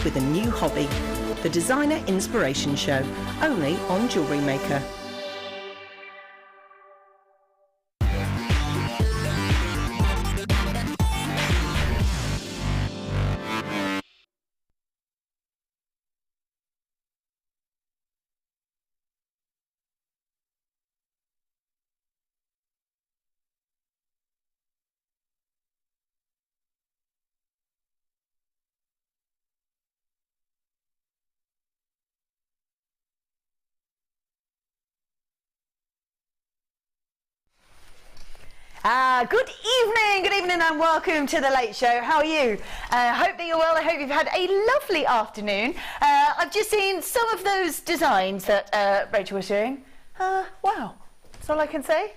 with a new hobby. The Designer Inspiration Show, only on Jewellery Maker. Good evening and welcome to the Late Show. How are you? Hope that you're well. I hope you've had a lovely afternoon. I've just seen some of those designs that Rachel was doing. Wow, that's all I can say.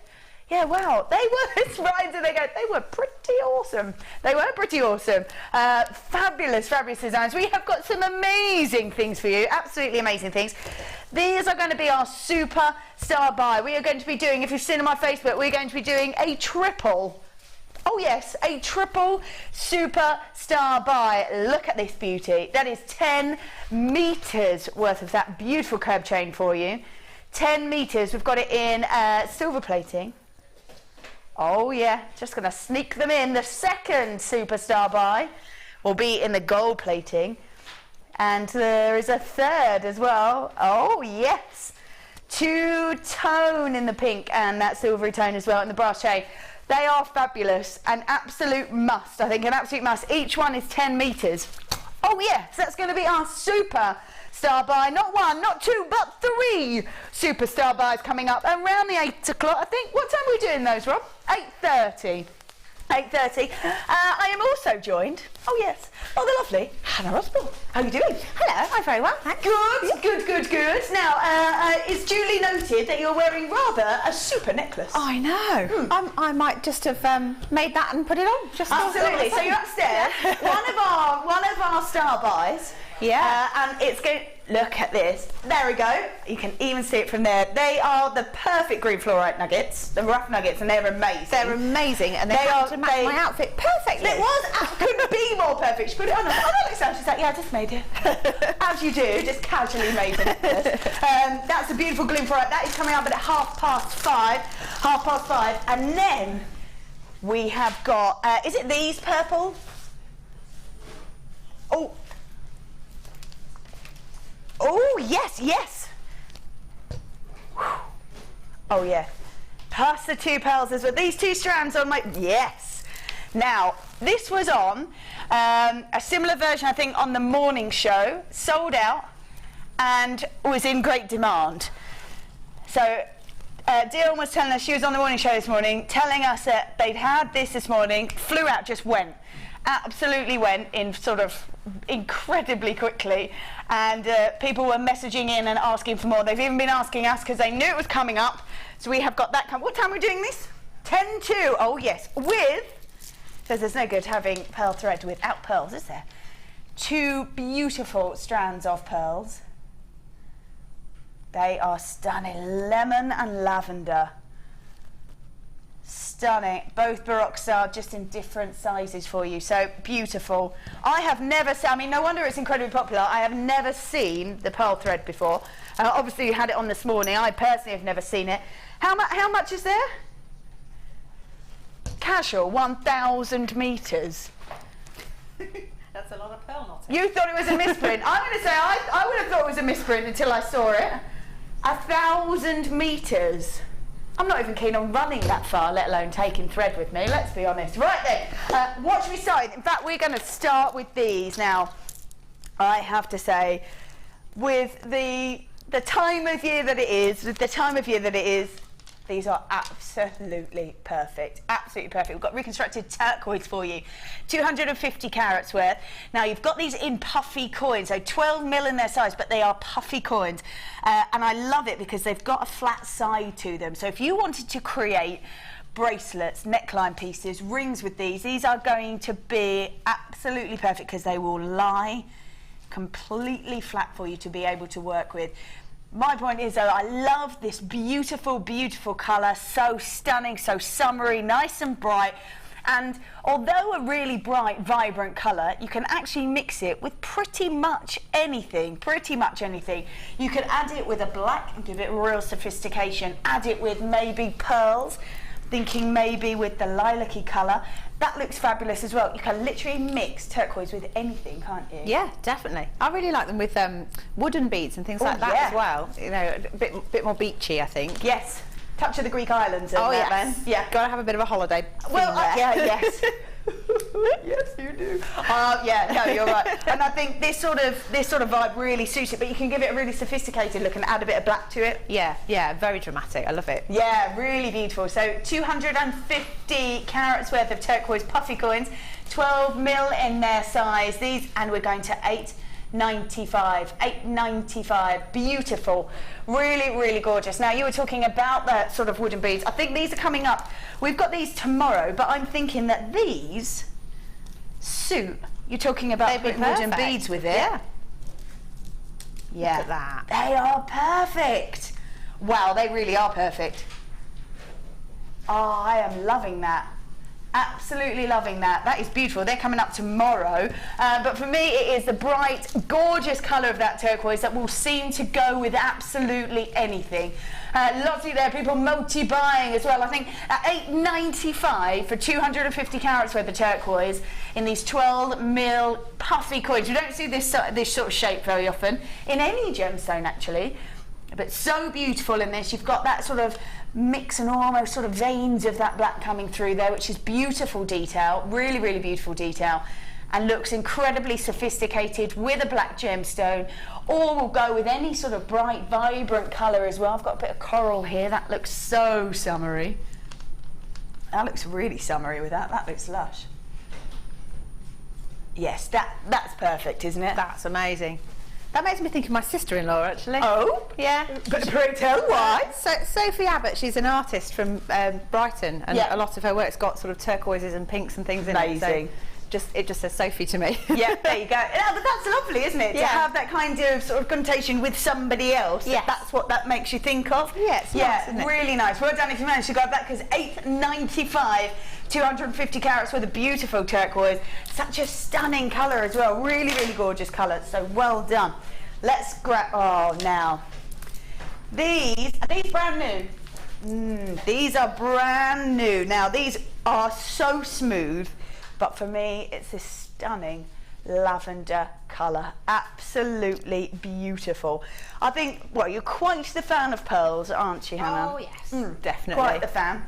Yeah, wow, they were, as Ryan said, they were pretty awesome. They were pretty awesome. Fabulous, fabulous designs. We have got some amazing things for you, absolutely amazing things. These are going to be our super star buy. We are going to be doing, if you've seen on my Facebook, we're going to be doing a triple. Oh yes, a triple super star buy. Look at this beauty. That is 10 meters worth of that beautiful curb chain for you. 10 meters. We've got it in silver plating. Oh yeah, just going to sneak them in. The second superstar buy will be in the gold plating. And there is a third as well. Oh yes, two-tone in the pink and that silvery tone as well in the brass chain. They are fabulous, an absolute must, I think, an absolute must. Each one is 10 meters. Oh yes, that's going to be our super star buy. Not one, not two, but 3 superstar buys coming up around the 8 o'clock. I think, what time are we doing those, Rob? 8:30. 8:30. I am also joined, oh yes, oh the lovely Hannah Osborne. How are you doing? Hello, I'm very well, thanks. Good. Now, it's duly noted that you're wearing rather a super necklace. I know. I might just have made that and put it on. Just absolutely. So you're upstairs. one of our star buys. Yeah. And it's going. Look at this. There we go. You can even see it from there. They are the perfect green fluorite nuggets, the rough nuggets, and they're amazing. They're amazing, and they are to match my outfit perfectly. It was couldn't be more perfect. She put it on. Oh, that looks nice. She's like, yeah, I just made it. As you do, just casually made the necklace. That's a beautiful green fluorite. That is coming up at 5:30. 5:30, and then we have got. Is it these purple? Oh, yes. Oh, yeah. Plus the 2 pearls as well. These 2 strands on my... Yes. Now, this was on a similar version, I think, on the morning show. Sold out and was in great demand. So, Dion was telling us, she was on the morning show this morning, telling us that they'd had this morning, flew out, just went. Absolutely went in sort of incredibly quickly, and people were messaging in and asking for more. They've even been asking us because they knew it was coming up, so we have got that what time are we doing this? 10:02. Oh yes, with, because there's no good having pearl thread without pearls, is there? 2 beautiful strands of pearls. They are stunning, lemon and lavender. Stunning, both Baroque style, just in different sizes for you, so beautiful. I have never seen, I mean, no wonder it's incredibly popular. I have never seen the pearl thread before. Obviously you had it on this morning. I personally have never seen it. How much is there? Casual, 1,000 meters. That's a lot of pearl knotting. You thought it was a misprint. I'm going to say I would have thought it was a misprint until I saw it. 1,000 meters. I'm not even keen on running that far, let alone taking thread with me, let's be honest. Right then, watch me side. In fact, we're going to start with these. Now, I have to say, with the time of year that it is, these are absolutely perfect. Absolutely perfect. We've got reconstructed turquoise for you. 250 carats worth. Now, you've got these in puffy coins, so 12 mil in their size, but they are puffy coins. And I love it because they've got a flat side to them. So if you wanted to create bracelets, neckline pieces, rings with these are going to be absolutely perfect because they will lie completely flat for you to be able to work with. My point is, though, I love this beautiful, beautiful colour, so stunning, so summery, nice and bright, And although a really bright, vibrant colour, you can actually mix it with pretty much anything, You can add it with a black and give it real sophistication. Add it with maybe pearls, thinking maybe with the lilac-y colour. That looks fabulous as well. You can literally mix turquoise with anything, can't you? Yeah, definitely. I really like them with wooden beads and things like that as well. You know, a bit more beachy, I think. Yes. Touch of the Greek islands. Oh, yes. Then. Yeah. Got to have a bit of a holiday. Well, yes. Yes, you do. Yeah, no, you're right. And I think this sort of vibe really suits it, but you can give it a really sophisticated look and add a bit of black to it. Yeah, very dramatic. I love it. Yeah, really beautiful. So 250 carats worth of turquoise puffy coins, 12 mil in their size. These, and we're going to $8.95. Beautiful, really gorgeous. Now, you were talking about that sort of wooden beads. I think these are coming up. We've got these tomorrow, but I'm thinking that these suit. You're talking about putting wooden beads with it. Yeah. Look at that. They are perfect. Wow, they really are perfect. Oh, I am loving that. Absolutely loving that. That is beautiful. They're coming up tomorrow. But for me, it is the bright, gorgeous colour of that turquoise that will seem to go with absolutely anything. Lovely there, people multi-buying as well. I think at $8.95 for 250 carats worth of turquoise in these 12 mil puffy coins. You don't see this sort of shape very often in any gemstone, actually. But so beautiful in this. You've got that sort of mix and almost sort of veins of that black coming through there, which is beautiful detail, really beautiful detail, and looks incredibly sophisticated with a black gemstone, or will go with any sort of bright, vibrant colour as well. I've got a bit of coral here. That looks so summery. That looks really summery with that. That looks lush. Yes, that's perfect, isn't it? That's amazing. That makes me think of my sister-in-law, actually. Oh? Yeah. But pray tell why? So Sophie Abbott, she's an artist from Brighton, and a lot of her work's got sort of turquoises and pinks and things in it. Amazing. So it just says Sophie to me. Yeah, there you go. Yeah, but that's lovely, isn't it? To have that kind of sort of connotation with somebody else. Yes. That's what that makes you think of. Yeah, it's nice, isn't it? Really nice. Well done if you managed to grab that, because $8.95, 250 carats worth of beautiful turquoise. Such a stunning colour as well. Really gorgeous colour. So well done. Let's grab. Oh, now are these brand new? These are brand new. Now these are so smooth, but for me it's this stunning lavender colour. Absolutely beautiful. I think, well, you're quite the fan of pearls, aren't you, Hannah? Oh yes, definitely. Quite the fan.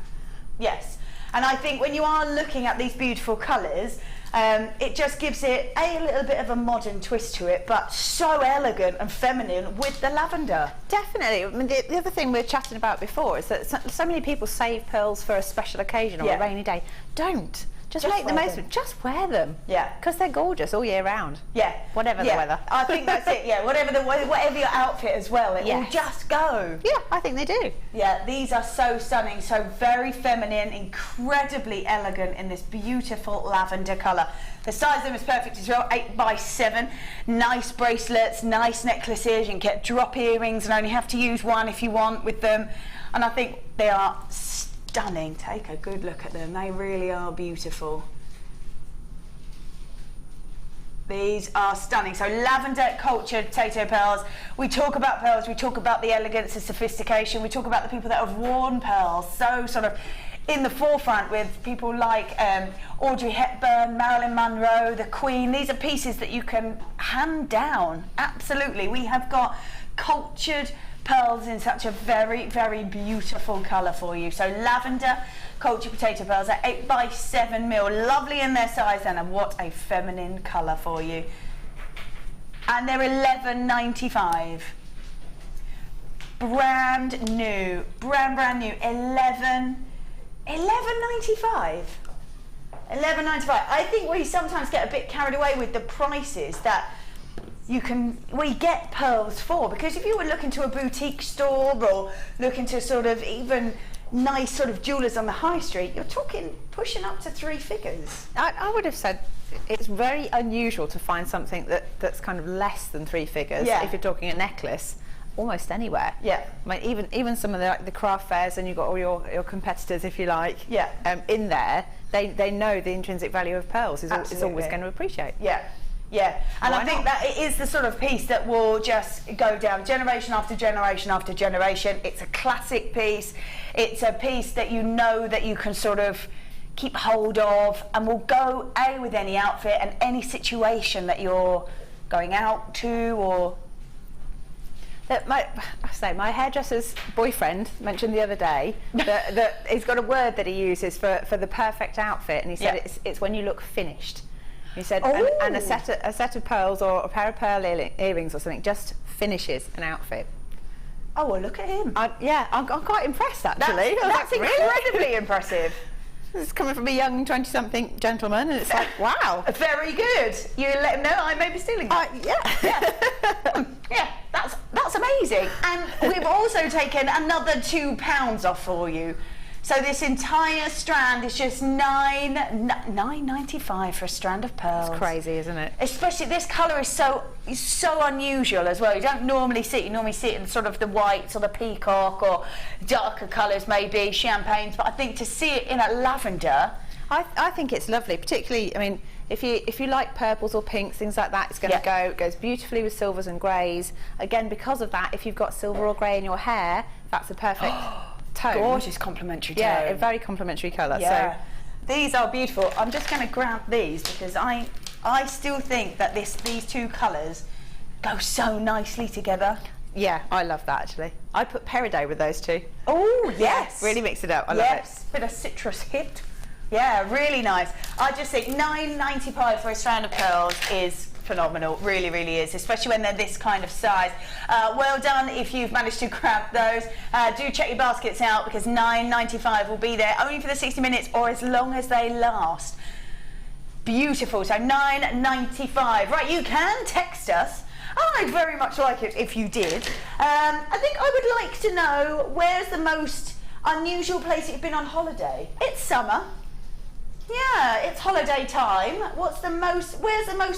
Yes. And I think when you are looking at these beautiful colours, it just gives it a little bit of a modern twist to it, but so elegant and feminine with the lavender. Definitely. I mean, the other thing we were chatting about before is that so many people save pearls for a special occasion or a rainy day. Don't. Just make the most of it. Just wear them. Yeah. Because they're gorgeous all year round. Yeah. Whatever the weather. I think that's it, yeah. Whatever your outfit as well, it will just go. Yeah, I think they do. Yeah, these are so stunning, so very feminine, incredibly elegant in this beautiful lavender colour. The size of them is perfect as well, 8x7. Nice bracelets, nice necklaces. You can get drop earrings and only have to use one if you want with them. And I think they are stunning. Take a good look at them. They really are beautiful. These are stunning. So lavender cultured potato pearls. We talk about pearls, we talk about the elegance and sophistication, we talk about the people that have worn pearls, so sort of in the forefront with people like Audrey Hepburn, Marilyn Monroe, the Queen. These are pieces that you can hand down. Absolutely. We have got cultured pearls in such a very beautiful colour for you. So lavender cultured potato pearls at 8x7 mil, lovely in their size then, and what a feminine colour for you. And they're $11.95. Brand new, brand new. $11.95. $11.95. I think we sometimes get a bit carried away with the prices that we get pearls for, because if you were looking to a boutique store or looking to sort of even nice sort of jewellers on the high street, you're talking pushing up to 3 figures. I would have said it's very unusual to find something that's kind of less than 3 figures. Yeah. If you're talking a necklace, almost anywhere. Yeah. I mean, even some of the craft fairs, and you've got all your competitors, if you like, Yeah. in there, they know the intrinsic value of pearls is always going to appreciate. Yeah. Yeah, and Why I think not? that it is the sort of piece that will just go down generation after generation after generation. It's a classic piece. It's a piece that you know that you can sort of keep hold of and will go with any outfit and any situation that you're going out to or... My hairdresser's boyfriend mentioned the other day that he's got a word that he uses for the perfect outfit, and he said it's when you look finished. He said, and a set of pearls or a pair of pearl earrings or something just finishes an outfit. Oh, well, look at him. I'm quite impressed, actually. That's incredibly impressive. This is coming from a young 20-something gentleman, and it's like, wow. Very good. You let him know I may be stealing that. Yeah, that's amazing. And we've also taken another £2 off for you. So this entire strand is just $9.95 for a strand of pearls. It's crazy, isn't it? Especially this colour is so unusual as well. You don't normally see it. You normally see it in sort of the whites or the peacock or darker colours, maybe champagnes. But I think to see it in a lavender, I think it's lovely. Particularly, I mean, if you like purples or pinks, things like that, it's going to go. It goes beautifully with silvers and greys. Again, because of that, if you've got silver or grey in your hair, that's a perfect. Tone. Gorgeous complementary tone. Yeah, a very complementary colour. Yeah. So these are beautiful. I'm just going to grab these because I still think that these two colours go so nicely together. Yeah, I love that actually. I put Peridot with those two. Oh yes, really mix it up. I love it. Bit of citrus hit. Yeah, really nice. I just think $9.95 for a strand of pearls is phenomenal. Really, really is, especially when they're this kind of size. Well done if you've managed to grab those. Do check your baskets out because $9.95 will be there only for the 60 minutes or as long as they last. Beautiful. So $9.95. Right, you can text us. I'd very much like it if you did. I think I would like to know where's the most unusual place that you've been on holiday. It's summer. Yeah, it's holiday time. Where's the most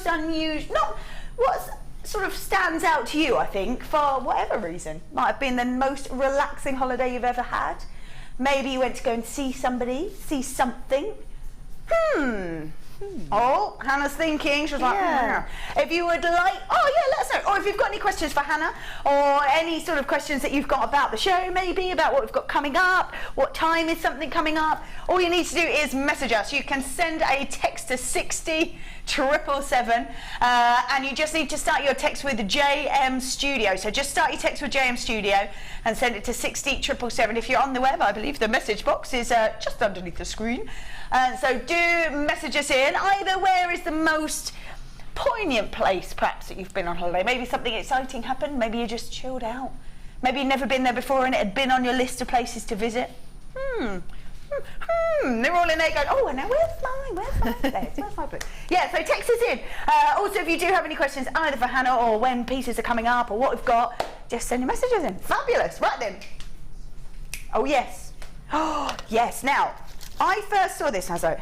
unusual, what sort of stands out to you, I think, for whatever reason. Might have been the most relaxing holiday you've ever had. Maybe you went to go and see somebody, see something. Oh, Hannah's thinking. She was like, If you would like, let us know. Or if you've got any questions for Hannah, or any sort of questions that you've got about the show, maybe about what we've got coming up, what time is something coming up, all you need to do is message us. You can send a text to 60777, and you just need to start your text with JM Studio. So just start your text with JM Studio and send it to 60777. If you're on the web, I believe the message box is just underneath the screen. So do message us in. Either where is the most poignant place perhaps that you've been on holiday? Maybe something exciting happened, maybe you just chilled out, maybe you've never been there before and it had been on your list of places to visit. They're all in there going, oh, now where's my place? Where's my place? Yeah, so text us in. Also, if you do have any questions either for Hannah or when pieces are coming up or what we've got, just send your messages in. Fabulous. Right then. Oh yes. Oh yes. Now, I first saw this and I was like,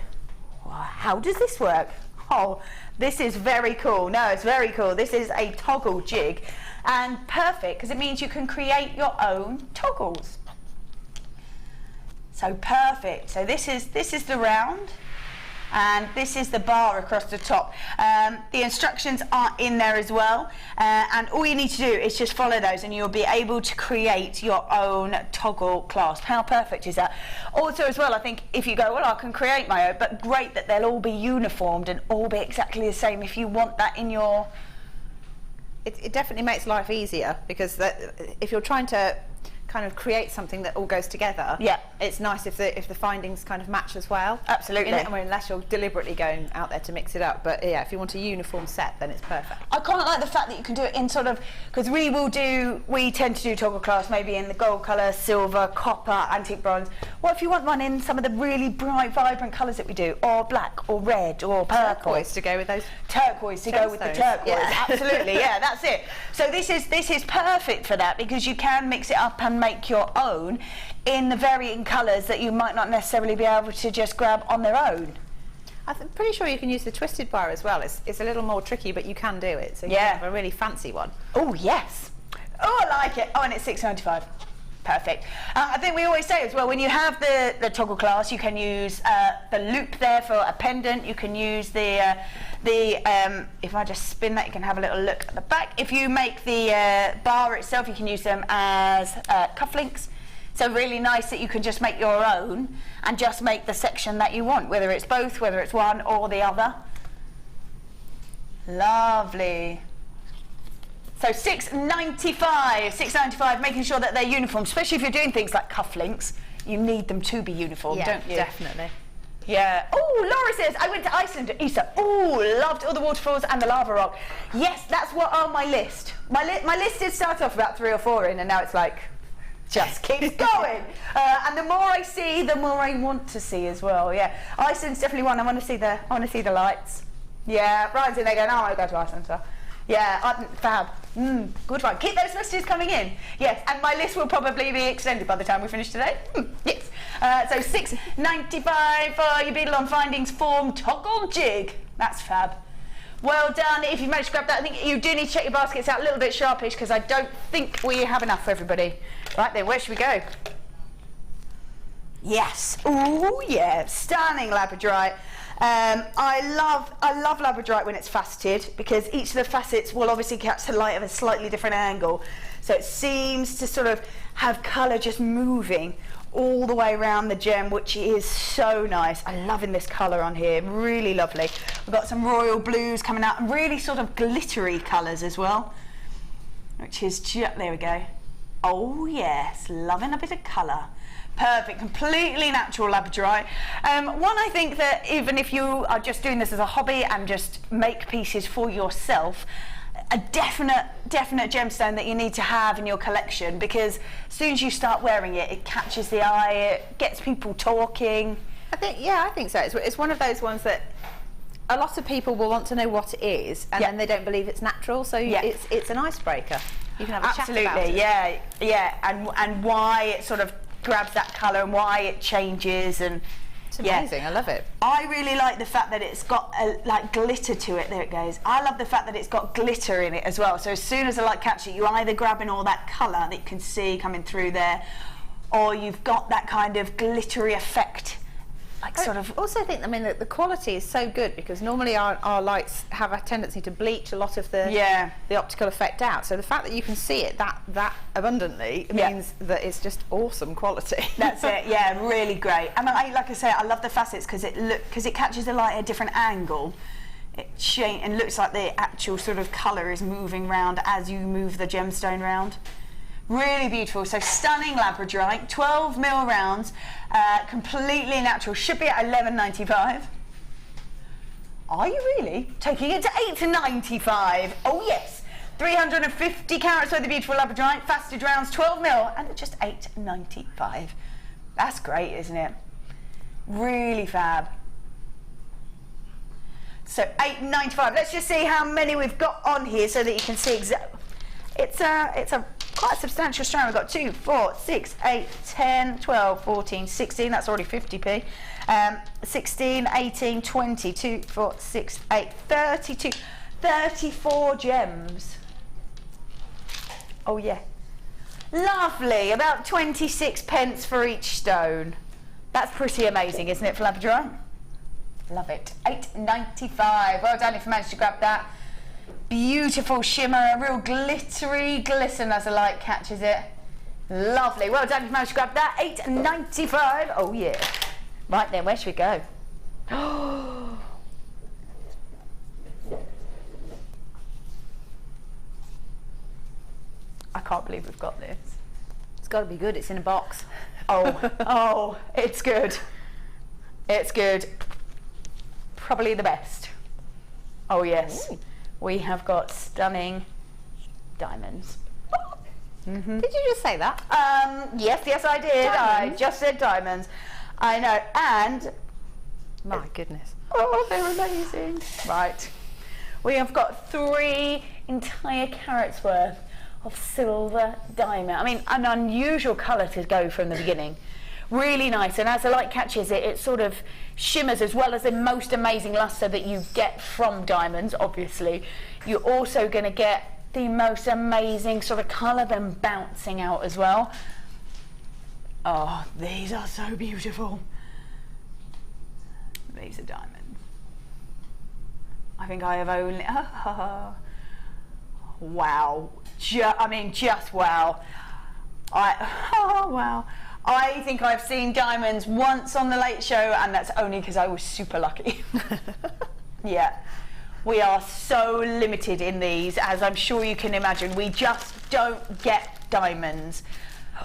how does this work? Oh, this is very cool. No, it's very cool. This is a toggle jig, and perfect because it means you can create your own toggles. So perfect. So this is the round, and this is the bar across the top. The instructions are in there as well, and all you need to do is just follow those and you'll be able to create your own toggle clasp. How perfect is that? Also as well, I think if you go, well, I can create my own, but great that they'll all be uniformed and all be exactly the same if you want that in your... It definitely makes life easier because if you're trying to kind of create something that all goes together, it's nice if the findings kind of match as well. Absolutely. Unless you're deliberately going out there to mix it up, but yeah, if you want a uniform set, then it's perfect. I quite like the fact that you can do it in sort of, because we tend to do toggle clasp maybe in the gold colour, silver, copper, antique bronze. What if you want one in some of the really bright, vibrant colours that we do, or black, or red, or purple? Turquoise to go with those. Turquoise to go with the turquoise. Yeah. Absolutely. Yeah, that's it. So this is perfect for that because you can mix it up and make your own in the varying colours that you might not necessarily be able to just grab on their own. I'm pretty sure you can use the twisted bar as well. It's a little more tricky, but you can do it. So you can have a really fancy one. Oh yes. Oh, I like it. Oh, and it's $6.95. Perfect. I think we always say as well, when you have the toggle clasp, you can use the loop there for a pendant. You can use the if I just spin that, you can have a little look at the back. If you make the bar itself, you can use them as cufflinks. So really nice that you can just make your own and just make the section that you want, whether it's both, whether it's one or the other. Lovely. So $6.95, making sure that they're uniform, especially if you're doing things like cufflinks. You need them to be uniform, don't you? Definitely. Yeah. Oh, Laura says, I went to Iceland at Easter. Oh, loved all the waterfalls and the lava rock. Yes, that's what on my list. My list did start off about 3 or 4 in, and now it's like, just keeps going. And the more I see, the more I want to see as well. Yeah, Iceland's definitely one. I want to see the lights. Yeah, Brian's in there going, oh, I want to go to Iceland. So. Yeah, fab. Good one. Keep those messages coming in. Yes, and my list will probably be extended by the time we finish today. Yes. So $6.95 for your Eselon Findings Form Toggle Jig. That's fab. Well done. If you've managed to grab that, I think you do need to check your baskets out a little bit sharpish, because I don't think we have enough for everybody. Right then, where should we go? Yes. Oh yeah, stunning Labradorite. I love Labradorite when it's faceted, because each of the facets will obviously catch the light at a slightly different angle. So it seems to sort of have colour just moving all the way around the gem, which is so nice. I'm loving this colour on here, really lovely. We've got some royal blues coming out, and really sort of glittery colours as well, which is just, there we go. Oh yes, loving a bit of colour. Perfect, completely natural Labradorite. One, I think that even if you are just doing this as a hobby and just make pieces for yourself, a definite gemstone that you need to have in your collection, because as soon as you start wearing it, it catches the eye, it gets people talking. I think so. It's one of those ones that a lot of people will want to know what it is, and then they don't believe it's natural, so it's an icebreaker. You can have a chat about it. Yeah, and why it sort of grabs that colour and why it changes, and it's amazing. I love it. I really like the fact that it's got like glitter to it. There it goes. I love the fact that it's got glitter in it as well. So as soon as the light catches it, you're either grabbing all that colour that you can see coming through there, or you've got that kind of glittery effect. Like sort of. Also think, I mean, the quality is so good, because normally our lights have a tendency to bleach a lot of the optical effect out. So the fact that you can see it that abundantly means that it's just awesome quality. That's it. Yeah, really great. And like I say, I love the facets because it catches the light at a different angle. And looks like the actual sort of colour is moving round as you move the gemstone round. Really beautiful. So stunning Labradorite, 12mm rounds, completely natural. Should be at $11.95. Are you really? Taking it to $8.95. Oh yes, 350 carats worth of beautiful Labradorite, faceted rounds, 12mm, and at just $8.95. That's great, isn't it? Really fab. So $8.95. Let's just see how many we've got on here so that you can see exactly. It's a quite a substantial strand. We've got 2, 4, 6, 8, 10, 12, 14, 16. That's already 50p. 16, 18, 20, 2, 4, 6, 8, 32, 34 gems. Oh yeah. Lovely. About 26 pence for each stone. That's pretty amazing, isn't it, for Labradorite? Love it. $8.95. Well done if you managed to grab that. Beautiful shimmer, a real glittery glisten as the light catches it. Lovely. Well done if you managed to grab that. $8.95. Oh yeah. Right then, where should we go? I can't believe we've got this. It's got to be good. It's in a box. Oh, it's good. It's good. Probably the best. Oh yes. Ooh. We have got stunning diamonds. Did you just say that? Yes I did. Diamonds? I just said diamonds. I know, and my goodness. Oh, they're amazing. Right. We have got 3 entire carats worth of silver diamond. I mean, an unusual colour to go from the beginning. Really nice, and as the light catches it, it sort of shimmers, as well as the most amazing lustre that you get from diamonds, obviously. You're also going to get the most amazing sort of colour then bouncing out as well. Oh, these are so beautiful. These are diamonds. I think I have only, wow. I mean, just wow. Wow. I think I've seen diamonds once on the Late Show, and that's only because I was super lucky. Yeah. We are so limited in these, as I'm sure you can imagine. We just don't get diamonds.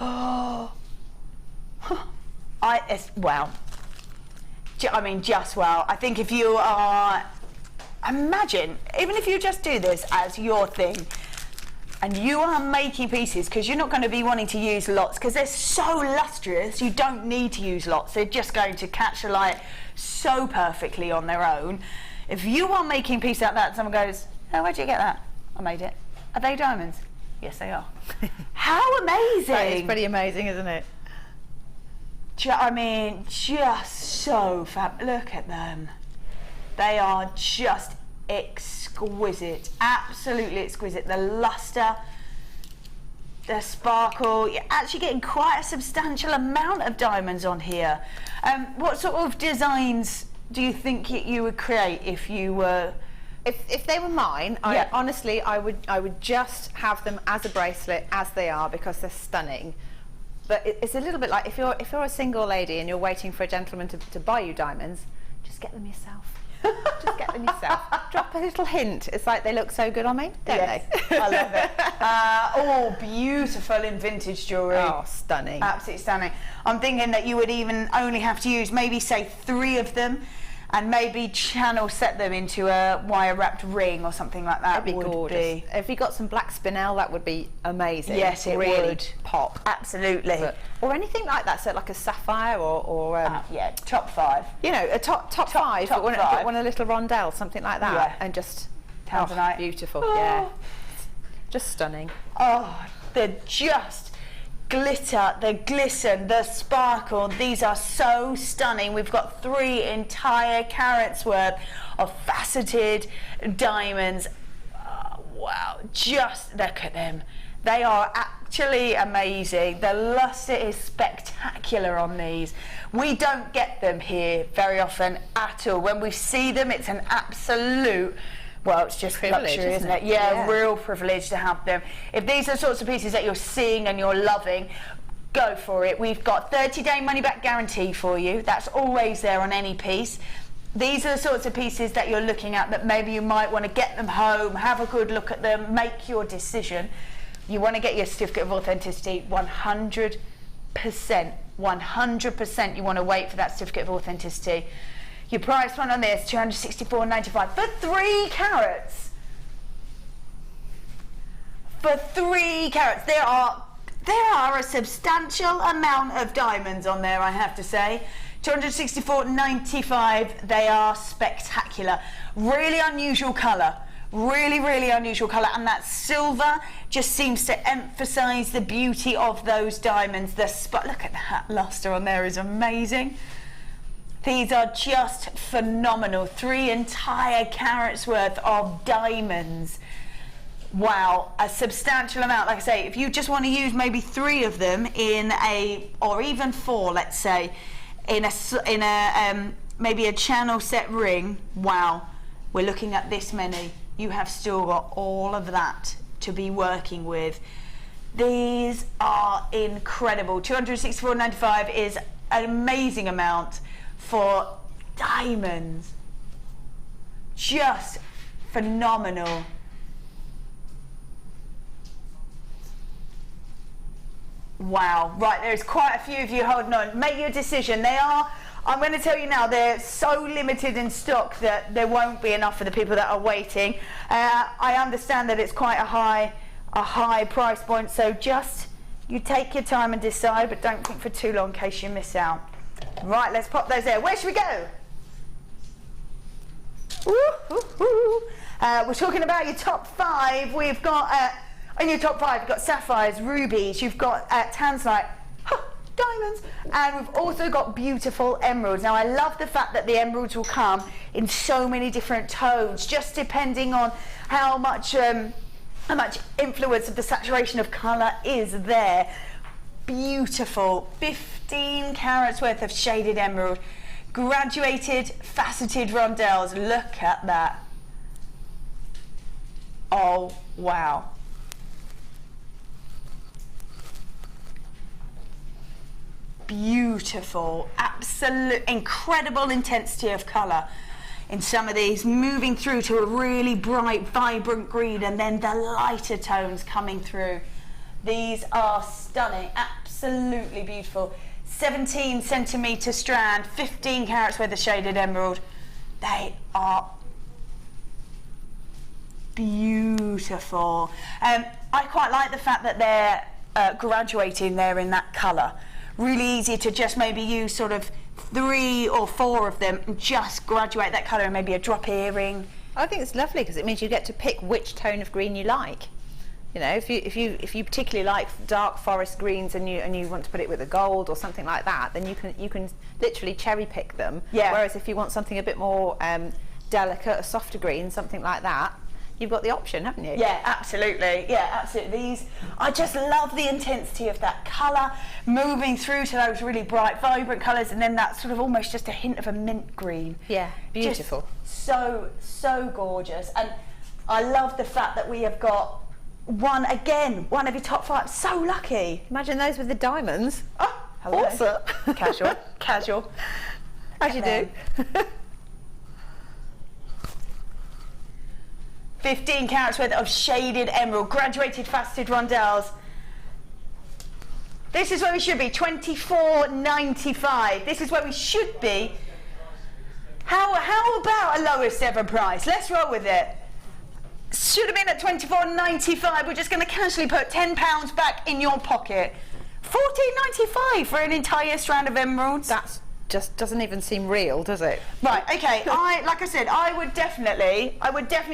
Oh. Wow. I mean, just wow. I think if you are, imagine, even if you just do this as your thing, and you are making pieces, because you're not going to be wanting to use lots, because they're so lustrous, you don't need to use lots. They're just going to catch the light so perfectly on their own. If you are making pieces like that, someone goes, oh, where'd you get that? I made it. Are they diamonds? Yes, they are. How amazing! That is pretty amazing, isn't it? I mean, just so fab. Look at them. They are just exquisite, absolutely exquisite. The luster, the sparkle. You're actually getting quite a substantial amount of diamonds on here. What sort of designs do you think you would create if you were? If they were mine, honestly, I would just have them as a bracelet as they are, because they're stunning. But it's a little bit like if you're a single lady and you're waiting for a gentleman to buy you diamonds, just get them yourself. Just get them yourself. Drop a little hint. It's like they look so good on me, don't they? I love it. Oh, beautiful in vintage jewellery. Oh, stunning. Absolutely stunning. I'm thinking that you would even only have to use maybe, say, 3 of them, and maybe channel set them into a wire wrapped ring or something like that. That'd be gorgeous. If you got some black spinel, that would be amazing. Yes, it really would pop. Absolutely. Or anything like that, so like a sapphire or yeah, top 5. You know, a top 5, but one a little rondelle, something like that, yeah. and just Tanzanite. Beautiful. Oh. Yeah, just stunning. Oh, they're just glitter, the glisten, the sparkle. These are so stunning. We've got 3 entire carats worth of faceted diamonds. Oh, wow, just look at them. They are actually amazing. The luster is spectacular on these. We don't get them here very often at all. When we see them, it's an absolute, well, it's just privilege, luxury, isn't it? Yeah, real privilege to have them. If these are the sorts of pieces that you're seeing and you're loving, go for it. We've got 30-day money-back guarantee for you. That's always there on any piece. These are the sorts of pieces that you're looking at that maybe you might want to get them home, have a good look at them, make your decision. You want to get your certificate of authenticity 100%. 100% you want to wait for that certificate of authenticity. Your price one on this, $264.95 for 3 carats. For 3 carats. There are a substantial amount of diamonds on there, I have to say. $264.95. They are spectacular. Really unusual colour. Really, really unusual colour, and that silver just seems to emphasise the beauty of those diamonds. Look at that luster on there, is amazing. These are just phenomenal. 3 entire carats worth of diamonds. Wow, a substantial amount. Like I say, if you just want to use maybe 3 of them in or even 4, let's say, in a maybe a channel set ring. Wow, we're looking at this many. You have still got all of that to be working with. These are incredible. $264.95 is an amazing amount for diamonds. Just phenomenal. Wow, right, there's quite a few of you holding on. Make your decision. I'm going to tell you now, they're so limited in stock that there won't be enough for the people that are waiting. I understand that it's quite a high price point, so just you take your time and decide, but don't think for too long in case you miss out. Right, let's pop those there. Where should we go? We're talking about your top 5. We've got in your top 5, you've got sapphires, rubies, you've got tanzanite, diamonds, and we've also got beautiful emeralds. Now I love the fact that the emeralds will come in so many different tones, just depending on how much influence of the saturation of colour is there. beautiful 15 carats worth of shaded emerald, graduated faceted rondelles. Look at that. Oh wow. Beautiful, absolute incredible intensity of colour in some of these, moving through to a really bright vibrant green and then the lighter tones coming through. These are stunning, absolutely beautiful. 17 centimetre strand, 15 carats worth of shaded emerald. They are beautiful. I quite like the fact that they're graduating there in that colour. Really easy to just maybe use sort of 3 or 4 of them and just graduate that colour, and maybe a drop earring. I think it's lovely because it means you get to pick which tone of green you like. You know, if you particularly like dark forest greens and you want to put it with a gold or something like that, then you can literally cherry pick them. Yeah. Whereas if you want something a bit more delicate, a softer green, something like that, you've got the option, haven't you? Yeah, absolutely. Yeah, absolutely. These, I just love the intensity of that colour, moving through to those really bright, vibrant colours, and then that sort of almost just a hint of a mint green. Yeah, beautiful. Just so gorgeous. And I love the fact that we have got one of your top 5. So lucky. Imagine those with the diamonds. Oh, hello. Awesome. Casual. As you do. 15 carats worth of shaded emerald, graduated faceted rondelles. This is where we should be, $24.95. This is where we should be. How about a lowest ever price? Let's roll with it. Should have been at $24.95. We're just going to casually put £10 back in your pocket. $14.95 for an entire strand of emeralds. That's just doesn't even seem real, does it? Right, okay. Like I said, I would definitely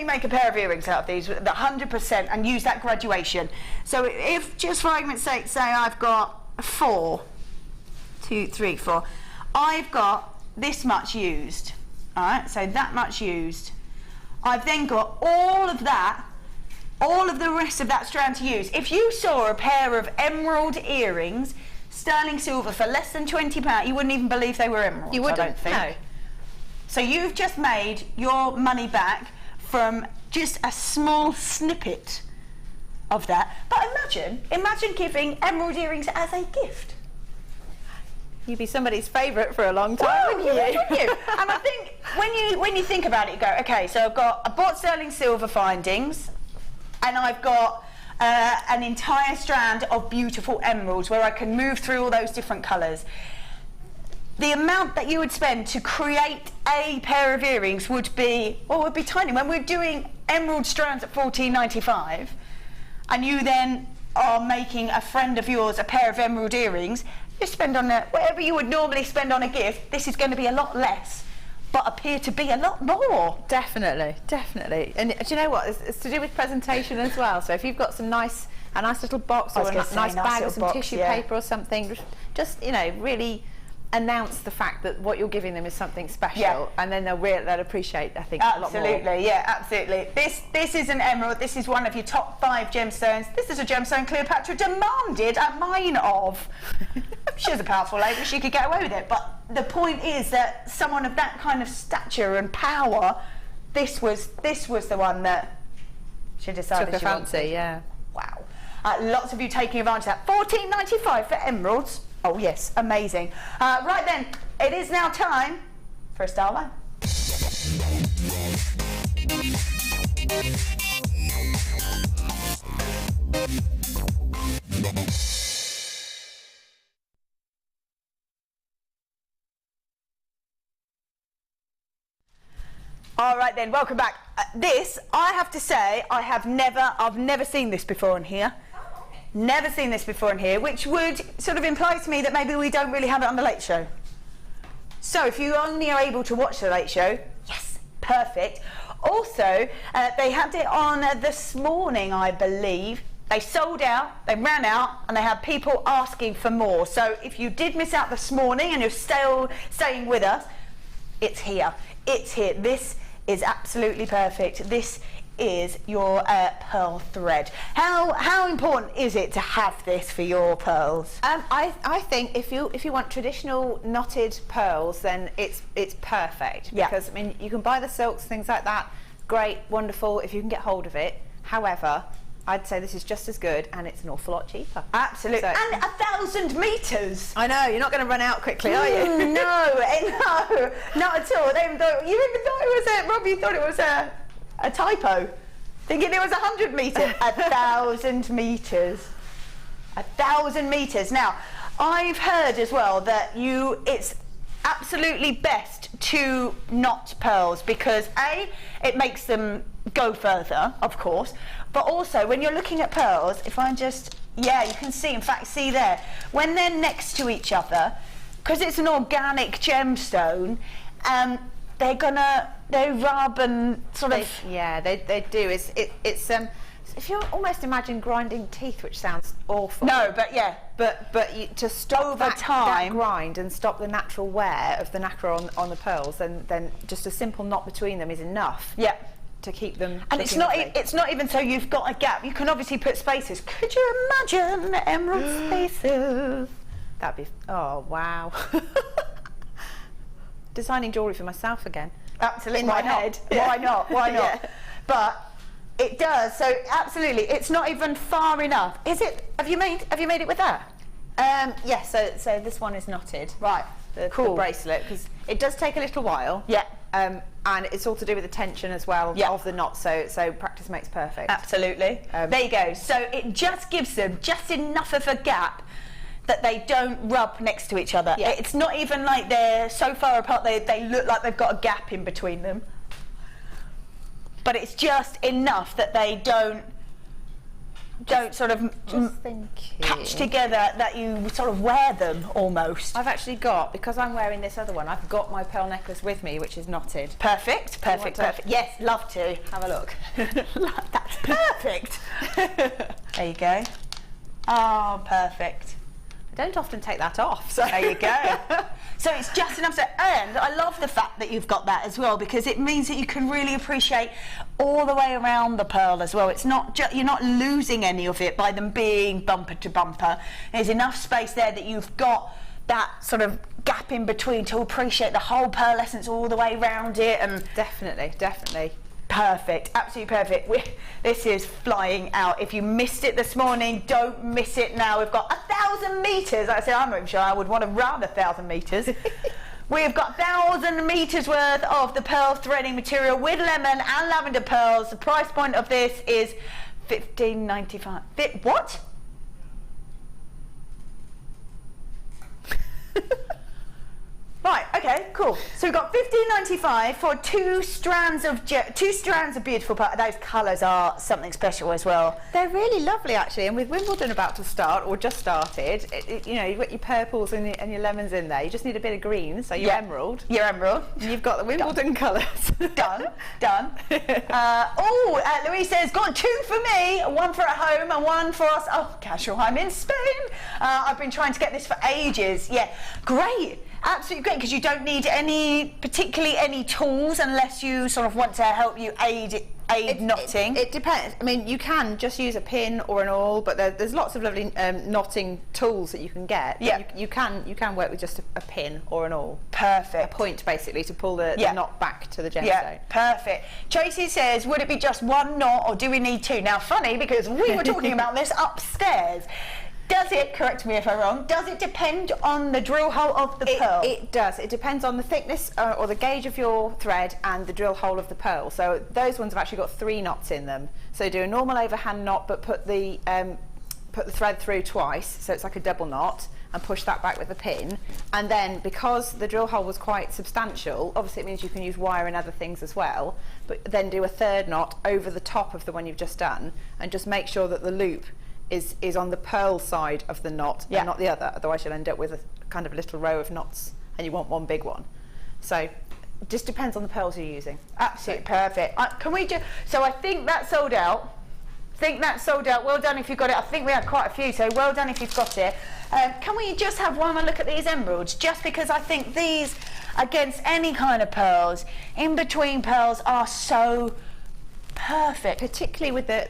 make a pair of earrings out of these, the 100%, and use that graduation. So if, just for argument's sake, say I've got 4, 2, 3, 4, I've got this much used. All right, so that much used. I've then got all of the rest of that strand to use. If you saw a pair of emerald earrings, sterling silver, for less than £20, you wouldn't even believe they were emeralds. You wouldn't, I don't think. no. So you've just made your money back from just a small snippet of that. But imagine giving emerald earrings as a gift. You'd be somebody's favourite for a long time, wouldn't you? Wouldn't you? And I think when you think about it, you go, okay, so I bought sterling silver findings, and I've got an entire strand of beautiful emeralds where I can move through all those different colours. The amount that you would spend to create a pair of earrings would be tiny. When we're doing emerald strands at $14.95, and you then are making a friend of yours a pair of emerald earrings, you spend on whatever you would normally spend on a gift. This is going to be a lot less, but appear to be a lot more. Definitely. And do you know what? It's to do with presentation as well. So if you've got a nice little box or a nice bag of some tissue paper or something, just really announce the fact that what you're giving them is something special, and then they'll appreciate, I think, a lot more. Absolutely, yeah, absolutely. This is an emerald. This is one of your top 5 gemstones. This is a gemstone Cleopatra demanded a mine of. She was a powerful lady. She could get away with it. But the point is that someone of that kind of stature and power, this was the one that she decided took a she fancy, wanted. yeah. Wow. Lots of you taking advantage of that. $14.95 for emeralds. Oh yes, amazing. Right then, it is now time for a style line. All right then, welcome back. This, I have to say, I've never seen this before in here. Never seen this before in here, which would sort of imply to me that maybe we don't really have it on the Late Show. So if you only are able to watch the Late Show, yes, perfect. Also, they had it on this morning, I believe. They sold out, they ran out, and they had people asking for more. So if you did miss out this morning and you're still staying with us, it's here. It's here. This is absolutely perfect. This is your pearl thread. How important is it to have this for your pearls? I think if you want traditional knotted pearls, then it's perfect. Yeah. Because I mean, you can buy the silks, things like that. Great, wonderful if you can get hold of it. However, I'd say this is just as good, and it's an awful lot cheaper. Absolutely. So, and 1,000 metres. I know, you're not going to run out quickly, are you? No, no, not at all. You even thought it was Rob, you thought it was a typo. Thinking it was 100 metres. 1,000 metres. 1,000 metres. Now, I've heard as well that it's absolutely best to knot pearls because A, it makes them go further, of course, but also when you're looking at pearls, if I just, yeah, you can see, in fact, see there, when they're next to each other, because it's an organic gemstone, they rub and sort of... Yeah, they do. It's if you almost imagine grinding teeth, which sounds awful. No, but yeah. But to stop over that time, grind and stop the natural wear of the nacre on the pearls, then just a simple knot between them is enough. Yeah. To keep them. And it's not even so you've got a gap. You can obviously put spaces. Could you imagine emerald spaces? That'd be, oh wow. Designing jewellery for myself again. Absolutely. In my head. Yeah. Why not? Why not? Yeah. But it does. So absolutely, it's not even far enough. Is it? Have you made it with that? Yes. So this one is knotted. Right. The bracelet, because it does take a little while. Yeah. And it's all to do with the tension as well of the knot. So practice makes perfect. Absolutely. There you go. So it just gives them just enough of a gap that they don't rub next to each other. Yeah. It's not even like they're so far apart they look like they've got a gap in between them. But it's just enough that they don't sort of catch together, that you sort of wear them almost. I've actually got, because I'm wearing this other one, I've got my pearl necklace with me, which is knotted. Perfect. Yes, love to. Have a look. That's perfect. There you go. Oh, perfect. I don't often take that off. So. There you go. So it's just enough. And I love the fact that you've got that as well, because it means that you can really appreciate all the way around the pearl as well. It's not you're not losing any of it by them being bumper to bumper. There's enough space there that you've got that sort of gap in between to appreciate the whole pearl essence all the way around it. And definitely. Perfect, absolutely perfect. This is flying out. If you missed it this morning, don't miss it now. We've got 1,000 metres. I said, I'm not even sure I would want to run 1,000 metres. We've got 1,000 metres worth of the pearl threading material with lemon and lavender pearls. The price point of this is $15.95. What? Right, okay, cool. So we've got $15.95 for two strands of beautiful pearl. Those colours are something special as well. They're really lovely actually, and with Wimbledon about to start, or just started, you know, you've got your purples and your lemons in there. You just need a bit of green, so your emerald. Your emerald. And you've got the Wimbledon colours. Done. Louise says, got two for me, one for at home and one for us. Oh, casual, I'm in Spain. I've been trying to get this for ages. Yeah, great. Absolutely great, because you don't need particularly any tools unless you sort of want to help you aid knotting. It depends. I mean, you can just use a pin or an awl, but there's lots of lovely knotting tools that you can get. Yeah. You can work with just a pin or an awl. Perfect. A point basically to pull the knot back to the gemstone. Yeah, perfect. Tracy says, would it be just one knot or do we need two? Now, funny, because we were talking about this upstairs. Does it, correct me if I'm wrong, does it depend on the drill hole of the pearl? It does. It depends on the thickness or the gauge of your thread and the drill hole of the pearl. So those ones have actually got 3 knots in them. So do a normal overhand knot, but put the thread through twice, so it's like a double knot, and push that back with a pin. And then, because the drill hole was quite substantial, obviously it means you can use wire and other things as well, but then do a 3rd knot over the top of the one you've just done, and just make sure that the loop is on the pearl side of the knot and not the other, otherwise you'll end up with a kind of little row of knots and you want one big one. So it just depends on the pearls you're using. Absolutely perfect. Can we so I think that sold out. Well done if you got it. I think we had quite a few, so well done if you've got it. Can we just have one more look at these emeralds, just because I think these, against any kind of pearls, in between pearls, are so perfect. Particularly with the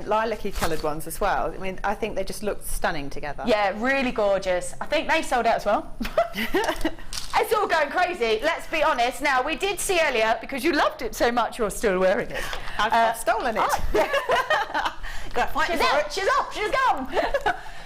lilac-y coloured ones as well. I mean, I think they just look stunning together. Yeah, really gorgeous. I think they sold out as well. It's all going crazy, let's be honest. Now, we did see earlier, because you loved it so much, you're still wearing it. I've stolen it. Got to fight She's for out. it. She's up, she's gone.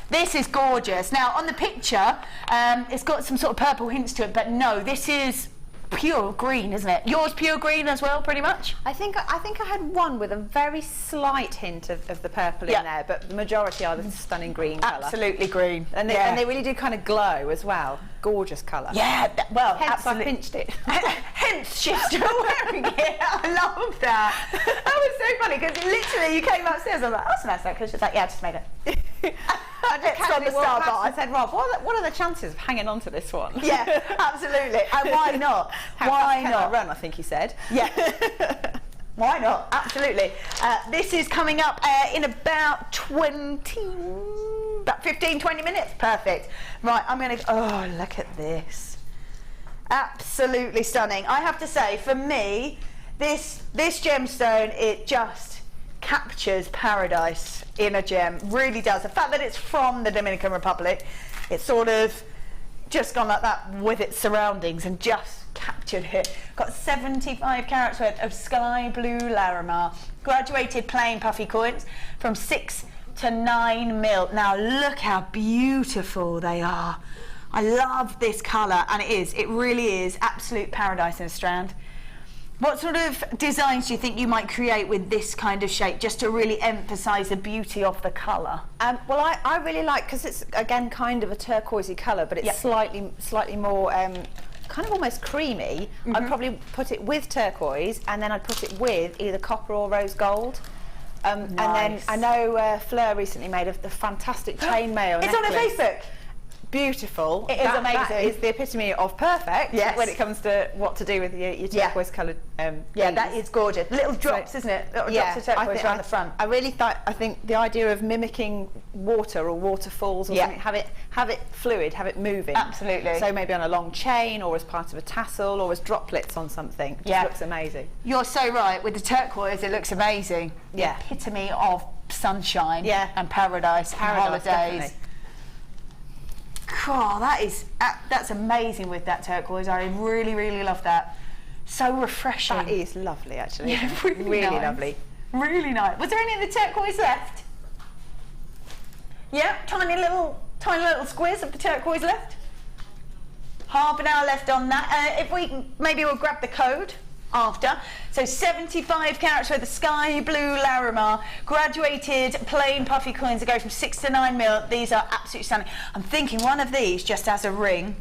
This is gorgeous. Now, on the picture, it's got some sort of purple hints to it, but no, this is pure green, isn't it? Yours pure green as well, pretty much? I think I had one with a very slight hint of the purple in there, but the majority are the stunning green colour. Absolutely green. And they really do kind of glow as well. Gorgeous colour. Yeah, well, hence absolutely. I pinched it. Hence she's still wearing it. I love that. That was so funny, because literally you came upstairs, I was like, oh, that's a nice necklace. She's like, yeah, I just made it. I just casually walked past and said, Rob, what are the chances of hanging on to this one? Yeah, absolutely. And why not? Why not? not? Run, I think he said. Yeah. Why not? Absolutely. This is coming up in about 15, 20 minutes. Perfect. Right, I'm going to... Oh, look at this. Absolutely stunning. I have to say, for me, this gemstone, it just captures paradise in a gem. Really does. The fact that it's from the Dominican Republic, it's sort of just gone like that with its surroundings and just captured it. Got 75 carats worth of sky blue Larimar, graduated plain puffy coins from 6 to 9 mil. Now look how beautiful they are. I love this colour, and it really is absolute paradise in a strand. What sort of designs do you think you might create with this kind of shape, just to really emphasise the beauty of the colour? Well, I really like, because it's again kind of a turquoisey colour, but it's slightly more kind of almost creamy. I'd probably put it with turquoise, and then I'd put it with either copper or rose gold. And then I know Fleur recently made the fantastic chainmail necklace. It's on her Facebook. Beautiful. It is amazing. That is the epitome of perfect when it comes to what to do with your turquoise coloured yeah, that is gorgeous. Little drops, isn't it? Little drops of turquoise around the front. I really I think the idea of mimicking water or waterfalls or something, have it fluid, have it moving. Absolutely. So maybe on a long chain, or as part of a tassel, or as droplets on something. It just looks amazing. You're so right. With the turquoise, it looks amazing. The epitome of sunshine and paradise and holidays. Definitely. Oh, that's amazing with that turquoise. I really, really love that. So refreshing. That is lovely, actually. Yeah, really nice. Lovely. Really nice. Was there any of the turquoise left? Yeah, tiny little squiz of the turquoise left. Half an hour left on that. If we'll grab the code after. So 75 carats worth of sky blue Larimar, graduated plain puffy coins that go from 6 to 9 mil. These are absolutely stunning. I'm thinking one of these just as a ring.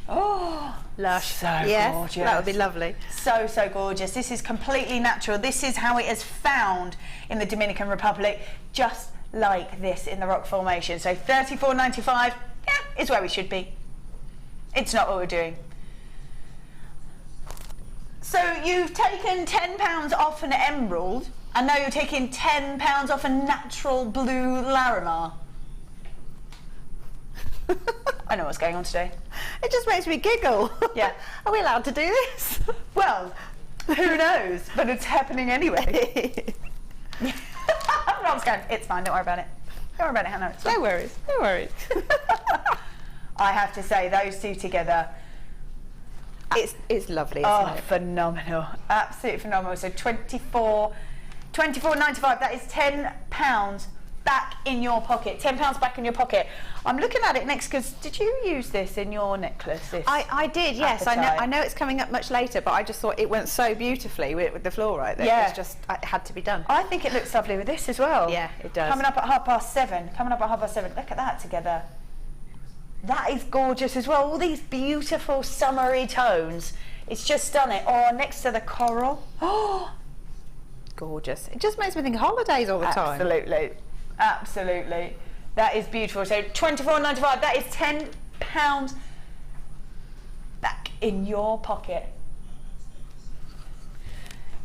Oh, lush. So gorgeous. That would be lovely. So gorgeous. This is completely natural. This is how it is found in the Dominican Republic, just like this in the rock formation. So $34.95, is where we should be. It's not what we're doing. So you've taken £10 off an emerald, and now you're taking £10 off a natural blue Larimar. I know what's going on today. It just makes me giggle. Yeah. Are we allowed to do this? Well, who knows? But it's happening anyway. Rob's going, it's fine, don't worry about it. Don't worry about it, Hannah. No worries, no worries. I have to say, those two together, it's lovely, isn't it? Phenomenal. Absolutely phenomenal. So $24.95, that is £10 back in your pocket. £10 back in your pocket. I'm looking at it next, because did you use this in your necklace? I did, yes. I know it's coming up much later, but I just thought it went so beautifully with the fluorite that it had to be done. I think it looks lovely with this as well. Yeah, it does. Coming up at 7:30. Look at that together. That is gorgeous as well. All these beautiful summery tones. It's just stunning. Oh, next to the coral. Oh, gorgeous. It just makes me think of holidays all the time. Absolutely. Absolutely. That is beautiful. So $24.95, that is £10 back in your pocket.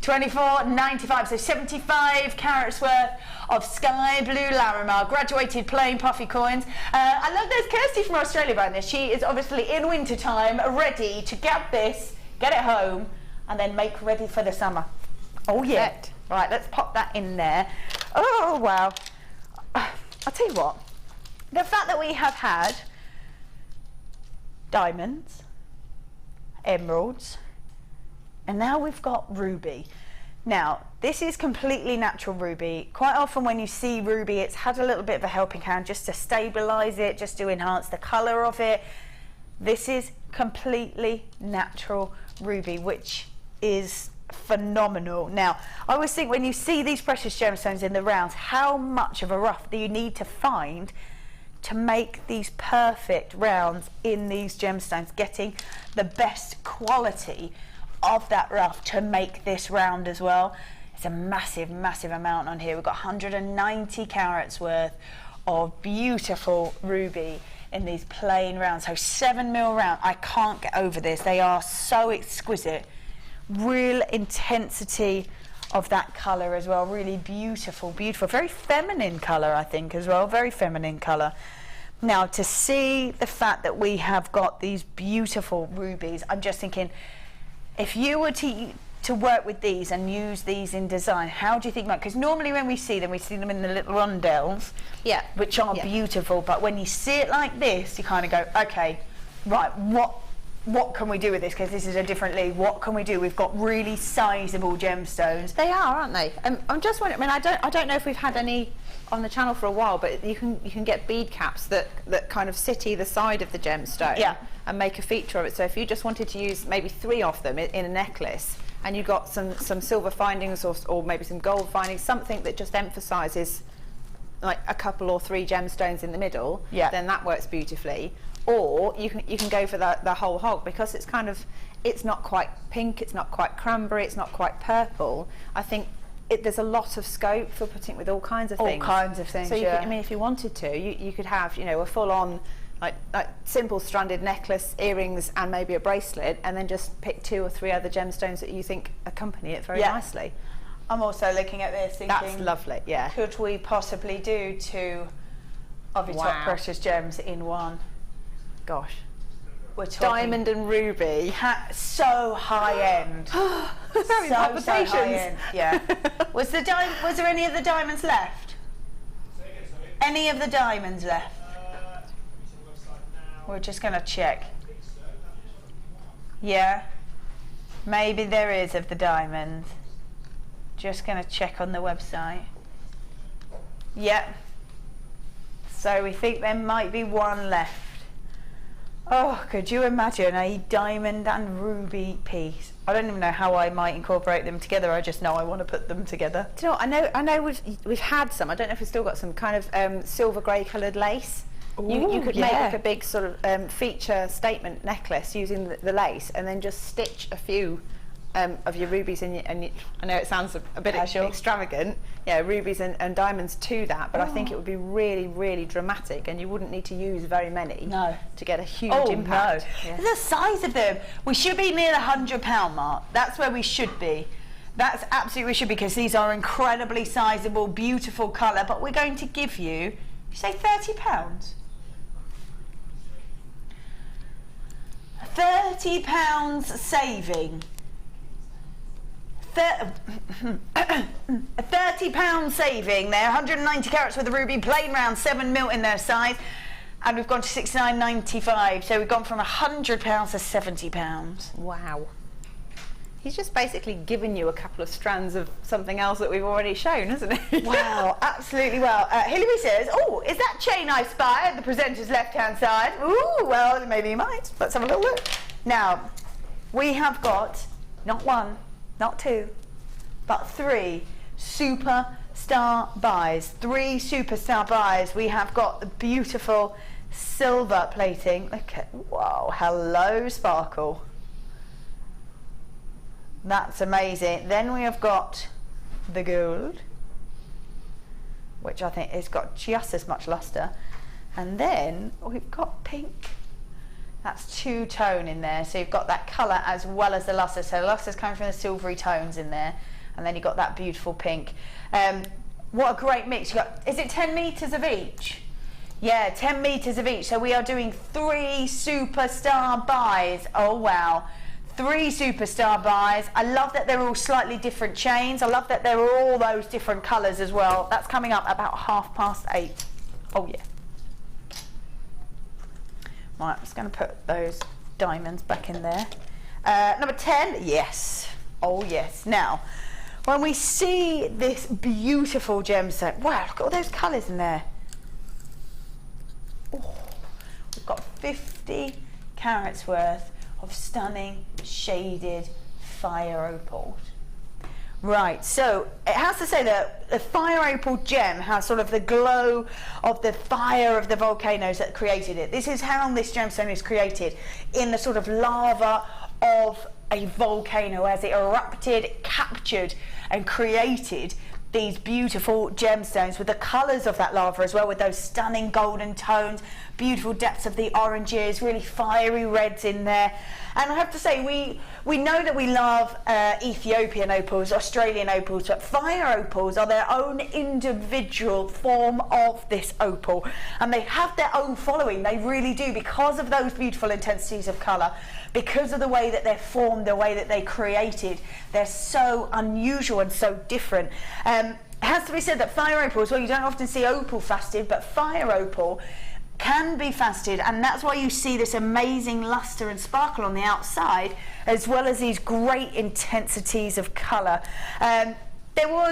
$24.95, so 75 carats worth of sky blue Larimar, graduated plain puffy coins. I love there's Kirsty from Australia buying this. She is obviously in winter time, ready to get this, get it home, and then make ready for the summer. Oh yeah. Right, let's pop that in there. Oh, wow. I'll tell you what, the fact that we have had diamonds, emeralds, and now we've got ruby. Now, this is completely natural ruby. Quite often when you see ruby, it's had a little bit of a helping hand just to stabilize it, just to enhance the color of it. This is completely natural ruby, which is phenomenal. Now, I always think when you see these precious gemstones in the rounds, how much of a rough do you need to find to make these perfect rounds in these gemstones, getting the best quality of that rough to make this round as well. It's a massive, massive amount on here. We've got 190 carats worth of beautiful ruby in these plain rounds. So 7mm round, I can't get over this. They are so exquisite. Real intensity of that colour as well. Really beautiful, beautiful. Very feminine colour, I think, as well. Very feminine colour. Now, to see the fact that we have got these beautiful rubies, I'm just thinking, if you were to work with these and use these in design, how do you think? Because normally when we see them in the little rondelles, yeah, which are beautiful. But when you see it like this, you kind of go, okay, right, what can we do with this? Because this is a different league. What can we do? We've got really sizable gemstones. They are, aren't they? I'm just wondering. I mean, I don't know if we've had any on the channel for a while, but you can get bead caps that kind of sit either side of the gemstone, yeah, and make a feature of it. So if you just wanted to use maybe 3 of them in a necklace, and you got some silver findings or maybe some gold findings, something that just emphasises like a couple or 3 gemstones in the middle, yeah, then that works beautifully. Or you can go for the whole hog, because it's kind of, it's not quite pink, it's not quite cranberry, it's not quite purple. I think there's a lot of scope for putting with all kinds of things. All kinds of things, so yeah. I mean, if you wanted to, you could have, you know, a full-on like simple stranded necklace, earrings, and maybe a bracelet, and then just pick 2 or 3 other gemstones that you think accompany it very nicely. I'm also looking at this thinking, that's lovely, yeah. Could we possibly do 2 of your top precious gems in one? Gosh, we're talking diamond and ruby, so high end. so high end. Yeah. Was there any of the diamonds left? Any of the diamonds left? We're just going to check. Yeah, maybe there is of the diamonds. Just going to check on the website. Yep. So we think there might be 1 left. Oh, could you imagine a diamond and ruby piece? I don't even know how I might incorporate them together. I just know I want to put them together. Do you know what? I know we've had some. I don't know if we've still got some kind of silver grey coloured lace. Ooh, you could make like a big sort of feature statement necklace using the lace, and then just stitch a few of your rubies and I know it sounds a bit extravagant, yeah, rubies and diamonds to that, but I think it would be really, really dramatic, and you wouldn't need to use very many to get a huge impact. No. Yeah. The size of them, we should be near the £100 mark. That's where we should be. That's absolutely we should be, because these are incredibly sizable, beautiful colour. But we're going to give you say £30. £30 saving. A £30 saving there. 190 carats worth of ruby, plain round, 7mm in their size, and we've gone to £69.95. So we've gone from £100 to £70. Wow. He's just basically given you a couple of strands of something else that we've already shown, hasn't he? Wow, absolutely. Well, Hilary says, oh, is that chain I spy at the presenter's left-hand side? Ooh, well, maybe you might. Let's have a little look. Now, we have got not 1, not 2, but 3 superstar buys. 3 superstar buys. We have got the beautiful silver plating. Look at, wow, hello, sparkle. That's amazing. Then we have got the gold, which I think has got just as much luster. And then we've got pink. That's 2-tone in there. So you've got that colour as well as the luster. So the luster's coming from the silvery tones in there. And then you've got that beautiful pink. What a great mix. You got, is it 10 metres of each? Yeah, 10 metres of each. So we are doing 3 superstar buys. Oh, wow. 3 superstar buys. I love that they're all slightly different chains. I love that they're all those different colours as well. That's coming up about 8:30. Oh yeah. Right, I'm just going to put those diamonds back in there. Number 10, yes. Oh yes. Now, when we see this beautiful gemstone, wow, look at all those colours in there. Oh, we've got 50 carats worth of stunning shaded fire opals. Right, so it has to say that the fire opal gem has sort of the glow of the fire of the volcanoes that created it. This is how this gemstone is created, in the sort of lava of a volcano as it erupted, captured and created these beautiful gemstones with the colours of that lava as well, with those stunning golden tones, beautiful depths of the oranges, really fiery reds in there. And I have to say, we know that we love Ethiopian opals, Australian opals, but fire opals are their own individual form of this opal, and they have their own following. They really do, because of those beautiful intensities of colour, because of the way that they're formed, the way that they created. They're so unusual and so different. It has to be said that fire opals, well, you don't often see opal faceted, but fire opal can be faceted, and that's why you see this amazing luster and sparkle on the outside, as well as these great intensities of colour.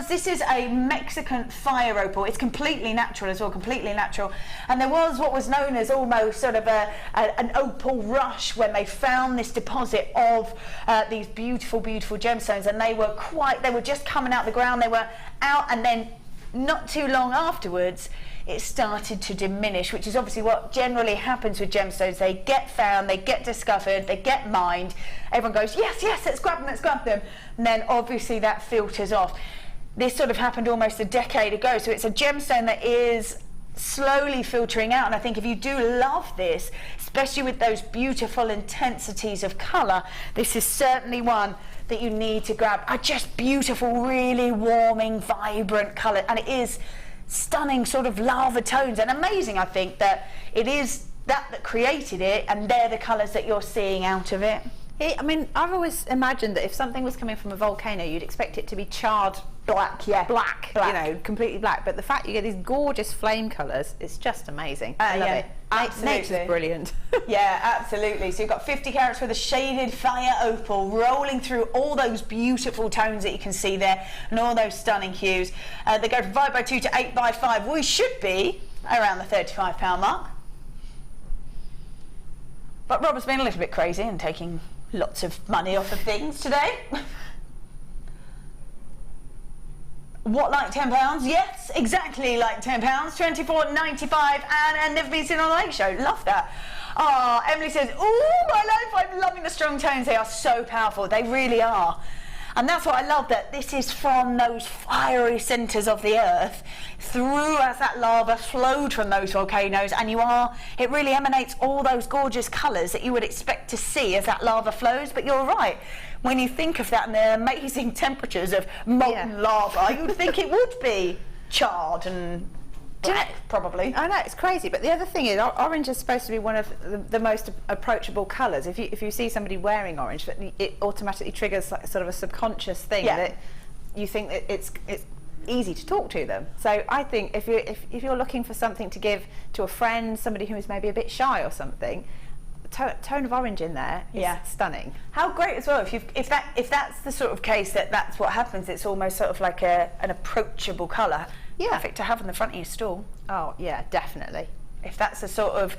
This is a Mexican fire opal. It's completely natural as well, completely natural. And there was what was known as almost sort of an opal rush when they found this deposit of these beautiful, beautiful gemstones, and they were just coming out the ground. They were out, and then not too long afterwards, it started to diminish, which is obviously what generally happens with gemstones. They get found, they get discovered, they get mined. Everyone goes, yes, yes, let's grab them, let's grab them. And then obviously that filters off. This sort of happened almost a decade ago, so it's a gemstone that is slowly filtering out. And I think if you do love this, especially with those beautiful intensities of colour, this is certainly one that you need to grab. A just beautiful, really warming, vibrant colour, and it is stunning sort of lava tones, and amazing. I think that it is that created it, and they're the colours that you're seeing out of it. I mean, I've always imagined that if something was coming from a volcano, you'd expect it to be charred black, black, you know, completely black. But the fact you get these gorgeous flame colours, it's just amazing. I love it. Absolutely. Nature's brilliant. Yeah, absolutely. So you've got 50 carats with a shaded fire opal rolling through all those beautiful tones that you can see there, and all those stunning hues. They go from 5x2 to 8x5. We should be around the £35 mark. But Robert's been a little bit crazy and taking lots of money off of things today. What, like £10? Yes, exactly like £10. £24.95, and never been seen on the Late Show. Love that. Ah, Emily says, "Oh my life, I'm loving the strong tones. They are so powerful. They really are." And that's what I love, that this is from those fiery centres of the earth, through as that lava flowed from those volcanoes, and it really emanates all those gorgeous colours that you would expect to see as that lava flows. But you're right, when you think of that and the amazing temperatures of molten lava, you'd think it would be charred and black, probably. I know, it's crazy. But the other thing is, orange is supposed to be one of the most approachable colours. If you see somebody wearing orange, it automatically triggers like sort of a subconscious thing that you think that it's easy to talk to them. So I think if you're looking for something to give to a friend, somebody who is maybe a bit shy or something, tone of orange in there is stunning. How great as well if that's the sort of case that's what happens. It's almost sort of like an approachable colour. Perfect to have in the front of your stall. Oh yeah, definitely. If that's the sort of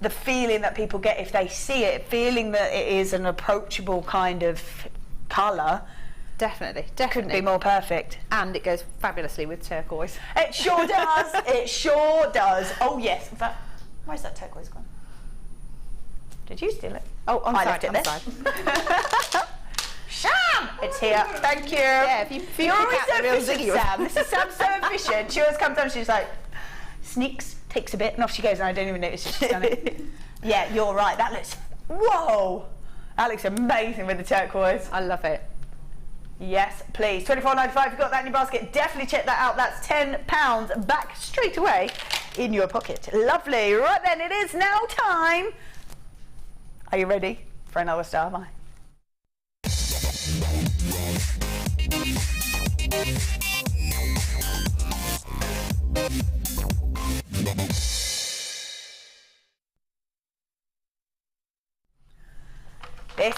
the feeling that people get if they see it, feeling that it is an approachable kind of colour. Definitely. Couldn't be more perfect. And it goes fabulously with turquoise. It sure does. It sure does. Oh yes. In fact, where's that turquoise gone? Did you steal it? Oh, I left it there. Sam! It's here. Thank you. Yeah, if you You're always so efficient, Sam. This is Sam's so efficient. She always comes down, she's like, sneaks, takes a bit, and off she goes, and I don't even notice she's done it. Yeah, you're right. That looks, whoa! That looks amazing with the turquoise. I love it. Yes, please. £24.95. You've got that in your basket. Definitely check that out. That's £10 back straight away in your pocket. Lovely. Right then, it is now time. Are you ready for another star? Am I? This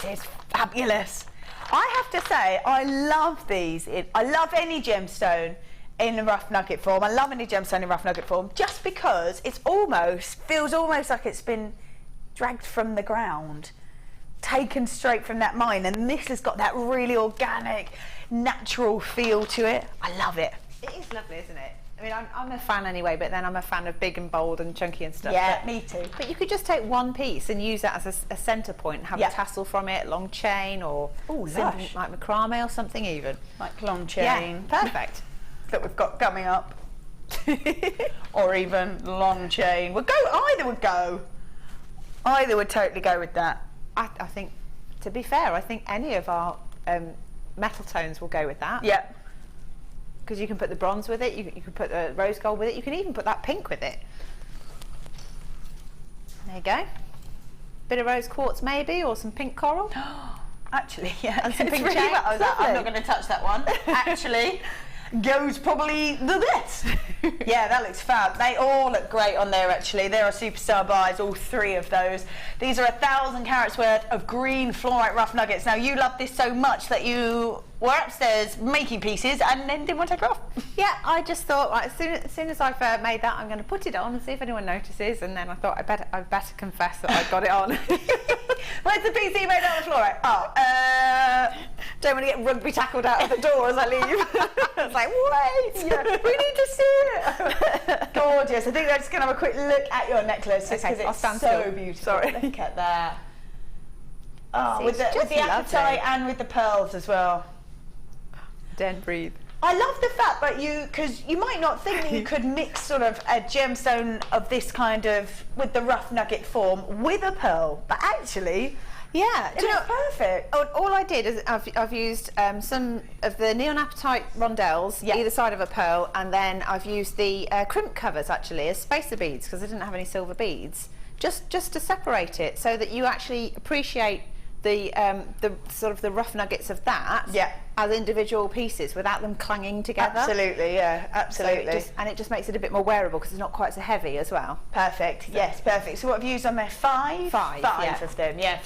is fabulous. I have to say, I love these. I love any gemstone in rough nugget form. I love any gemstone in rough nugget form just because it's feels almost like it's been dragged from the ground, taken straight from that mine, and this has got that really organic, natural feel to it. I love it. It is lovely, isn't it? I mean, I'm a fan anyway, but then I'm a fan of big and bold and chunky and stuff. Yeah, me too. But you could just take one piece and use that as a centre point and have a tassel from it, long chain, or something like macrame or something even. Like long chain. Yeah, perfect. That we've got coming up. Or even long chain. Either would go. Either would totally go with that. I think, to be fair, I think any of our metal tones will go with that. Yeah. Because you can put the bronze with it, you can put the rose gold with it, you can even put that pink with it. There you go. Bit of rose quartz maybe, or some pink coral. Actually, yeah. And some pink really chain. I was like, I'm not going to touch that one. Actually, goes probably the best. Yeah, that looks fab. They all look great on there, actually. There are superstar buys, all three of those. These are 1,000 carats worth of green fluorite rough nuggets. Now, you love this so much that you were upstairs making pieces and then didn't want to take it off. Yeah, I just thought, right, as soon as I've made that, I'm going to put it on and see if anyone notices, and then I thought I'd better confess that I got it on. Where's the piece that you made out of fluorite? Don't want to get rugby tackled out of the door as I leave. It's like, wait, we need to see it. Gorgeous. I think I'm just going to have a quick look at your necklace just because it's so still. beautiful. Sorry. Look at that. Oh, See, with the apatite and with the pearls as well. Don't breathe. I love the fact that because you might not think that you could mix sort of a gemstone of this kind of, with the rough nugget form, with a pearl, but actually, yeah, it's perfect. All I did is I've used some of the neon apatite rondelles, either side of a pearl, and then I've used the crimp covers actually as spacer beads because I didn't have any silver beads, just to separate it so that you actually appreciate the sort of the rough nuggets of that as individual pieces without them clanging together. Absolutely, yeah, absolutely. So it just makes it a bit more wearable because it's not quite so heavy as well. Perfect, yes, perfect. So what have you used on there? Five of them, yeah,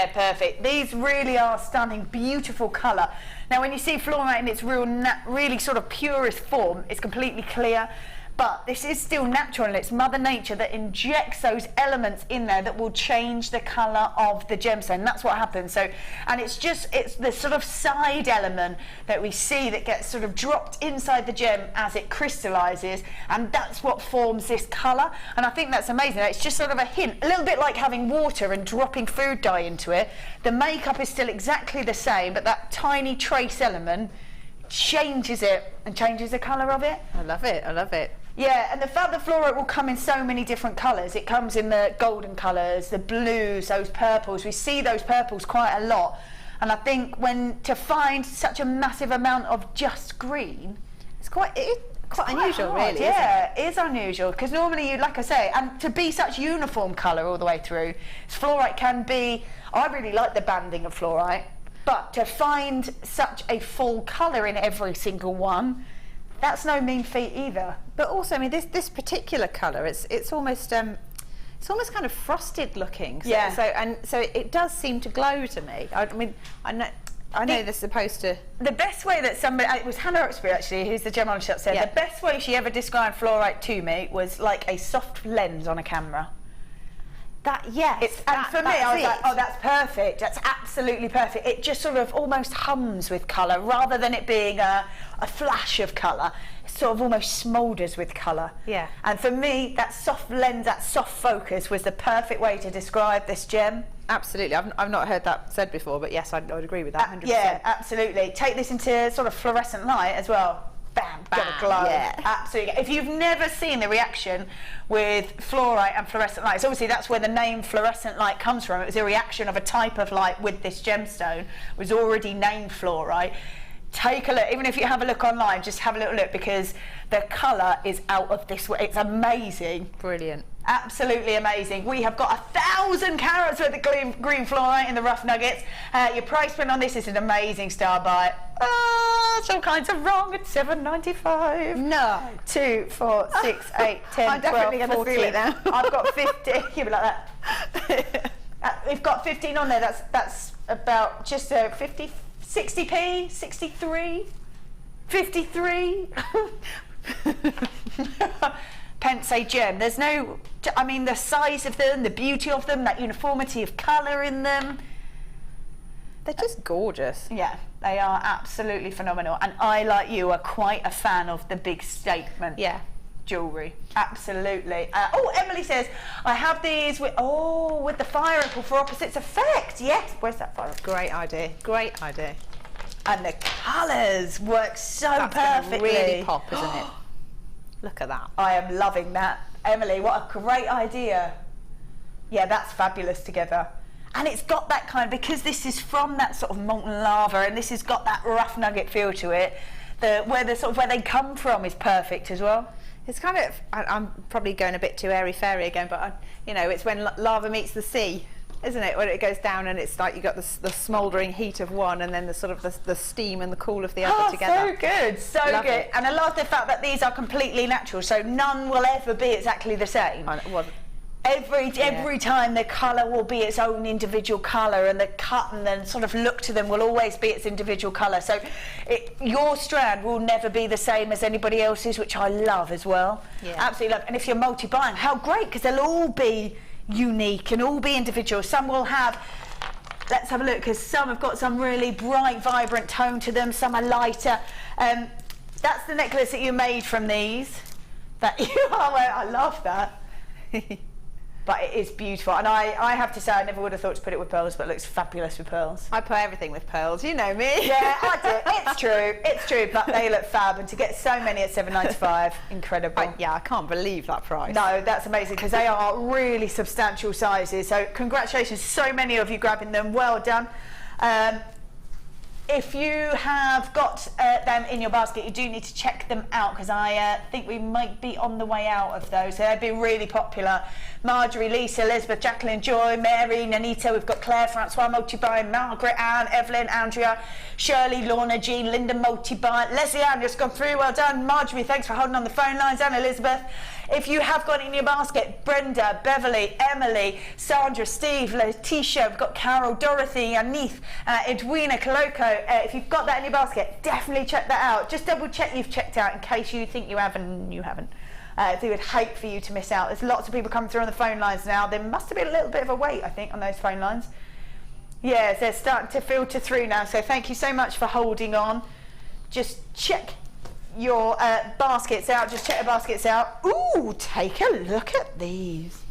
perfect. These really are stunning, beautiful colour. Now when you see fluorite in its really sort of purest form, it's completely clear. But this is still natural, and it's Mother Nature that injects those elements in there that will change the colour of the gemstone. That's what happens. So, and it's the sort of side element that we see that gets sort of dropped inside the gem as it crystallises, and that's what forms this colour. And I think that's amazing. It's just sort of a hint, a little bit like having water and dropping food dye into it. The makeup is still exactly the same, but that tiny trace element changes it and changes the colour of it. I love it, I love it. Yeah, and the fact that fluorite will come in so many different colours. It comes in the golden colours, the blues, those purples. We see those purples quite a lot. And I think to find such a massive amount of just green, it's quite unusual, hard, really. Yeah, it is unusual because normally you, like I say, and to be such uniform colour all the way through, fluorite can be. I really like the banding of fluorite, but to find such a full colour in every single one, that's no mean feat either. But also, I mean, this particular colour, it's almost kind of frosted looking. So, so it does seem to glow to me. I mean, I know they're supposed to. The best way that it was Hannah Uxbury actually, who's the gemologist upstairs. The best way she ever described fluorite to me was like a soft lens on a camera. And for me, I was like, oh, that's perfect. That's absolutely perfect. It just sort of almost hums with colour rather than it being a flash of colour. It sort of almost smoulders with colour. Yeah. And for me, that soft lens, that soft focus was the perfect way to describe this gem. Absolutely. I've not heard that said before, but yes, I would agree with that 100%. Yeah, absolutely. Take this into sort of fluorescent light as well. Bam, get a glow. Yeah. Absolutely. If you've never seen the reaction with fluorite and fluorescent lights, obviously that's where the name fluorescent light comes from. It was a reaction of a type of light with this gemstone. It was already named fluorite. Take a look. Even if you have a look online, just have a little look because the colour is out of this way. It's amazing. Brilliant. Absolutely amazing. We have got 1,000 carats worth of green fluorite in the rough nuggets. Your price point on this is an amazing star buy. It's all kinds of wrong at $7.95. No. 2, 4, 6, 8, 10, I'm 12, definitely going to 14. feel it now. I've got 50. You'll be like that. We've got 15 on there. That's about just 50, 60p, 63, 53. Pence a gem. There's no, I mean, the size of them, the beauty of them, that uniformity of colour in them. They're just gorgeous. Yeah, they are absolutely phenomenal. And I, like you, are quite a fan of the big statement jewellery. Absolutely. Emily says, I have these with the fire opal for opposites effect. Yes. Where's that fire opal? Great idea. Great idea. And the colours work so That's perfectly. Really pop, isn't it? Look at that. I am loving that. Emily, what a great idea. Yeah, that's fabulous together. And it's got that kind, because this is from that sort of molten lava, and this has got that rough nugget feel to it. Where they come from is perfect as well. It's kind of, I'm probably going a bit too airy-fairy again, but it's when lava meets the sea, isn't it? When it goes down and it's like you got the smouldering heat of one, and then the sort of the steam and the cool of the other together. So good, so Love good. it. And I love the fact that these are completely natural, so none will ever be exactly the same. Well, Every time the colour will be its own individual colour, and the cut and the sort of look to them will always be its individual colour. So your strand will never be the same as anybody else's, which I love as well. Yeah. Absolutely love. And if you're multi-buying, how great, because they'll all be unique and all be individual. Some will have, let's have a look, because some have got some really bright, vibrant tone to them. Some are lighter. That's the necklace that you made from these. That you are wearing. I love that. But it is beautiful, and I have to say I never would have thought to put it with pearls, but it looks fabulous with pearls. I put everything with pearls, you know me. Yeah, I do. It's true, but they look fab, and to get so many at $7.95, incredible. I can't believe that price. No, that's amazing, because they are really substantial sizes, so congratulations, so many of you grabbing them, well done. If you have got them in your basket, you do need to check them out, because I think we might be on the way out of those. They've been really popular. Marjorie, Lisa, Elizabeth, Jacqueline, Joy, Mary, Nanita, we've got Claire, Francois, Multibuy, Margaret, Anne, Evelyn, Andrea, Shirley, Lorna, Jean, Linda, Multibuy, Leslie Ann, just gone through, well done. Marjorie, thanks for holding on the phone lines, and Elizabeth. If you have got it in your basket, Brenda, Beverly, Emily, Sandra, Steve, Letitia, we've got Carol, Dorothy, Anith, Edwina, Coloco. If you've got that in your basket, definitely check that out. Just double check you've checked out in case you think you have and you haven't. They would hate for you to miss out. There's lots of people coming through on the phone lines now. There must have been a little bit of a wait, I think, on those phone lines. Yes, they're starting to filter through now, so thank you so much for holding on. Just check your baskets out. Just check the baskets out. Ooh, take a look at these.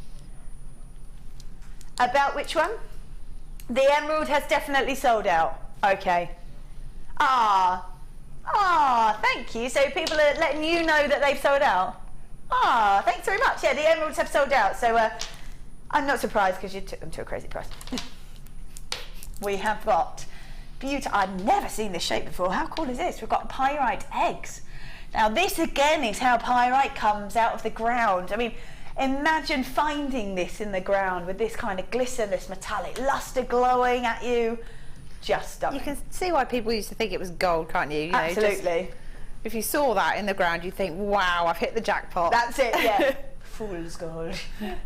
About which one? The emerald has definitely sold out. Okay. Thank you. So people are letting you know that they've sold out. Thanks very much. Yeah, the emeralds have sold out. So I'm not surprised, because you took them to a crazy price. We have got beautiful. I've never seen this shape before. How cool is this? We've got pyrite eggs. Now this again is how pyrite comes out of the ground. I mean, imagine finding this in the ground with this kind of glisten, this metallic luster glowing at you. Just stunning. You can see why people used to think it was gold, can't you? Absolutely. If you saw that in the ground, you'd think, wow, I've hit the jackpot. That's it, yeah. Fool's gold.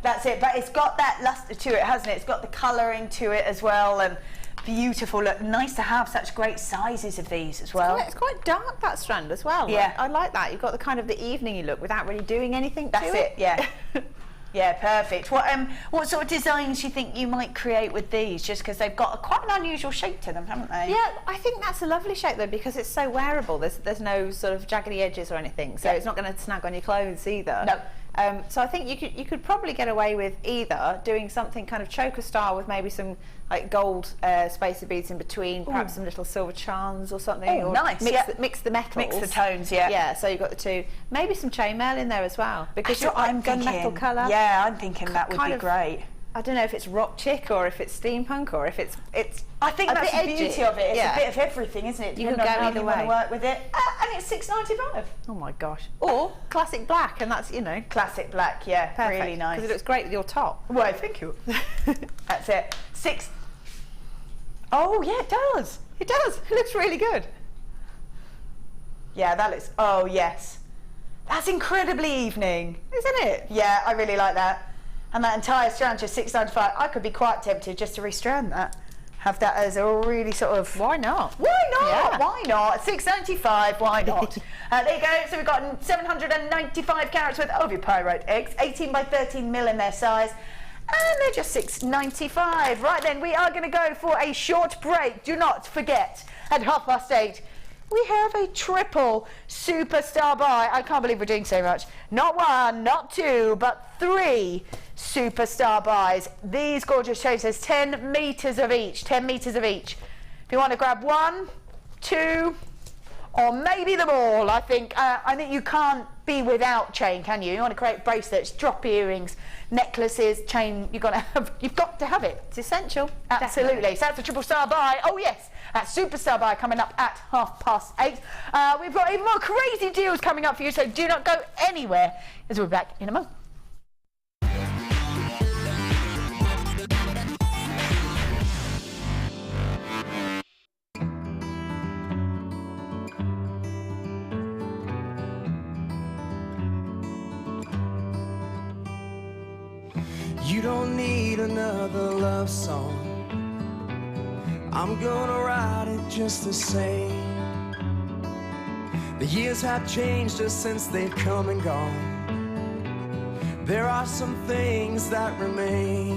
That's it, but it's got that luster to it, hasn't it? It's got the colouring to it as well, and beautiful. Look, nice to have such great sizes of these as well. It's quite dark, that strand as well. Yeah. I like that. You've got the kind of the evening-y look without really doing anything That's to it. Yeah. Yeah, perfect. What sort of designs do you think you might create with these? Just because they've got quite an unusual shape to them, haven't they? Yeah, I think that's a lovely shape though, because it's so wearable. There's no sort of jaggedy edges or anything, so it's not going to snag on your clothes either. No. So I think you could probably get away with either doing something kind of choker style with maybe some like gold spacer beads in between, perhaps some little silver charms or something. Oh, or nice. Mix the metals. Mix the tones, yeah. Yeah, so you've got the two. Maybe some chainmail in there as well, because That's what I'm gunmetal thinking. colour. Yeah, I'm thinking that would be great. I don't know if it's rock chick or if it's steampunk or if it's I think that's the beauty of it. It's a bit of everything, isn't it? You can go either way. To work with it, and it's $6.95. Oh my gosh! Or classic black, and that's classic black. Yeah, perfect. Really nice. Because it looks great with your top. Well, thank you. That's it. Oh yeah, it does. It does. It looks really good. Yeah, that looks. Oh yes, that's incredibly evening, isn't it? Yeah, I really like that. And that entire strand just $6.95. I could be quite tempted just to restrand that. Have that as a really sort of... Why not? Why not? Yeah. Why not? $6.95, why not? There you go. So we've got 795 carats worth of your pyrite eggs, 18 by 13 mil in their size. And they're just $6.95. Right then, we are going to go for a short break. Do not forget, at 8:30, we have a triple superstar buy. I can't believe we're doing so much. Not one, not two, but 3 superstar buys. These gorgeous shades, there's 10 meters of each, 10 meters of each. If you want to grab 1, 2, or maybe them all, I think you can't be without chain, can you? You want to create bracelets, drop earrings, necklaces, chain. You've got to have it. It's essential. Absolutely. Definitely. So that's a triple star buy. Oh yes, that superstar buy coming up at 8:30. We've got even more crazy deals coming up for you. So do not go anywhere, as we're back in a moment. You don't need another love song. I'm gonna write it just the same. The years have changed us since they've come and gone. There are some things that remain.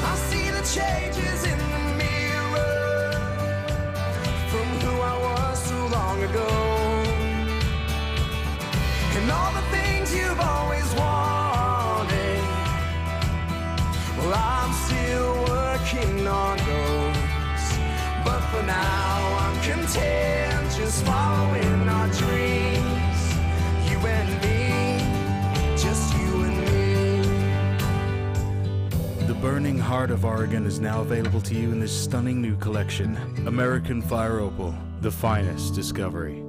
I see the changes in the mirror from who I was so long ago, and all the things you've always wanted. Well, I'm still working on those, but for now I'm content just following our dreams. You and me, just you and me. The Burning Heart of Oregon is now available to you in this stunning new collection, American Fire Opal, the finest discovery.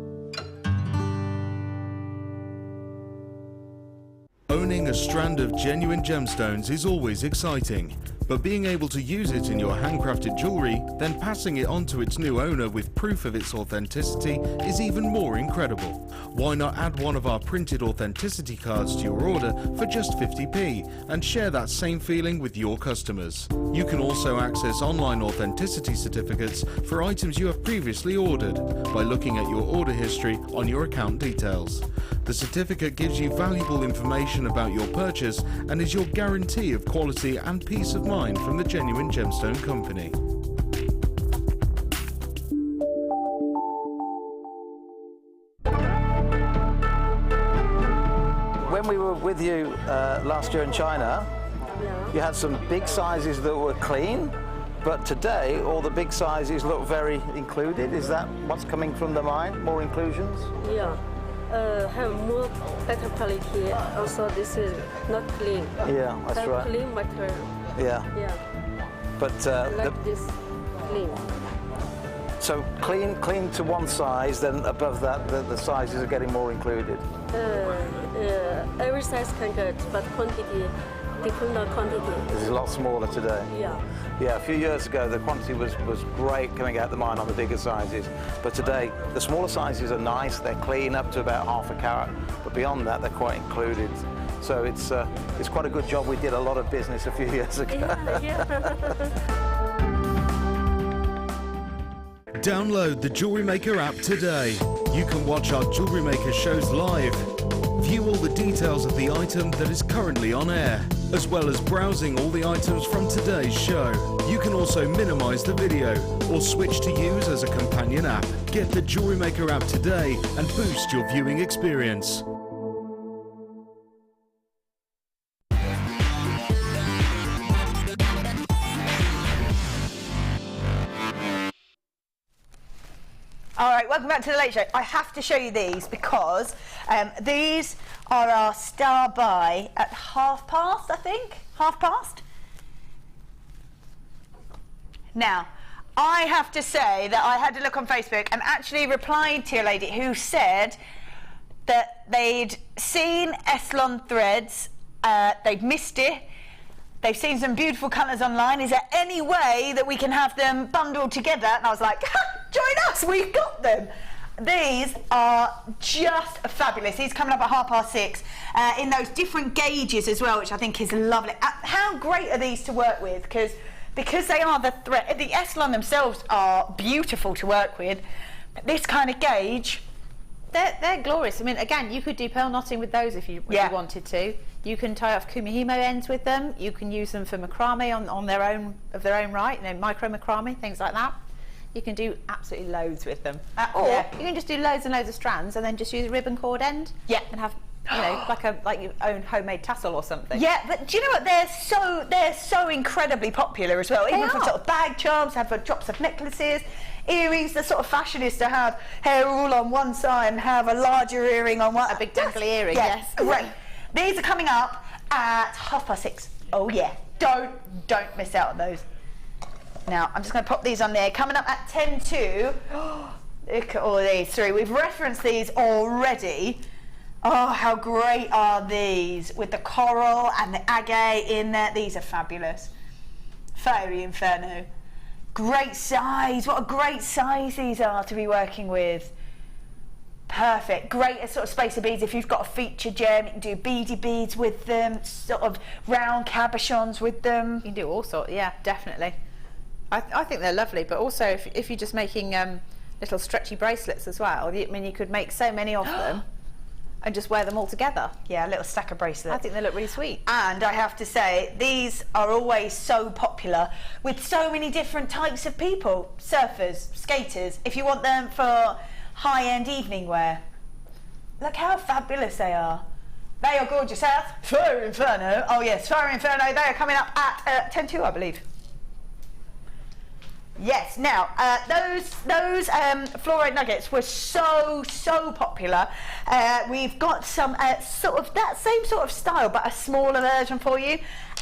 Owning a strand of genuine gemstones is always exciting, but being able to use it in your handcrafted jewelry, then passing it on to its new owner with proof of its authenticity is even more incredible. Why not add one of our printed authenticity cards to your order for just 50p and share that same feeling with your customers? You can also access online authenticity certificates for items you have previously ordered by looking at your order history on your account details. The certificate gives you valuable information about your purchase and is your guarantee of quality and peace of mind from the Genuine Gemstone Company. When we were with you last year in China, you had some big sizes that were clean, but today all the big sizes look very included. Is that what's coming from the mine? More inclusions? Yeah. Have more better quality. Also, this is not clean. Yeah, that's have right. Clean material. Yeah. Yeah. But Like this, clean. so clean to one size, then above that the sizes are getting more included. Every size can get, but quantity depends on quantity. This is a lot smaller today. Yeah. Yeah, a few years ago the quantity was great coming out the mine on the bigger sizes, but today the smaller sizes are nice, they're clean up to about ½ a carat, but beyond that they're quite included. So it's quite a good job we did a lot of business a few years ago. Yeah. Download the Jewellery Maker app today. You can watch our Jewellery Maker shows live, view all the details of the item that is currently on air, as well as browsing all the items from today's show. You can also minimize the video or switch to use as a companion app. Get the Jewellery Maker app today and boost your viewing experience. All right, welcome back to the Late Show. I have to show you these because these are our star buy at past, I think. past. Now, I have to say that I had to look on Facebook and actually replied to a lady who said that they'd seen Eselon threads, they'd missed it, they've seen some beautiful colours online. Is there any way that we can have them bundled together? And I was like, join us, we've got them. These are just fabulous. These coming up at 6:30 in those different gauges as well, which I think is lovely. How great are these to work with? Because they are the thread. The Eselon themselves are beautiful to work with. But this kind of gauge, they're glorious. I mean, again, you could do pearl knotting with those if you wanted to. You can tie off kumihimo ends with them. You can use them for macrame on their own right, micro macrame, things like that. You can do absolutely loads with them. Or you can just do loads and loads of strands and then just use a ribbon cord end. Yeah. And have like your own homemade tassel or something. Yeah, but do you know what? They're so incredibly popular as well. Even for sort of bag charms, have for drops of necklaces, earrings. The sort of fashion is to have hair all on one side and have a larger earring on one. A big dangly earring. Yes, great. These are coming up at 6:30. Oh yeah, don't miss out on those. Now I'm just going to pop these on there. Coming up at 10:02. Look at all these three. We've referenced these already. Oh, how great are these with the coral and the agate in there. These are fabulous. Fairy Inferno. Great size. What a great size these are to be working with. Perfect. Great sort of spacer beads. If you've got a feature gem, you can do beady beads with them, sort of round cabochons with them. You can do all sorts. Yeah, definitely. I think they're lovely, but also if you're just making little stretchy bracelets as well, I mean, you could make so many of them and just wear them all together. Yeah, a little stack of bracelets. I think they look really sweet. And I have to say, these are always so popular with so many different types of people. Surfers, skaters, if you want them for high-end evening wear. Look how fabulous they are. They are gorgeous. That's Fairy Inferno. Oh yes, Fairy Inferno. They are coming up at 10:02, I believe. Yes. Now those fluorite nuggets were so popular. We've got some sort of that same sort of style, but a smaller version for you.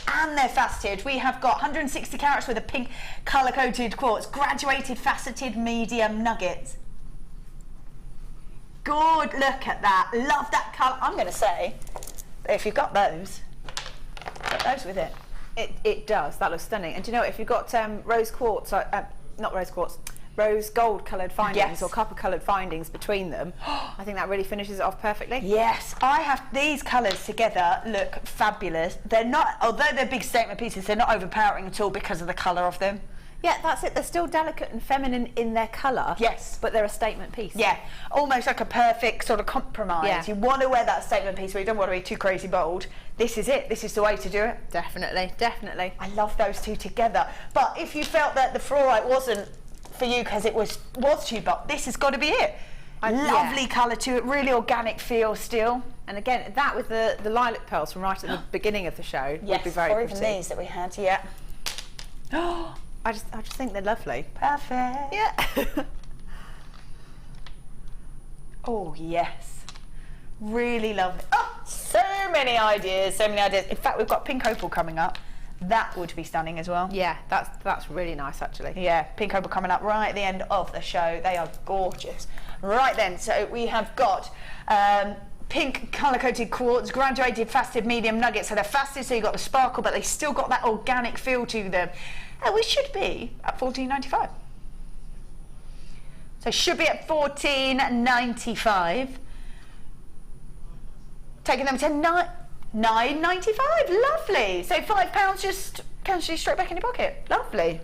And they're faceted. We have got 160 carats with a pink colour-coated quartz, graduated faceted medium nuggets. Good, look at that. Love that colour. I'm going to say, if you've got those, put those with it. It does. That looks stunning. And do you know what? If you've got rose quartz, not rose quartz, rose gold coloured findings or copper coloured findings between them, I think that really finishes it off perfectly. Yes, I have these colours together look fabulous. They're not, although they're big statement pieces, they're not overpowering at all because of the colour of them. Yeah, that's it. They're still delicate and feminine in their colour. Yes. But they're a statement piece. Yeah, almost like a perfect sort of compromise. Yeah. You want to wear that statement piece, but you don't want to be too crazy bold. This is it. This is the way to do it. Definitely, definitely. I love those two together. But if you felt that the fluorite wasn't for you because it was too bulk, this has got to be it. Lovely colour to it, really organic feel still. And again, that with the lilac pearls from right at the beginning of the show would be very pretty. Or even these that we had, yeah. I just think they're lovely. Perfect. Yeah. Oh yes, really lovely. Oh, so many ideas, so many ideas. In fact, we've got pink opal coming up. That would be stunning as well. Yeah, that's really nice actually. Yeah, pink opal coming up right at the end of the show. They are gorgeous. Right then, so we have got pink colour-coated quartz, graduated faceted medium nuggets. So they're faceted, so you've got the sparkle, but they still got that organic feel to them. We should be at $14.95. So should be at $14.95. Taking them to $9.95. Lovely. So £5 just casually straight back in your pocket. Lovely.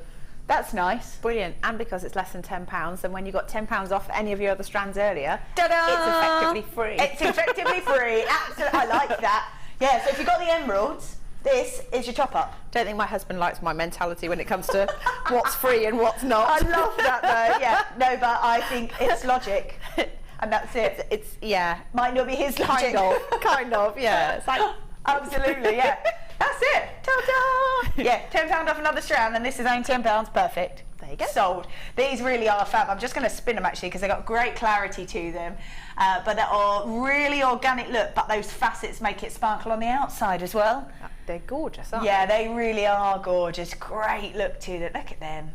That's nice. Brilliant. And because it's less than £10, and when you got £10 off any of your other strands earlier, ta-da! It's effectively free. It's effectively free. Absolutely. I like that. Yeah, so if you've got the emeralds, this is your top up. Don't think my husband likes my mentality when it comes to what's free and what's not. I love that though. Yeah, no, but I think it's logic, and that's it. It's yeah, might not be his logic. Kind of, yeah. It's like absolutely, yeah. That's it. Ta-da! Yeah, £10 off another strand, and this is only £10. Perfect. There you go. Sold. These really are fab. I'm just going to spin them actually because they've got great clarity to them. But they're all really organic look, but those facets make it sparkle on the outside as well. They're gorgeous, aren't Yeah, they? they really are gorgeous. Great look to them. Look at them.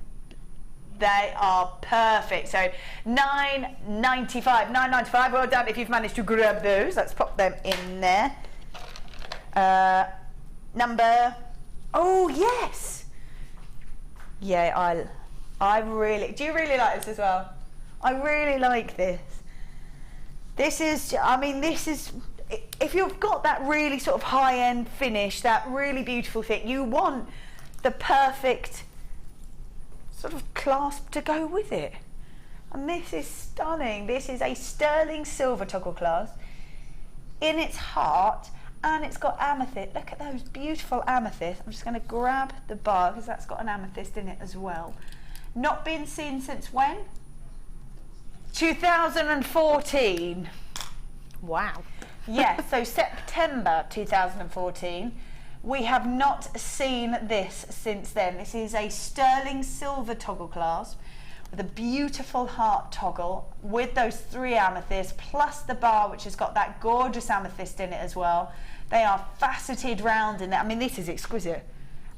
They are perfect. So $9.95. Well done if you've managed to grab those. Let's pop them in there. Number. Oh yes. Yeah, I really. Do you really like this as well? I really like this. This is. I mean, this is. If you've got that really sort of high-end finish, that really beautiful thing, you want the perfect sort of clasp to go with it. And this is stunning. This is a sterling silver toggle clasp in its heart, and it's got amethyst. Look at those beautiful amethysts. I'm just going to grab the bar because that's got an amethyst in it as well. Not been seen since when? 2014. Wow. Yes, so September 2014. We have not seen this since then. This is a sterling silver toggle clasp with a beautiful heart toggle with those 3 amethysts plus the bar, which has got that gorgeous amethyst in it as well. They are faceted round in there. I mean, this is exquisite.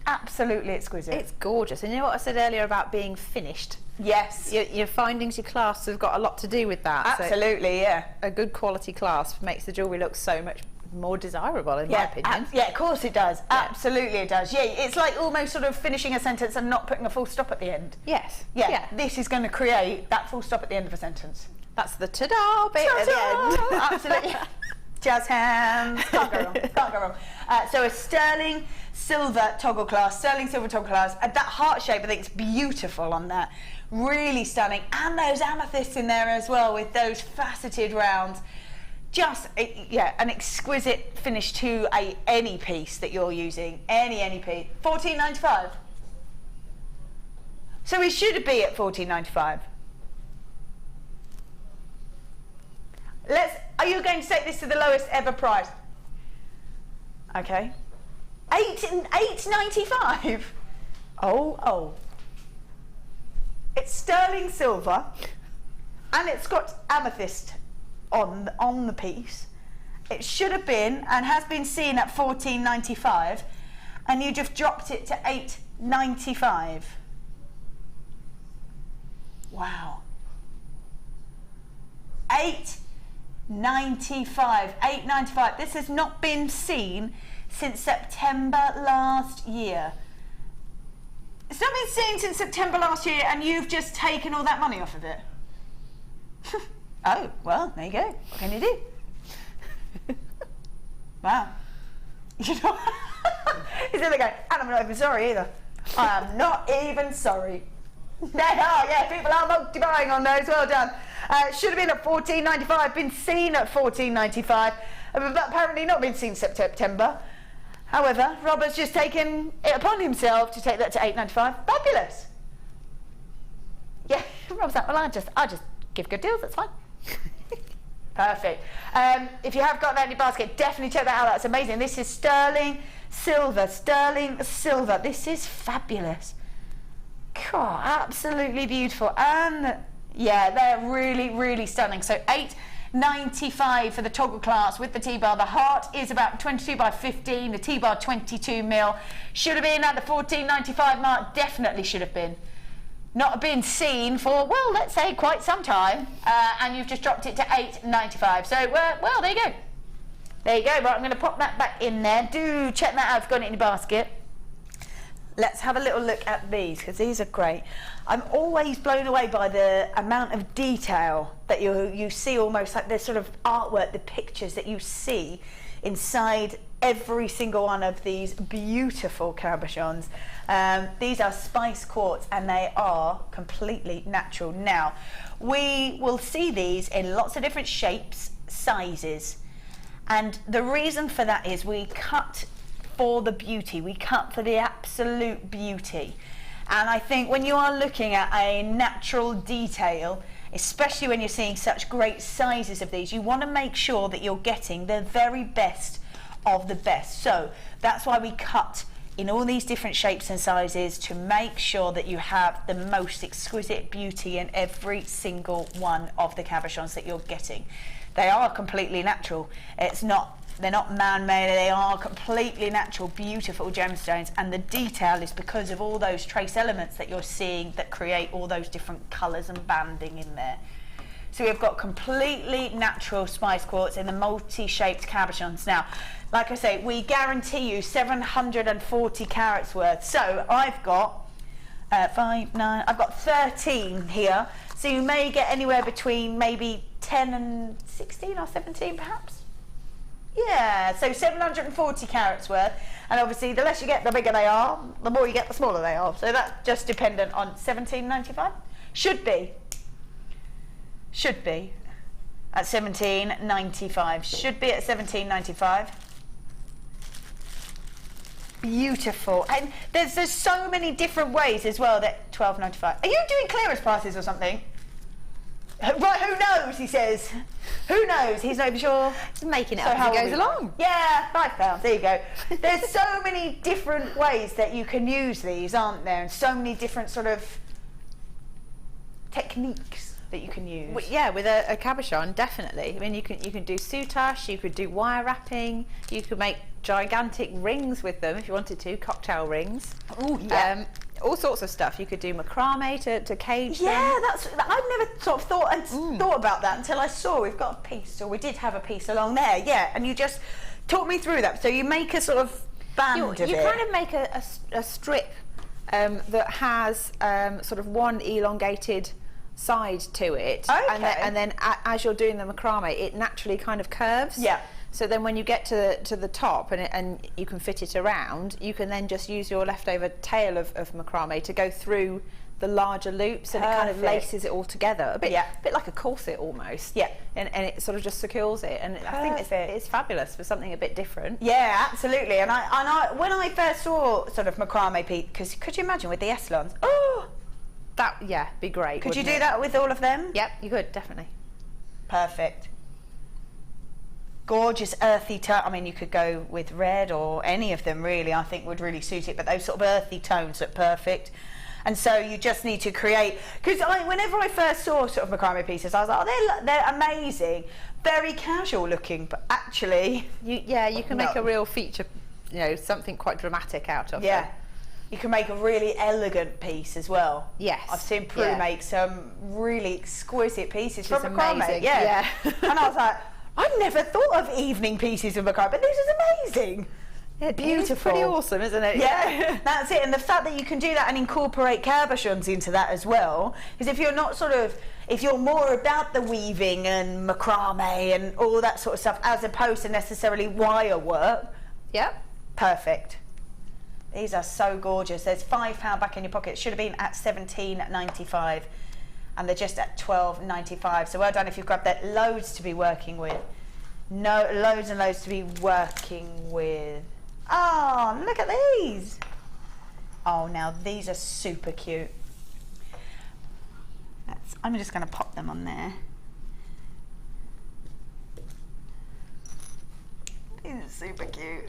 Absolutely exquisite. It's gorgeous. And you know what I said earlier about being finished? Yes. Your findings, your clasps have got a lot to do with that. Absolutely, so yeah. A good quality clasp makes the jewellery look so much more desirable, in my opinion. Yeah, of course it does. Yeah. Absolutely it does. Yeah, it's like almost sort of finishing a sentence and not putting a full stop at the end. Yes. Yeah. This is going to create that full stop at the end of a sentence. That's the ta-da bit at the end. Absolutely. Jazz hands. Can't go wrong. Can't go wrong. So a sterling silver toggle clasp, sterling silver toggle clasp. That heart shape, I think it's beautiful on that. Really stunning. And those amethysts in there as well with those faceted rounds. Just, yeah, an exquisite finish to any piece that you're using. Any piece. $14.95. So we should be at $14.95. Are you going to take this to the lowest ever price? Okay. $8.95. Oh. It's sterling silver, and it's got amethyst on the piece. It should have been and has been seen at $14.95, and you just dropped it to $8.95. Wow. $8.95. This has not been seen since September last year. It's not been seen since September last year, and you've just taken all that money off of it. Oh, well, there you go. What can you do? Wow. You know, he's in there going, and I'm not even sorry either. I am not even sorry. They are, yeah, people are multi-buying on those. Well done. Should have been at $14.95, been seen at $14.95, but apparently not been since September. However, Robert's just taken it upon himself to take that to $8.95. Fabulous. Yeah, Rob's like, well, I just give good deals, that's fine. Perfect. If you have got that in your basket, definitely check that out. That's amazing. This is sterling silver. This is fabulous. God, absolutely beautiful. And yeah, they're really, really stunning. So $8.95 for the toggle clasp with the T-bar. The heart is about 22 by 15, the T-bar 22 mil. Should have been at the $14.95 mark, definitely should have been. Not been seen for, well, let's say quite some time, and you've just dropped it to $8.95. So, well, there you go. There you go. Right, I'm going to pop that back in there. Do check that out if you've got it in your basket. Let's have a little look at these, because these are great. I'm always blown away by the amount of detail that you see, almost like the sort of artwork, the pictures that you see inside every single one of these beautiful cabochons. These are spice quartz, and they are completely natural. Now, we will see these in lots of different shapes, sizes, and the reason for that is we cut for the beauty, we cut for the absolute beauty. And I think when you are looking at a natural detail, especially when you're seeing such great sizes of these, you want to make sure that you're getting the very best of the best. So that's why we cut in all these different shapes and sizes to make sure that you have the most exquisite beauty in every single one of the cabochons that you're getting. They are completely natural. They're not man-made, they are completely natural, beautiful gemstones, and the detail is because of all those trace elements that you're seeing that create all those different colours and banding in there. So we've got completely natural spice quartz in the multi-shaped cabochons. Now, like I say, we guarantee you 740 carats worth. So I've got 5, 9, I've got 13 here. So you may get anywhere between maybe 10 and 16 or 17 perhaps. Yeah, so 740 carats worth. And obviously the less you get, the bigger they are. The more you get, the smaller they are. So that's just dependent on $17.95. Should be at $17.95. Should be at $17.95. Beautiful. And there's so many different ways as well that $12.95. Are you doing clearance prices or something? Right, who knows, he says. Who knows? He's not even sure. He's making it up as he goes along. Yeah, £5. There you go. There's so many different ways that you can use these, aren't there? And so many different sort of techniques that you can use. Well, yeah, with a cabochon, definitely. I mean, you can do soutache, you could do wire wrapping, you could make gigantic rings with them if you wanted to, cocktail rings. Oh, yeah. All sorts of stuff. You could do macrame to cage them. Yeah, I've never sort of thought about that until I saw we've got a piece, or we did have a piece along there, yeah, and you just talk me through that. So you make a sort of band of it. You kind of make a strip that has sort of one elongated side to it, okay. and then as you're doing the macrame, it naturally kind of curves. Yeah. So then when you get to the top and you can fit it around, you can then just use your leftover tail of macrame to go through the larger loops, and it kind of laces it all together. A bit like a corset almost. Yeah. And it sort of just secures it. And I think it's fabulous for something a bit different. Yeah, absolutely. And I when I first saw sort of macrame piece, because could you imagine with the Eselons? Oh! Be great. Could you do that with all of them? Yep, you could, definitely. Perfect. Gorgeous earthy tone. I mean, you could go with red or any of them really, I think would really suit it, but those sort of earthy tones look perfect. And so you just need to create, because whenever I first saw sort of macrame pieces, I was like, oh, they're amazing, very casual looking, but actually you can make a real feature, something quite dramatic out of them. You can make a really elegant piece as well. Yes. I've seen Prue make some really exquisite pieces from macrame. Amazing. Yeah. And I was like, I've never thought of evening pieces of macrame, but this is amazing. Yeah, beautiful. It's pretty awesome, isn't it? Yeah, that's it. And the fact that you can do that and incorporate cabochons into that as well, because if you're more about the weaving and macrame and all that sort of stuff, as opposed to necessarily wire work, perfect. These are so gorgeous. There's £5 back in your pocket. It should have been at $17.95. And they're just at $12.95. So well done if you've grabbed that. Loads to be working with. No, loads and loads to be working with. Oh, look at these. Oh, now these are super cute. I'm just going to pop them on there. These are super cute.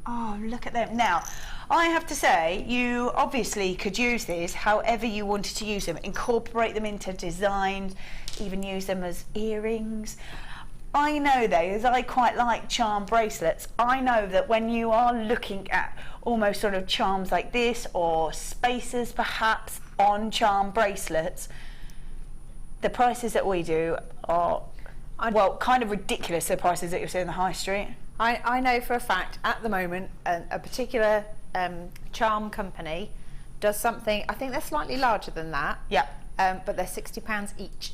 Oh, look at them. Now, I have to say, you obviously could use these however you wanted to use them. Incorporate them into designs, even use them as earrings. I know though, as I quite like charm bracelets, I know that when you are looking at almost sort of charms like this, or spacers perhaps on charm bracelets, the prices that we do are, well, kind of ridiculous, the prices that you see in the high street. I know for a fact at the moment a particular charm company does something, I think they're slightly larger than that, but they're £60 each.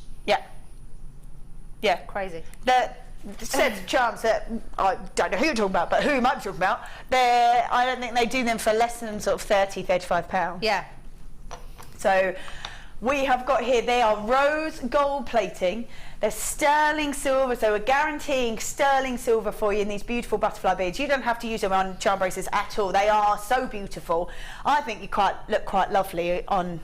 Crazy. The sets of charms that I don't know who you're talking about, but who am I talking about? I don't think they do them for less than sort of £30, £35. Yeah. So we have got here, they are rose gold plating. They're sterling silver, so we're guaranteeing sterling silver for you in these beautiful butterfly beads. You don't have to use them on charm bracelets at all. They are so beautiful. I think you look quite lovely on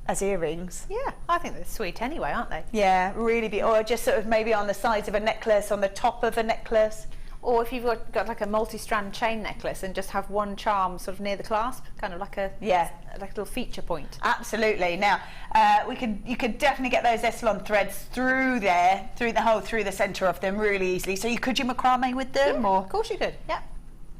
as earrings. Yeah, I think they're sweet anyway, aren't they? Yeah, really beautiful. Or just sort of maybe on the sides of a necklace, on the top of a necklace. Or if you've got like a multi-strand chain necklace and just have one charm sort of near the clasp, kind of like a like a little feature point. Absolutely. Now you could definitely get those Eselon threads through there, through the centre of them really easily. So could you macrame with them? Of course you could. Yeah.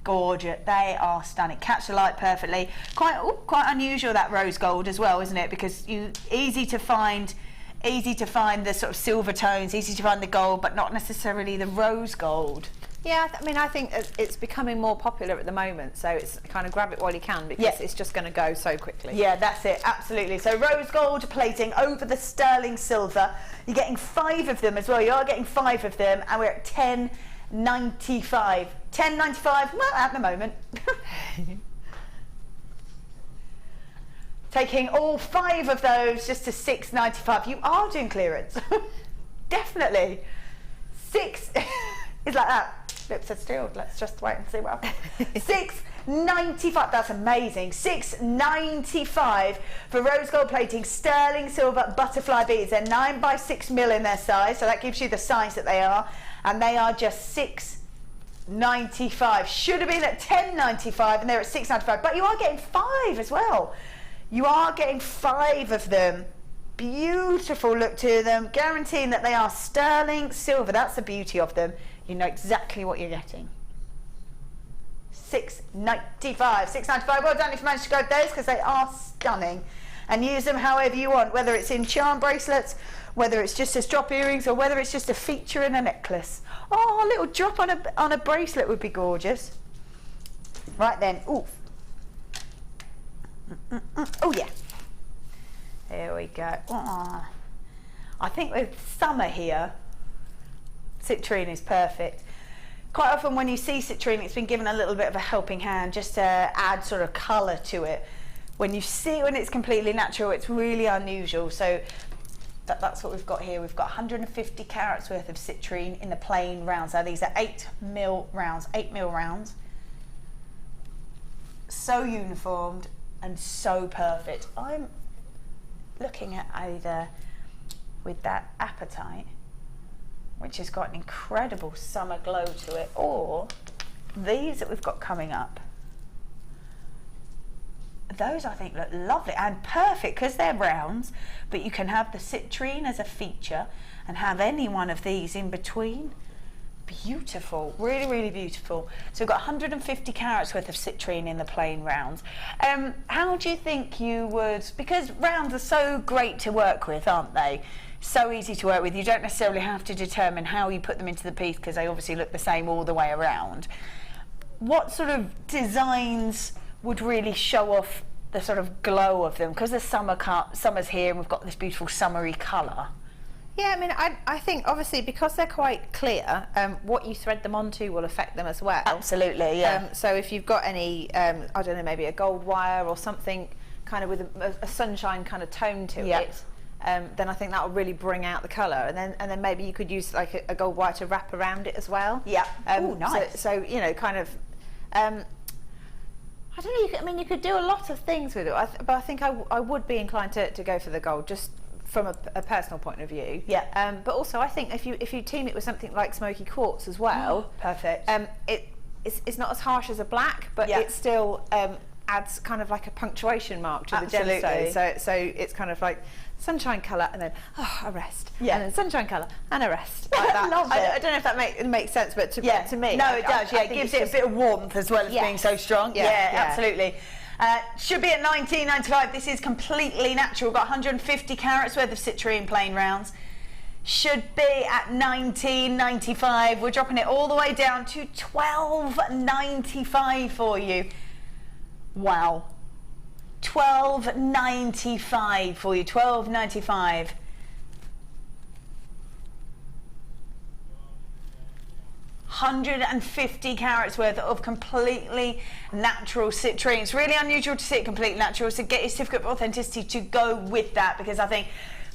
Gorgeous. They are stunning. Catch the light perfectly. Quite unusual, that rose gold as well, isn't it? Because easy to find the sort of silver tones, easy to find the gold, but not necessarily the rose gold. Yeah, I mean, I think it's becoming more popular at the moment, so it's kind of grab it while you can, because it's just going to go so quickly. Yeah, that's it, absolutely. So rose gold plating over the sterling silver. You're getting 5 of them as well. You are getting 5 of them, and we're at $10.95. $10.95, well, at the moment. Taking all 5 of those just to $6.95. You are doing clearance. Definitely. 6 is like that. Lips are sealed. Let's just wait and see what happens. $6.95. That's amazing. $6.95 for rose gold plating, sterling silver butterfly beads. They're 9 by 6 mil in their size, so that gives you the size that they are, and they are just $6.95. Should have been at $10.95, and they're at $6.95. But you are getting 5 as well. You are getting 5 of them. Beautiful look to them, guaranteeing that they are sterling silver. That's the beauty of them. You know exactly what you're getting. $6.95. $6.95. Well done if you managed to grab those, because they are stunning. And use them however you want, whether it's in charm bracelets, whether it's just as drop earrings, or whether it's just a feature in a necklace. Oh, a little drop on a bracelet would be gorgeous. Right then. Ooh. Oh yeah, there we go. Oh. I think with summer here, citrine is perfect. Quite often when you see citrine, it's been given a little bit of a helping hand just to add sort of colour to it. When you see it when it's completely natural, it's really unusual. So that's what we've got here. We've got 150 carats worth of citrine in the plain rounds. Now these are 8 mil rounds, 8 mil rounds. So uniformed and so perfect. I'm looking at either with that apatite, which has got an incredible summer glow to it, or these that we've got coming up. Those I think look lovely and perfect because they're rounds, but you can have the citrine as a feature and have any one of these in between. Beautiful, really, really beautiful. So we've got 150 carats worth of citrine in the plain rounds. How do you think you would, because rounds are so great to work with, aren't they? So easy to work with. You don't necessarily have to determine how you put them into the piece because they obviously look the same all the way around. What sort of designs would really show off the sort of glow of them? Because the summer's here and we've got this beautiful summery colour. Yeah, I mean, I think obviously because they're quite clear, what you thread them onto will affect them as well. Absolutely, yeah. So if you've got any, I don't know, maybe a gold wire or something kind of with a sunshine kind of tone to it, then I think that will really bring out the colour. And then maybe you could use like a gold wire to wrap around it as well. Yeah. Oh, nice. So you know, kind of. I don't know. I mean, you could do a lot of things with it, but I think I would be inclined to go for the gold, just from a personal point of view. Yeah. But also, I think if you team it with something like Smoky quartz as well, perfect. It's not as harsh as a black, but it still adds kind of like a punctuation mark to the gemstone. So it's kind of like sunshine colour and then a rest, and then sunshine colour and a rest. Like that. I don't know if that makes sense, but to me, no, it does. Yeah, it gives it a bit of warmth as well as being so strong. Yeah, absolutely. Should be at $19.95. This is completely natural. We've got 150 carats worth of citrine plain rounds. Should be at $19.95. We're dropping it all the way down to $12.95 for you. Wow. $12.95 for you. $12.95. $150 carats worth of completely natural citrine. It's really unusual to see it completely natural, so get your certificate of authenticity to go with that, because I think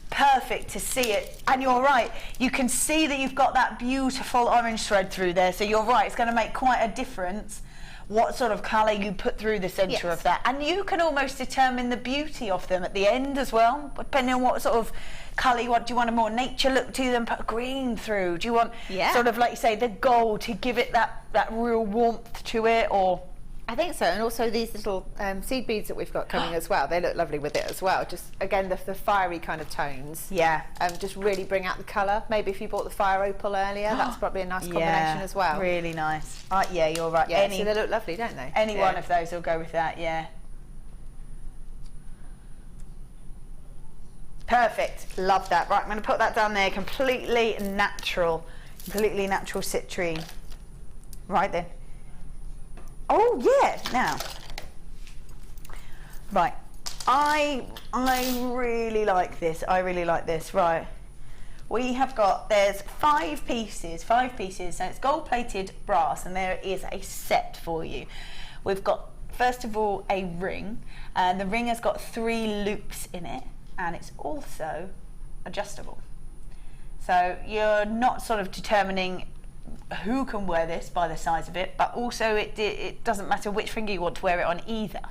perfect to see it. And you're right, you can see that you've got that beautiful orange thread through there, so you're right, it's going to make quite a difference what sort of colour you put through the centre of that. And you can almost determine the beauty of them at the end as well, depending on what sort of colour you want. Do you want a more nature look to them, put green through? Do you want sort of, like you say, the gold to give it that real warmth to it? Or I think so, and also these little seed beads that we've got coming as well, they look lovely with it as well. Just, again, the fiery kind of tones. Yeah. Just really bring out the colour. Maybe if you bought the fire opal earlier, that's probably a nice combination as well. Really nice. Yeah, you're right. Yeah, so they look lovely, don't they? Any one of those will go with that, yeah. Perfect. Love that. Right, I'm going to put that down there. Completely natural citrine. Right then. Oh yeah, now. Right. I really like this. Right. We have got, there's 5 pieces, so it's gold plated brass, and there is a set for you. We've got, first of all, a ring, and the ring has got 3 loops in it, and it's also adjustable. So you're not sort of determining who can wear this by the size of it, but also it doesn't matter which finger you want to wear it on either,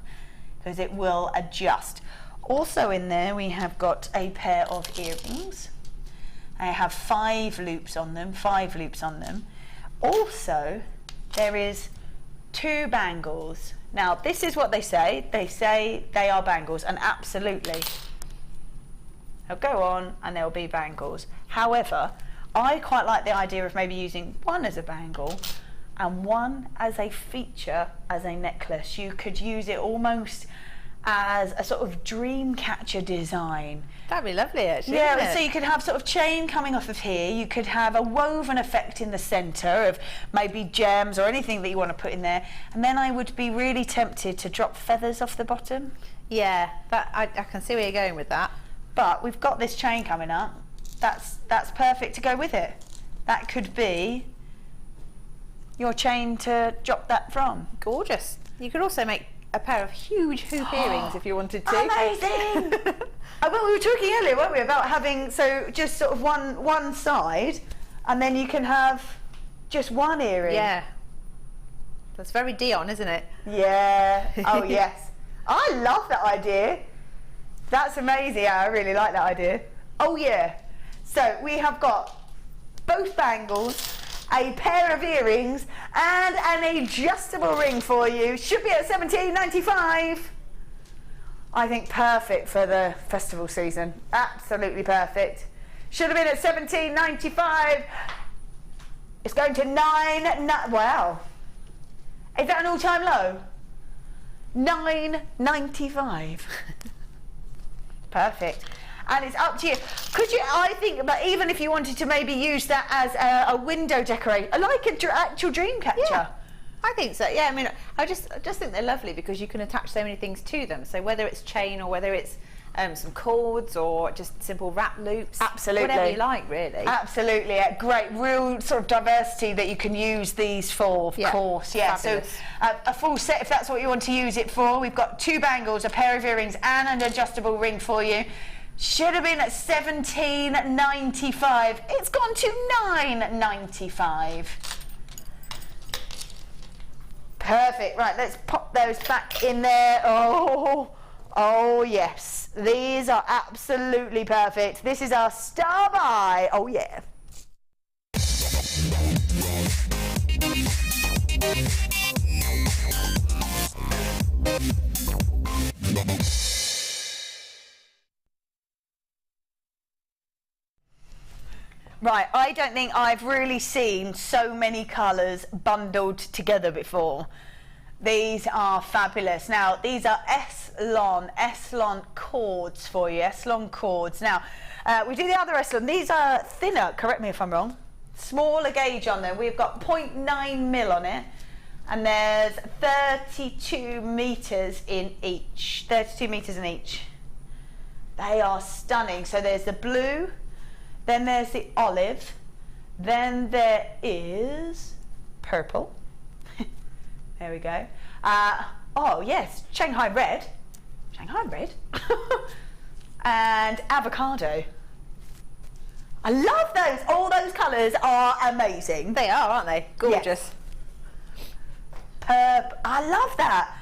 because it will adjust. Also in there we have got a pair of earrings. I have 5 loops on them, Also there is 2 bangles. Now this is what they say they are bangles, and absolutely they'll go on and they'll be bangles. However, I quite like the idea of maybe using one as a bangle and one as a feature, as a necklace. You could use it almost as a sort of dream catcher design. That'd be lovely, actually. Yeah, so you could have sort of chain coming off of here. You could have a woven effect in the centre of maybe gems or anything that you want to put in there. And then I would be really tempted to drop feathers off the bottom. Yeah, I can see where you're going with that. But we've got this chain coming up. That's perfect to go with it. That could be your chain to drop that from. Gorgeous. You could also make a pair of huge hoop earrings if you wanted to. Amazing! Well, we were talking earlier, weren't we, about having, so just sort of one side, and then you can have just one earring. Yeah. That's very Dion, isn't it? Yeah. Oh, yes. I love that idea. That's amazing. I really like that idea. Oh, yeah. So we have got both bangles, a pair of earrings, and an adjustable ring for you. Should be at $17.95. I think perfect for the festival season. Absolutely perfect. Should have been at $17.95. It's going to $9. Wow. Is that an all-time low? $9.95. Perfect. And it's up to you. Could you, I think, but even if you wanted to maybe use that as a window decorator, like an actual dream catcher. Yeah, I think so. Yeah, I mean, I just think they're lovely because you can attach so many things to them. So whether it's chain or whether it's some cords or just simple wrap loops. Absolutely. Whatever you like, really. Absolutely. Great. Real sort of diversity that you can use these for, of course. Yeah. Fabulous. So a full set, if that's what you want to use it for. We've got 2 bangles, a pair of earrings, and an adjustable ring for you. Should have been at $17.95. It's gone to $9.95. Perfect. Right, let's pop those back in there. Oh yes. These are absolutely perfect. This is our star buy. Oh yeah. Right, I don't think I've really seen so many colours bundled together before. These are fabulous. Now, these are Eselon cords for you, Eselon cords. Now, we do the other Eselon. These are thinner, correct me if I'm wrong. Smaller gauge on them. We've got 0.9 mil on it. And there's 32 metres in each. 32 metres in each. They are stunning. So there's the blue. Then there's the olive, then there is purple. There we go. Oh yes, Shanghai red, and avocado. I love those. All those colours are amazing. They are, aren't they? Gorgeous. Yes. I love that.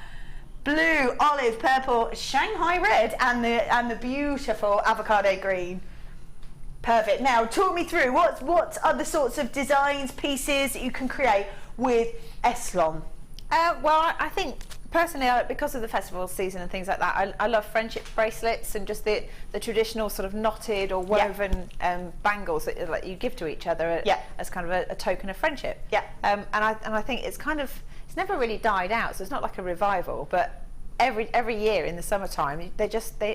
Blue, olive, purple, Shanghai red, and the beautiful avocado green. Perfect. Now, talk me through what are the sorts of designs, pieces that you can create with Eselon? Well, I think personally, because of the festival season and things like that, I love friendship bracelets and just the traditional sort of knotted or woven bangles that you give to each other as kind of a token of friendship. Yeah. And I think it's never really died out, so it's not like a revival, but every year in the summertime they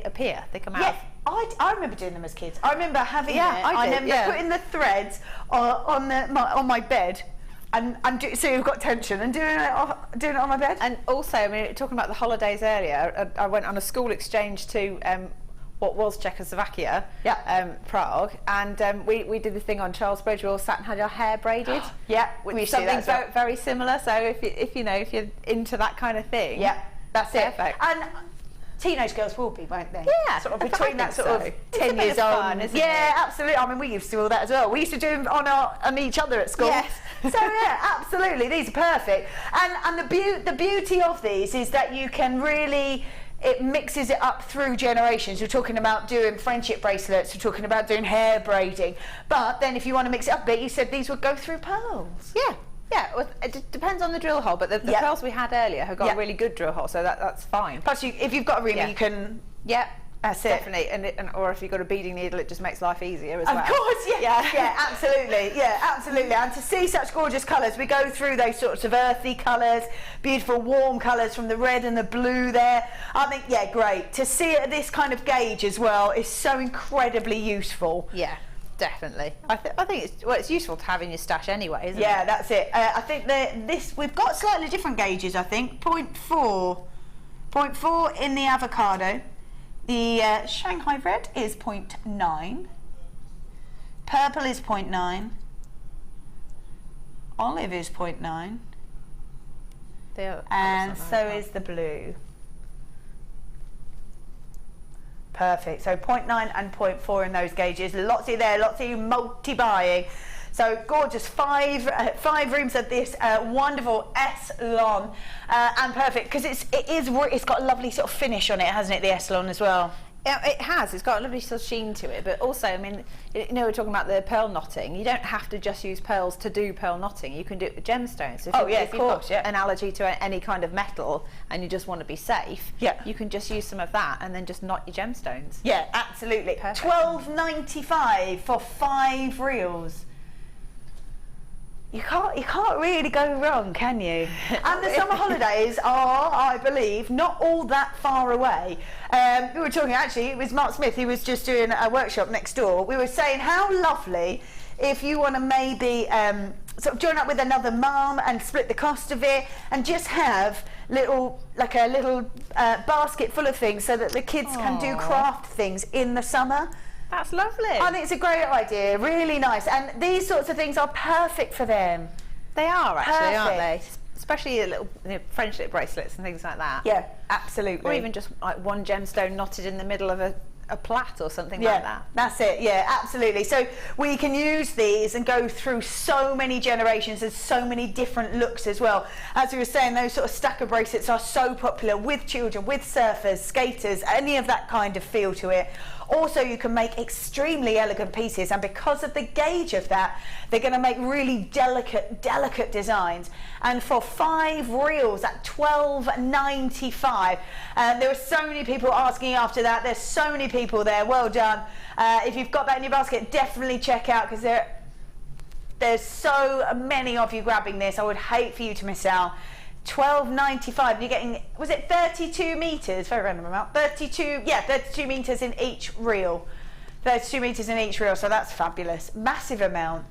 appear, they come out. Yeah, I remember doing them as kids. I remember having I remember putting the threads on my bed. So you've got tension and doing it on my bed. And also, I mean, talking about the holidays earlier, I went on a school exchange to what was Czechoslovakia, Prague, and we did the thing on Charles Bridge. We all sat and had our hair braided. Which something very similar. So if you're into that kind of thing, that's perfect. And teenage girls will be, won't they? Yeah, sort of between that sort of It's 10 years old. Fun, isn't it? Absolutely. I mean, we used to do all that as well. We used to do them on each other at school. Yes. So yeah, absolutely, these are perfect. And the beauty of these is that you can really, it mixes it up through generations. We're talking about doing friendship bracelets, we're talking about doing hair braiding, but then if you want to mix it up a bit, you said these would go through pearls. Yeah, well, it depends on the drill hole, but the pearls we had earlier have got a really good drill hole, so that's fine. Plus, if you've got a reamer, you can... That's it. Definitely, and or if you've got a beading needle, it just makes life easier as well. Of course, absolutely. And to see such gorgeous colours, we go through those sorts of earthy colours, beautiful warm colours from the red and the blue there. I think, great. To see it at this kind of gauge as well is so incredibly useful. Yeah. Definitely. I think it's useful to have in your stash anyway, isn't it? Yeah, that's it. I think we've got slightly different gauges, I think. 0.4 in the avocado. The Shanghai red is 0.9. Purple is 0.9. Olive is 0.9. And so is the blue. Perfect. So 0.9 and 0.4 in those gauges. Lots of you multi-buying. So gorgeous, five rooms of this wonderful Eselon, and perfect because it's got a lovely sort of finish on it, hasn't it? The Eselon as well. Yeah, it has. It's got a lovely sort of sheen to it, but also, I mean, we're talking about the pearl knotting. You don't have to just use pearls to do pearl knotting. You can do it with gemstones. So if you've got an allergy to any kind of metal and you just want to be safe, you can just use some of that and then just knot your gemstones. Yeah, absolutely. Perfect. $12.95 for 5 reels. You can't really go wrong, can you? And the summer holidays are, I believe, not all that far away. We were talking, actually, it was Mark Smith, he was just doing a workshop next door. We were saying how lovely if you want to maybe sort of join up with another mum and split the cost of it and just have a little basket full of things so that the kids can do craft things in the summer. That's lovely. I think it's a great idea, really nice. And these sorts of things are perfect for them. They are actually, aren't they? Especially little friendship bracelets and things like that. Yeah, absolutely. Or even just like one gemstone knotted in the middle of a plait or something like that. That's it, absolutely. So we can use these and go through so many generations and so many different looks as well. As we were saying, those sort of stacker bracelets are so popular with children, with surfers, skaters, any of that kind of feel to it. Also, you can make extremely elegant pieces, and because of the gauge of that, they're going to make really delicate designs. And for 5 reels at $12.95, there were so many people asking after that. There's so many people there. Well done. If you've got that in your basket, definitely check out, because there's so many of you grabbing this. I would hate for you to miss out. $12.95. You're getting, was it 32 meters? Very random amount. 32 meters in each reel. 32 meters in each reel. So that's fabulous. Massive amount.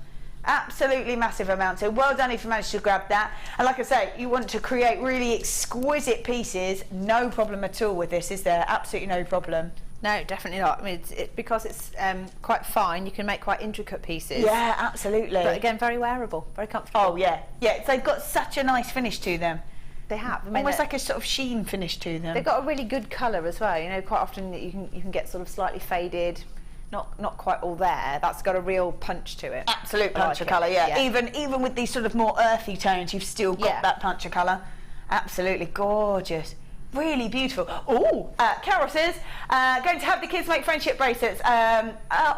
Absolutely massive amount. So well done if you managed to grab that. And like I say, you want to create really exquisite pieces. No problem at all with this, is there? Absolutely no problem. No, definitely not. I mean, because it's quite fine, you can make quite intricate pieces. Yeah, absolutely. But again, very wearable, very comfortable. Oh, yeah. Yeah, they've got such a nice finish to them. They have. I mean, almost like a sort of sheen finish to them. They've got a really good colour as well. Quite often you can get sort of slightly faded not quite all there. That's got a real punch to it. Absolute punch of I like colour, it. yeah. Even with these sort of more earthy tones, you've still got that punch of colour. Absolutely gorgeous. Really beautiful. Oh, Carol says, going to have the kids make friendship bracelets. That's a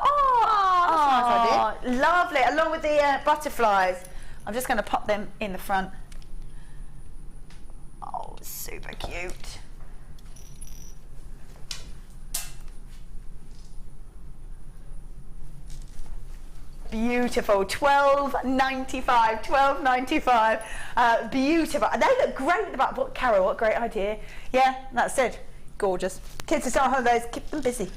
nice idea. Lovely, along with the butterflies. I'm just going to pop them in the front. Oh, super cute. Beautiful. $12.95. Beautiful. They look great. What, Carol? What great idea. Yeah, that's it. Gorgeous. Kids are on holidays. Keep them busy.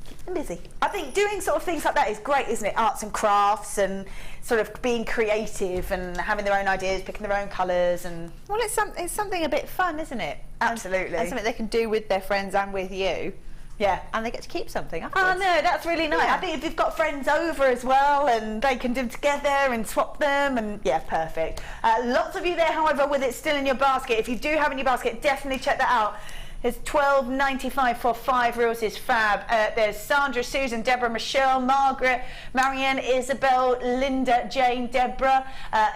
Keep them busy. I think doing sort of things like that is great, isn't it? Arts and crafts and sort of being creative and having their own ideas, picking their own colours and. Well, it's something a bit fun, isn't it? Absolutely. And something they can do with their friends and with you. Yeah. And they get to keep something Oh afterwards. no, that's really nice. Yeah. I think if you've got friends over as well and they can do them together and swap them and yeah, perfect. Lots of you there, however, with it still in your basket. If you do have in your basket, definitely check that out. There's $12.95 for 5 reels is fab. There's Sandra, Susan, Deborah, Michelle, Margaret, Marianne, Isabel, Linda, Jane, Deborah,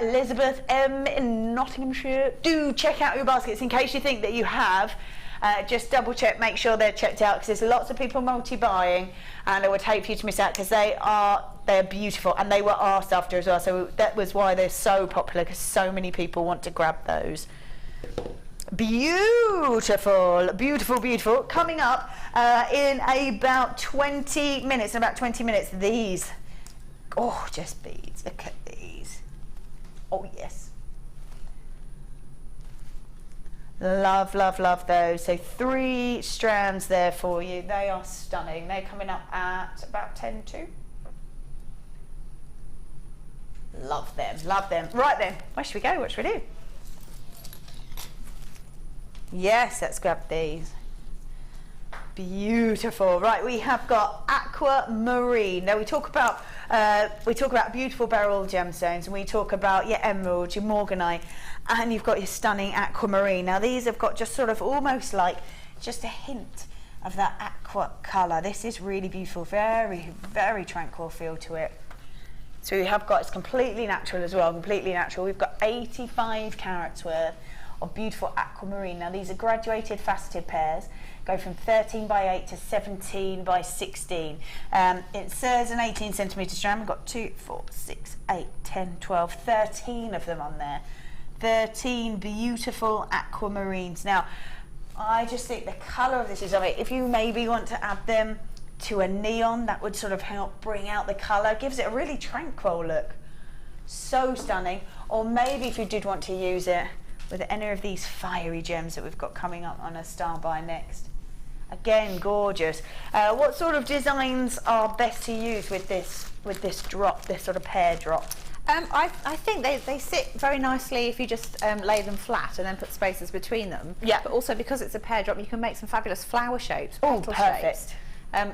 Elizabeth M in Nottinghamshire. Do check out your baskets in case you think that you have. Just double check, make sure they're checked out because there's lots of people multi-buying and I would hate for you to miss out because they're beautiful and they were asked after as well, so that was why they're so popular because so many people want to grab those. Beautiful, beautiful, beautiful. Coming up in about 20 minutes, these gorgeous beads. Look at these. Oh yes. Love, love, love those. So 3 strands there for you. They are stunning. They're coming up at about 10-2. Love them, love them. Right then, where should we go? What should we do? Yes, let's grab these. Beautiful. Right, we have got Aquamarine. Now we talk about beautiful beryl gemstones, and we talk about your emerald, your morganite, and you've got your stunning aquamarine. Now these have got just sort of almost like just a hint of that aqua colour. This is really beautiful. Very, very tranquil feel to it. So we have got, it's completely natural as well. Completely natural. We've got 85 carats worth of beautiful aquamarine. Now these are graduated faceted pairs, go from 13 by 8 to 17 by 16. It serves an 18 centimetre strand. We've got 2, 4, 6, 8, 10, 12, 13 of them on there. 13 beautiful aquamarines. Now I just think the colour of this is lovely. If you maybe want to add them to a neon, that would sort of help bring out the colour, gives it a really tranquil look. So stunning. Or maybe if you did want to use it with any of these fiery gems that we've got coming up on a star buy next. Again, gorgeous. What sort of designs are best to use with this drop, this sort of pear drop? I think they sit very nicely if you just lay them flat and then put spaces between them. Yeah. But also because it's a pear drop, you can make some fabulous flower shapes, Oh, petal perfect. shapes.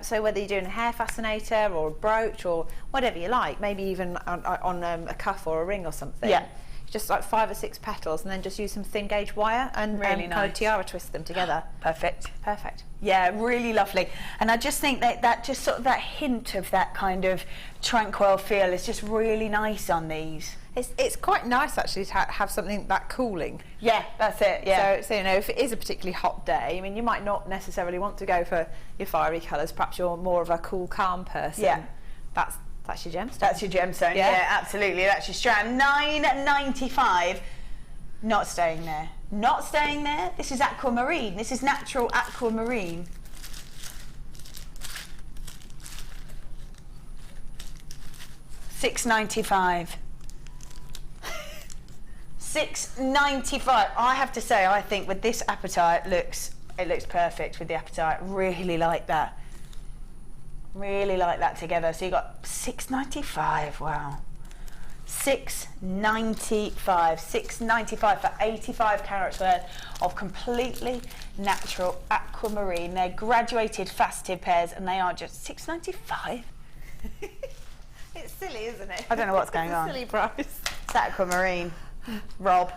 So whether you're doing a hair fascinator or a brooch or whatever you like, maybe even on a cuff or a ring or something. Yeah. Just like 5 or 6 petals, and then just use some thin gauge wire and Really kind of nice. tiara twist them together. Perfect. Perfect. Yeah, really lovely. And I just think that just sort of that hint of that kind of tranquil feel is just really nice on these. It's quite nice actually to have something that cooling. Yeah, that's it. Yeah. So you know, if it is a particularly hot day, I mean, you might not necessarily want to go for your fiery colours. Perhaps you're more of a cool, calm person. Yeah. That's your gemstone. That's your gemstone. Yeah, absolutely. That's your strand. $9.95. Not staying there. Not staying there. This is aquamarine. This is natural aquamarine. $6.95. $6.95. I have to say, I think with this apatite it looks perfect with the apatite. Really like that. Really like that together. So you got $6.95. Wow. $6.95. $6.95 for 85 carats worth of completely natural aquamarine. They're graduated faceted pairs and they are just $6.95. It's silly, isn't it? I don't know what's going It's a on. silly price. It's aquamarine. Rob.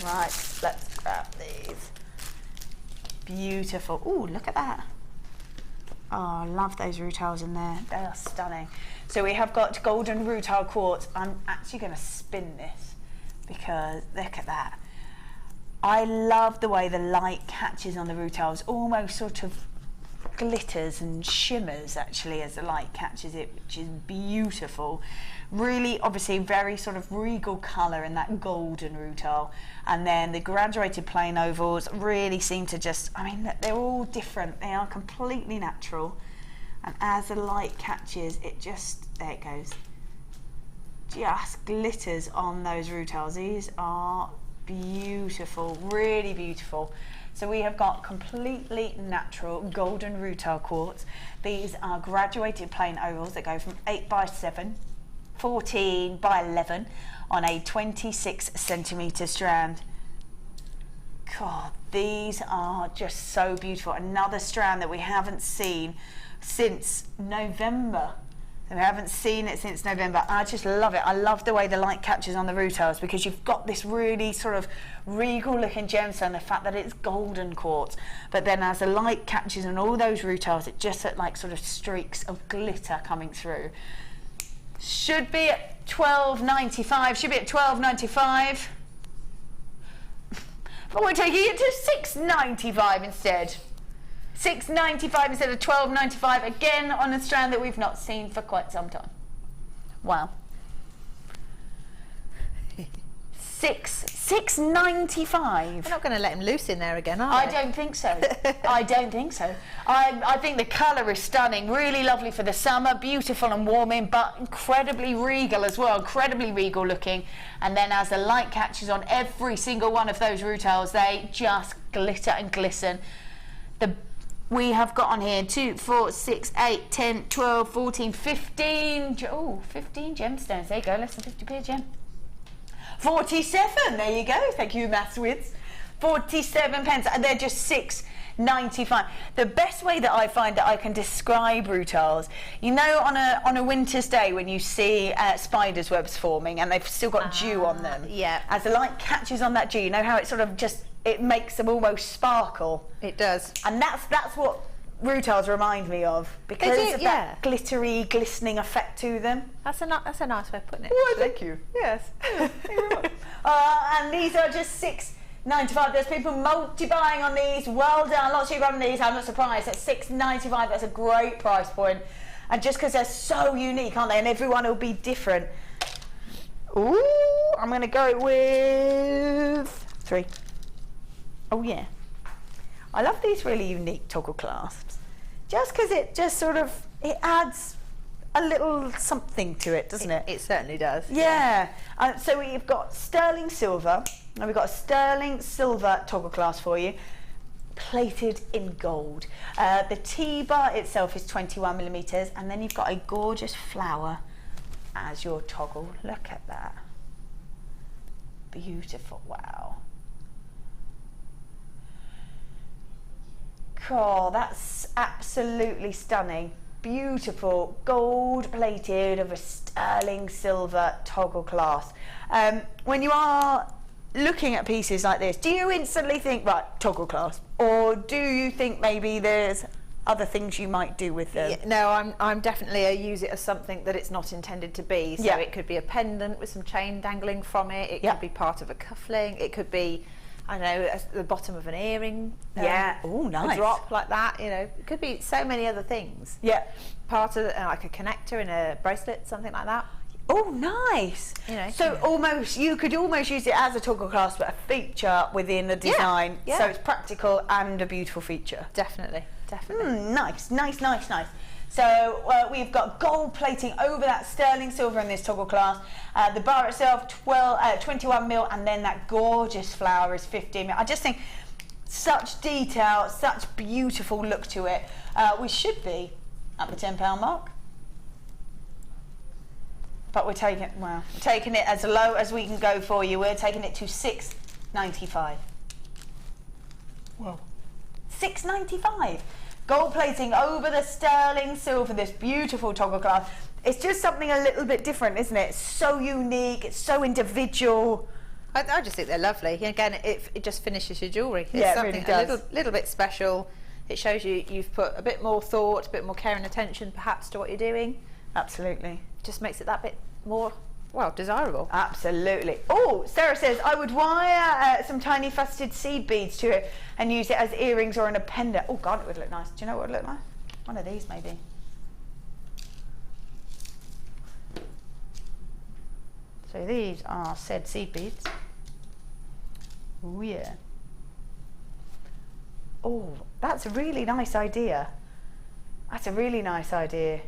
Right, let's grab these. Beautiful. Ooh, look at that. Oh, I love those rutiles in there. They are stunning. So we have got golden rutile quartz. I'm actually going to spin this because look at that. I love the way the light catches on the rutiles, almost sort of glitters and shimmers actually as the light catches it, which is beautiful. Really, obviously, very sort of regal colour in that golden rutile. And then the graduated plain ovals really seem to just, I mean, they're all different. They are completely natural. And as the light catches, it just, there it goes, just glitters on those rutiles. These are beautiful, really beautiful. So we have got completely natural golden rutile quartz. These are graduated plain ovals that go from 8x7, 14x11 on a 26 centimetre strand. God, these are just so beautiful. Another strand that we haven't seen since November. We haven't seen it since November. I just love it. I love the way the light catches on the rutiles because you've got this really sort of regal looking gemstone, the fact that it's golden quartz. But then as the light catches on all those rutiles, it just looks like sort of streaks of glitter coming through. Should be at $12.95. Should be at $12.95. But we're taking it to $6.95 instead. $6.95 instead of $12.95, again on a strand that we've not seen for quite some time. Wow. $6.95. We're not going to let him loose in there again, are we? I don't think so. I don't think so. I think the colour is stunning, really lovely for the summer, beautiful and warming, but incredibly regal as well, incredibly regal looking. And then as the light catches on every single one of those rutiles, they just glitter and glisten. We have got on here 2, 4, 6, 8, 10, 12, 14, 15. Oh, 15 gemstones. There you go, less than 50p a gem. 47. There you go. Thank you, Mathswids. 47 pence, and they're just $6.95. The best way that I find that I can describe rutiles, you know, on a winter's day when you see spiders' webs forming and they've still got dew on them. Yeah. As the light catches on that dew, you know how it sort of just, it makes them almost sparkle. It does. And that's what rutiles remind me of, because of that glittery, glistening effect to them. That's a nice way of putting it. Oh, thank you. Yes. And these are just $6.95. There's people multi-buying on these. Well done. Lots of you on these. I'm not surprised. That's $6.95. That's a great price point. And just because they're so unique, aren't they? And everyone will be different. Ooh, I'm going to go with 3. Oh, yeah. I love these really unique toggle clasps. Just because it just sort of, it adds a little something to it, doesn't it? It certainly does. Yeah. So we've got sterling silver, and we've got a sterling silver toggle clasp for you, plated in gold. The T-bar itself is 21 millimeters, and then you've got a gorgeous flower as your toggle. Look at that. Beautiful. Wow. Oh, that's absolutely stunning. Beautiful, gold plated of a sterling silver toggle clasp. When you are looking at pieces like this, do you instantly think, right, toggle clasp? Or do you think maybe there's other things you might do with them? Yeah, no, I'm definitely use it as something that it's not intended to be. So it could be a pendant with some chain dangling from it. It could be part of a cufflink. It could be, I don't know, at the bottom of an earring. Oh, nice. A drop like that, you know. It could be so many other things. Yeah. Part of like a connector in a bracelet, something like that. Oh, nice. You know. So almost, you could almost use it as a toggle clasp, but a feature within the design. Yeah. So it's practical and a beautiful feature. Definitely, definitely. Nice, nice, nice, nice. So we've got gold plating over that sterling silver in this toggle clasp. The bar itself, 21 mil, and then that gorgeous flower is 15 mil. I just think such detail, such beautiful look to it. We should be at the £10 mark, but we're taking it as low as we can go for you. We're taking it to $6.95. Whoa, $6.95. Gold plating over the sterling silver, this beautiful toggle clasp. It's just something a little bit different, isn't it? It's so unique, it's so individual. I just think they're lovely. Again, it just finishes your jewellery. It's Yeah, it something really does. a little bit special. it shows you've put a bit more thought, a bit more care and attention perhaps to what you're doing. Absolutely. Just makes it that bit more, well, desirable. Absolutely. Oh, Sarah says, I would wire some tiny faceted seed beads to it and use it as earrings or in a pendant. Oh God, it would look nice. Do you know what it would look like? One of these maybe. So these are said seed beads. Oh yeah. Oh, that's a really nice idea. That's a really nice idea.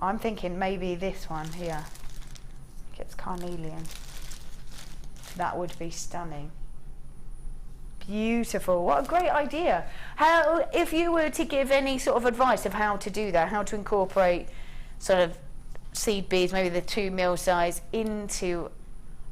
I'm thinking maybe this one here. It's carnelian. That would be stunning. Beautiful. What a great idea. How, if you were to give any sort of advice of how to do that, how to incorporate sort of seed beads, maybe the 2 mil size, into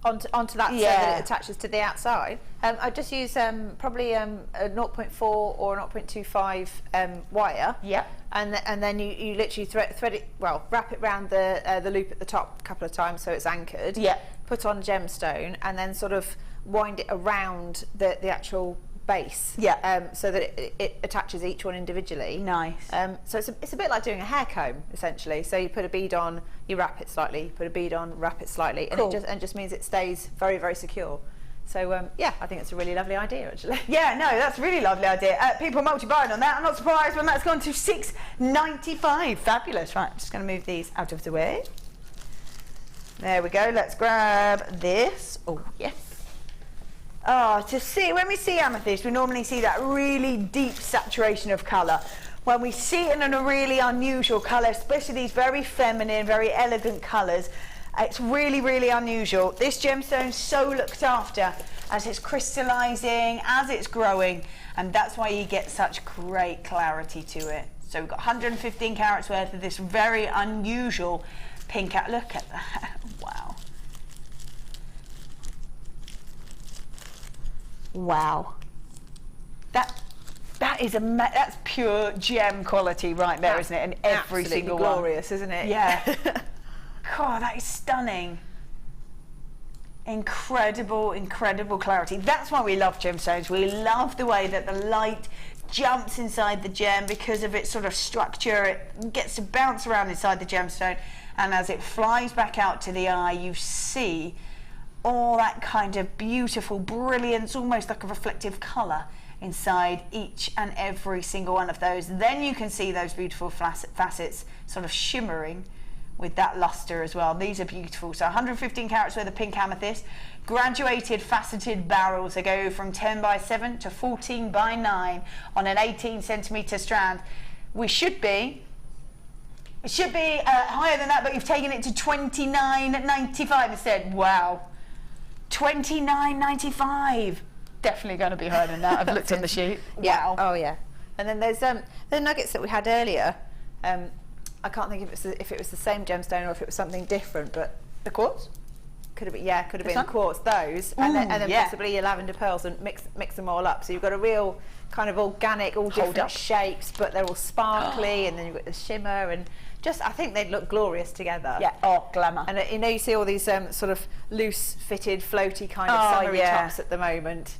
onto that, so that it attaches to the outside. I just use probably a 0.4 or a 0.25 wire. Yeah. And then you literally thread it, well, wrap it around the loop at the top a couple of times so it's anchored. Yeah. Put on gemstone and then sort of wind it around the actual base. Yeah. So that it attaches each one individually. Nice. So it's a bit like doing a hair comb essentially. So you put a bead on, you wrap it slightly, you put a bead on, wrap it slightly, cool. and it just means it stays very, very secure. So yeah, I think it's a really lovely idea actually. Yeah, no, that's a really lovely idea. People are multi-buying on that. I'm not surprised when that's gone to $6.95. Fabulous. Right, I'm just going to move these out of the way. There we go. Let's grab this. Oh, yes. Oh, to see, when we see amethyst, we normally see that really deep saturation of colour. When we see it in a really unusual colour, especially these very feminine, very elegant colours, it's really, really unusual. This gemstone's so looked after as it's crystallising, as it's growing, and that's why you get such great clarity to it. So we've got 115 carats worth of this very unusual pink. Look at that. Wow. Wow. That is that's pure gem quality right there, isn't it? And every single one. Glorious, isn't it? Yeah. God, that is stunning. Incredible, incredible clarity. That's why we love gemstones. We love the way that the light jumps inside the gem because of its sort of structure. It gets to bounce around inside the gemstone, and as it flies back out to the eye, you see all that kind of beautiful brilliance, almost like a reflective colour inside each and every single one of those. Then you can see those beautiful facets sort of shimmering with that luster as well. These are beautiful. So 115 carats worth of pink amethyst, graduated faceted barrels. They go from 10 by 7 to 14 by 9 on an 18 centimetre strand. It should be higher than that, but you've taken it to $29.95 instead. Wow. $29.95. Definitely going to be higher than that. I've looked on the sheet. Yeah. Wow. Oh yeah. And then there's the nuggets that we had earlier. I can't think if it was the same gemstone or if it was something different, but The quartz? could have been the quartz, those, and then possibly your lavender pearls, and mix them all up. So you've got a real kind of organic, all different shapes, but they're all sparkly, and then you've got the shimmer, and just I think they'd look glorious together. Yeah. Oh, glamour. And you know, you see all these sort of loose fitted, floaty kind of summery tops at the moment.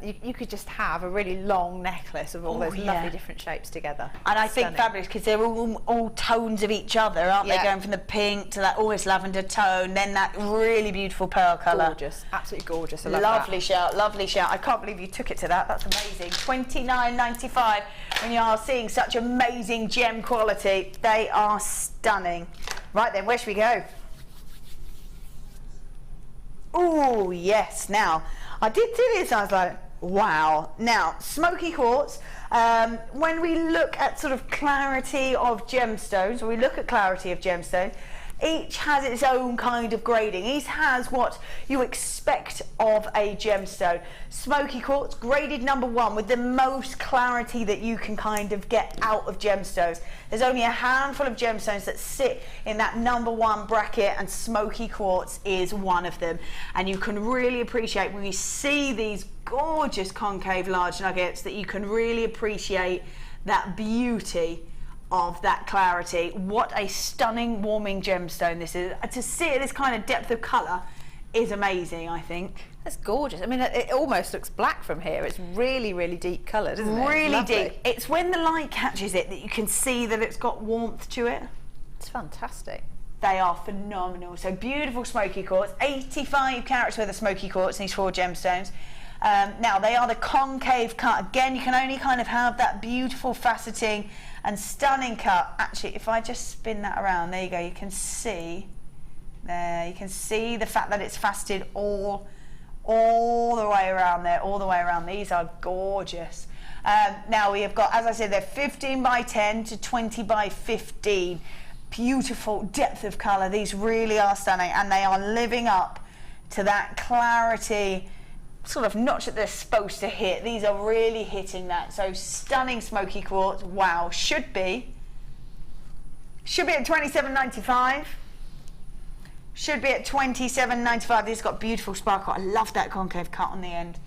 You could just have a really long necklace of all those lovely different shapes together. And I think fabulous because they're all tones of each other, aren't they? Going from the pink to that almost lavender tone, then that really beautiful pearl colour. Gorgeous, absolutely gorgeous. I love lovely that. shout, lovely shout. I can't believe you took it to that. That's amazing. $29.95 when you are seeing such amazing gem quality. They are stunning. Right then, where should we go? Oh yes. Now, I did see this, I was like, wow. Now, smoky quartz, when we look at sort of clarity of gemstones, each has its own kind of grading. Each has what you expect of a gemstone. Smoky quartz, graded #1 with the most clarity that you can kind of get out of gemstones. There's only a handful of gemstones that sit in that #1 bracket, and smoky quartz is one of them. And you can really appreciate when you see these gorgeous concave large nuggets that you can really appreciate that beauty of that clarity. What a stunning warming gemstone this is. To see it, this kind of depth of colour is amazing, I think. That's gorgeous. I mean, it almost looks black from here. It's really, really deep coloured, isn't it? Really Lovely. deep. It's when the light catches it that you can see that it's got warmth to it. It's fantastic. They are phenomenal. So beautiful smoky quartz, 85 carats worth of smoky quartz in these 4 gemstones. Now they are the concave cut. Again, you can only kind of have that beautiful faceting and stunning cut. Actually, if I just spin that around, there you go, you can see there, you can see the fact that it's faceted all the way around there, all the way around. These are gorgeous. Now we have got, as I said, they're 15 by 10 to 20 by 15. Beautiful depth of colour. These really are stunning, and they are living up to that clarity sort of notch that they're supposed to hit. These are really hitting that. So stunning smoky quartz. Wow. Should be at $27.95. Should be at $27.95. These got beautiful sparkle. I love that concave cut on the end.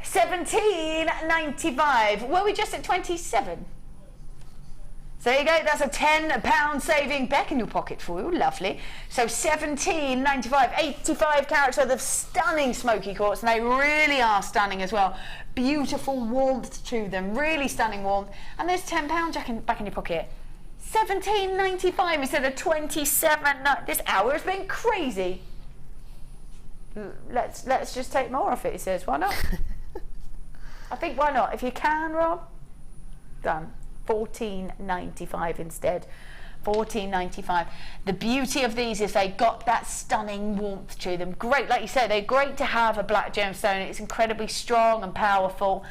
$17.95. Were we just at 27? So there you go, that's a £10 saving back in your pocket for you, lovely. So $17.95, 85 carats worth of stunning smoky quartz, and they really are stunning as well. Beautiful warmth to them, really stunning warmth, and there's £10 back in your pocket. $17.95 instead of $27. This hour has been crazy. Let's just take more off it, he says, why not? I think why not? If you can, Rob, done. $14.95 instead. $14.95. The beauty of these is they got that stunning warmth to them. Great, like you say, they're great to have a black gemstone. It's incredibly strong and powerful.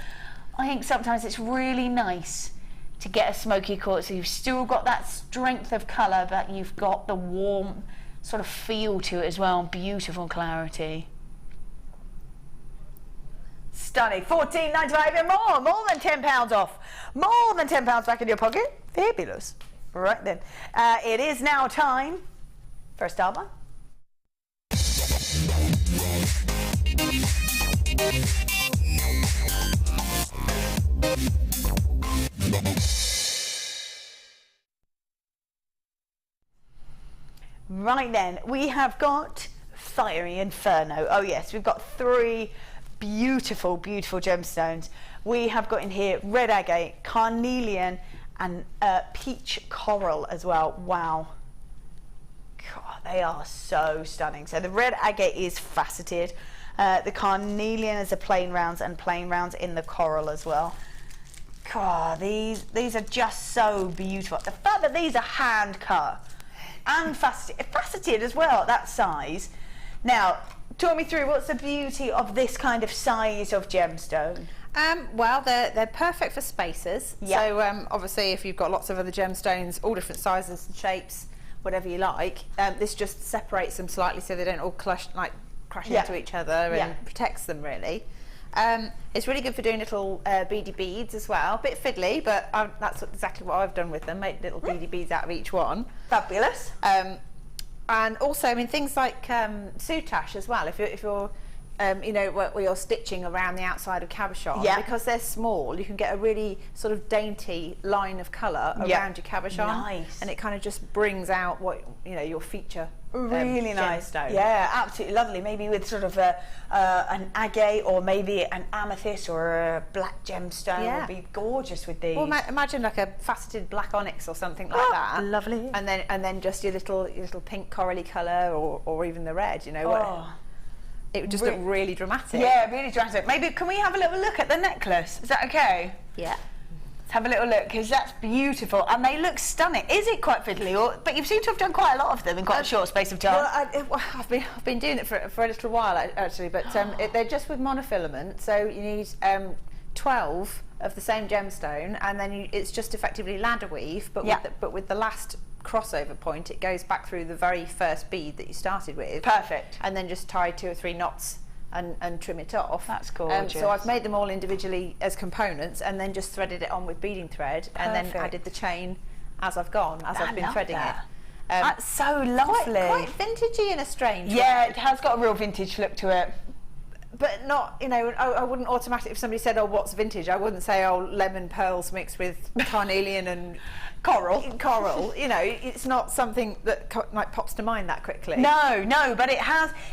I think sometimes it's really nice to get a smoky quartz so you've still got that strength of colour, but you've got the warm sort of feel to it as well, and beautiful clarity. Stunning. $14.95 and more than £10 off. More than £10 back in your pocket. Fabulous. Right then. It is now time for a star buy. Right then, we have got Fiery Inferno. Oh yes, we've got 3 beautiful gemstones. We have got in here red agate, carnelian, and peach coral as well. Wow. God, they are so stunning. So the red agate is faceted. The carnelian is the plain rounds, and plain rounds in the coral as well. God, these are just so beautiful. The fact that these are hand cut and faceted as well at that size. Now, talk me through, what's the beauty of this kind of size of gemstone? Well, they're perfect for spacers. Yep. So obviously, if you've got lots of other gemstones, all different sizes and shapes, whatever you like, this just separates them slightly so they don't all crash into each other, and protects them really. It's really good for doing little beady beads as well. A bit fiddly, but that's exactly what I've done with them. Made little beady beads out of each one. Fabulous. And also, I mean, things like soutache as well. If you're you know, where you're stitching around the outside of cabochon, because they're small, you can get a really sort of dainty line of colour around your cabochon. Nice. And it kind of just brings out what, you know, your feature. Really nice. Gemstone. Yeah, absolutely lovely. Maybe with sort of an agate, or maybe an amethyst or a black gemstone would be gorgeous with these. Well, imagine like a faceted black onyx or something like that. Lovely. And then just your little pink corally colour, or even the red. You know, it would just look really dramatic. Yeah, really dramatic. Maybe can we have a little look at the necklace? Is that okay? Yeah. Let's have a little look, because that's beautiful and they look stunning. Is it quite fiddly, but you seem to have done quite a lot of them in quite a short space of time? Well, I've been doing it for a little while actually, but they're just with monofilament, so you need 12 of the same gemstone, and then it's just effectively ladder weave, but with the last crossover point, it goes back through the very first bead that you started with. Perfect. And then just tie 2 or 3 knots and trim it off. That's gorgeous. So I've made them all individually as components, and then just threaded it on with beading thread. Perfect. And then added the chain as I've gone, as I've been threading it. That's so lovely. Quite vintagey in a strange way. Yeah, it has got a real vintage look to it. But not, you know, I wouldn't automatically, if somebody said, oh, what's vintage, I wouldn't say, oh, lemon pearls mixed with carnelian and coral, you know, it's not something that like pops to mind that quickly. No, but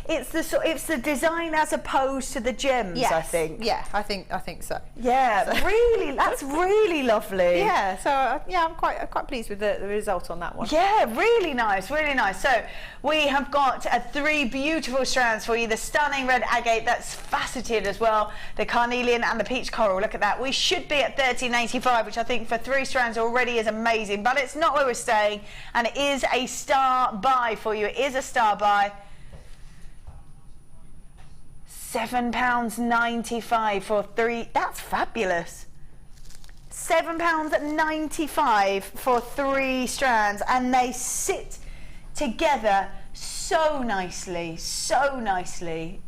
it's the design as opposed to the gems, yes. I think. Yeah, I think so. Yeah, so. Really, that's really lovely. Yeah, so yeah, I'm quite pleased with the result on that one. Yeah, really nice, really nice. So we have got 3 beautiful strands for you. The stunning red agate that's faceted as well, the carnelian and the peach coral. Look at that. We should be at $13.85, which I think for 3 strands already is amazing, but it's not where we're staying, and it is a star buy for you. It is a star buy. £7.95 for 3. That's fabulous. £7.95 for 3 strands, and they sit together so nicely, so nicely.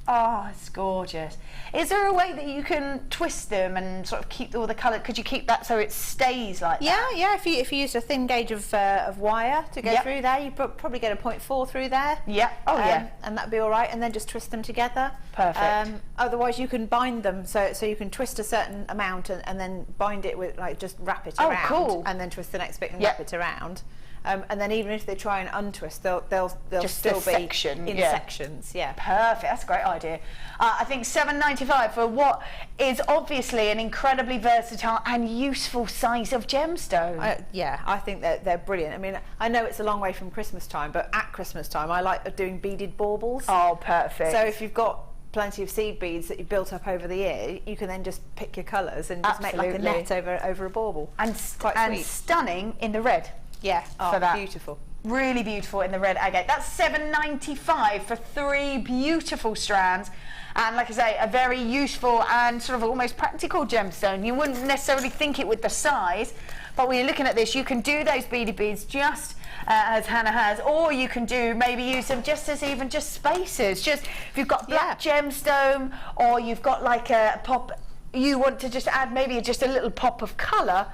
Oh, it's gorgeous. Is there a way that you can twist them and sort of keep all the colour? Could you keep that so it stays like that? Yeah. If you used a thin gauge of wire to go through there, you probably get a 0.4 through there. Yeah. Oh yeah. And that'd be all right. And then just twist them together. Perfect. Otherwise, you can bind them so you can twist a certain amount and then bind it with just wrap it around. Oh, cool. And then twist the next bit and wrap it around. And then even if they try and untwist, they'll just still be section, in sections. Yeah. Perfect. That's a great idea. I think $7.95 for what is obviously an incredibly versatile and useful size of gemstone. Yeah, I think they're brilliant. I mean, I know it's a long way from Christmas time, but at Christmas time, I like doing beaded baubles. Oh, perfect. So if you've got plenty of seed beads that you've built up over the year, you can then just pick your colours and just make like a net over a bauble. And quite sweet. Stunning in the red. Yeah, for that. Beautiful. Really beautiful in the red agate. That's $7.95 for 3 beautiful strands. And like I say, a very useful and sort of almost practical gemstone. You wouldn't necessarily think it with the size, but when you're looking at this, you can do those beaded beads just as Hannah has, or you can maybe use them just as even just spacers. Just if you've got black gemstone, or you've got like a pop, you want to just add maybe just a little pop of colour.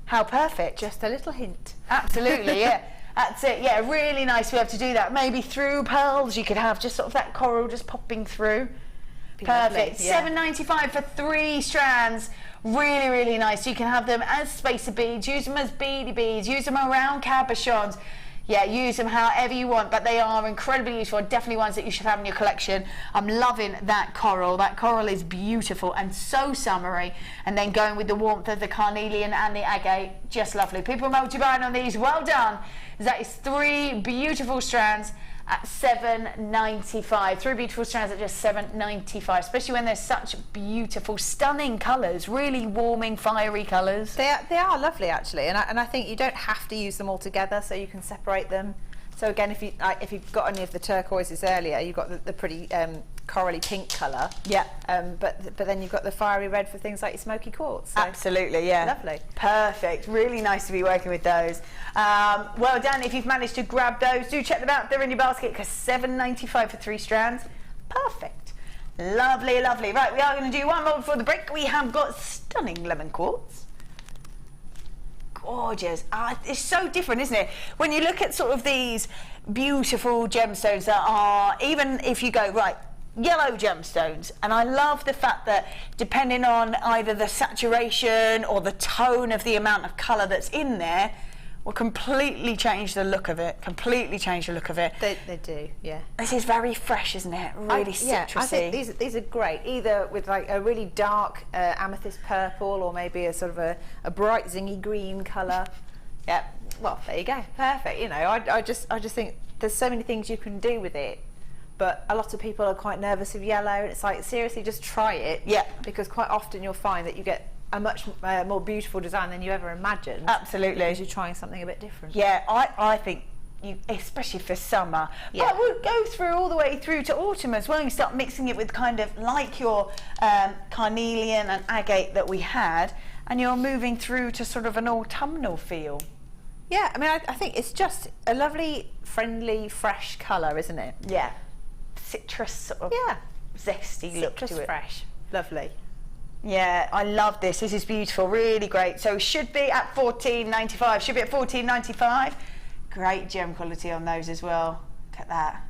How perfect. Just a little hint. Absolutely, yeah. That's it, yeah, really nice to be able to do that. Maybe through pearls, you could have just sort of that coral just popping through. Perfect. $7.95 for 3 strands. Really, really nice. You can have them as spacer beads, use them as beady beads, use them around cabochons. Yeah, use them however you want, but they are incredibly useful. Definitely ones that you should have in your collection. I'm loving that coral. That coral is beautiful and so summery. And then going with the warmth of the carnelian and the agate, just lovely. People multi-buying on these, well done. That is 3 beautiful strands at $7.95. 3 beautiful strands at just $7.95, especially when there's such beautiful, stunning colours, really warming, fiery colours. They are lovely, actually, and I think you don't have to use them all together, so you can separate them. So again, if you've got any of the turquoises earlier, you've got the pretty corally pink colour. Yeah. But then you've got the fiery red for things like your smoky quartz. So absolutely, yeah. Lovely. Perfect. Really nice to be working with those. Well done. If you've managed to grab those, do check them out. They're in your basket because $7.95 for 3 strands. Perfect. Lovely, lovely. Right, we are going to do one more before the break. We have got stunning lemon quartz. Gorgeous. It's so different, isn't it? When you look at sort of these beautiful gemstones that are, even if you go, right, yellow gemstones, and I love the fact that depending on either the saturation or the tone of the amount of colour that's in there, will completely change the look of it. Completely change the look of it. They do, yeah. This is very fresh, isn't it? Really citrusy. Yeah, I think these are great. Either with like a really dark amethyst purple, or maybe a sort of a bright zingy green colour. Yeah. Well, there you go. Perfect. You know, I just think there's so many things you can do with it. But a lot of people are quite nervous of yellow, and it's like, seriously, just try it. Yeah. Because quite often you'll find that you get a much more beautiful design than you ever imagined. Absolutely. Because you're trying something a bit different. Yeah, I think, especially for summer. Yeah. But we'll go through all the way through to autumn as well. You start mixing it with kind of like your carnelian and agate that we had, and you're moving through to sort of an autumnal feel. Yeah, I mean, I think it's just a lovely, friendly, fresh colour, isn't it? Yeah. Citrus sort of zesty look to it. Citrus fresh. Lovely. Yeah, I love this. This is beautiful, really great. So should be at $14.95. Should be at $14.95. Great gem quality on those as well. Look at that.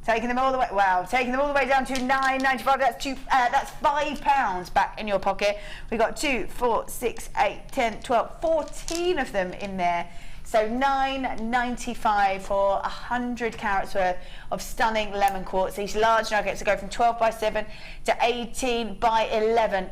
Taking them all the way, wow, taking them all the way down to £9.95. That's £5 back in your pocket. We've got 2, 4, 6, 8, 10, 12, 14 of them in there. So £9.95 for 100 carats worth of stunning lemon quartz. These large nuggets that go from 12 by 7 to 18 by 11.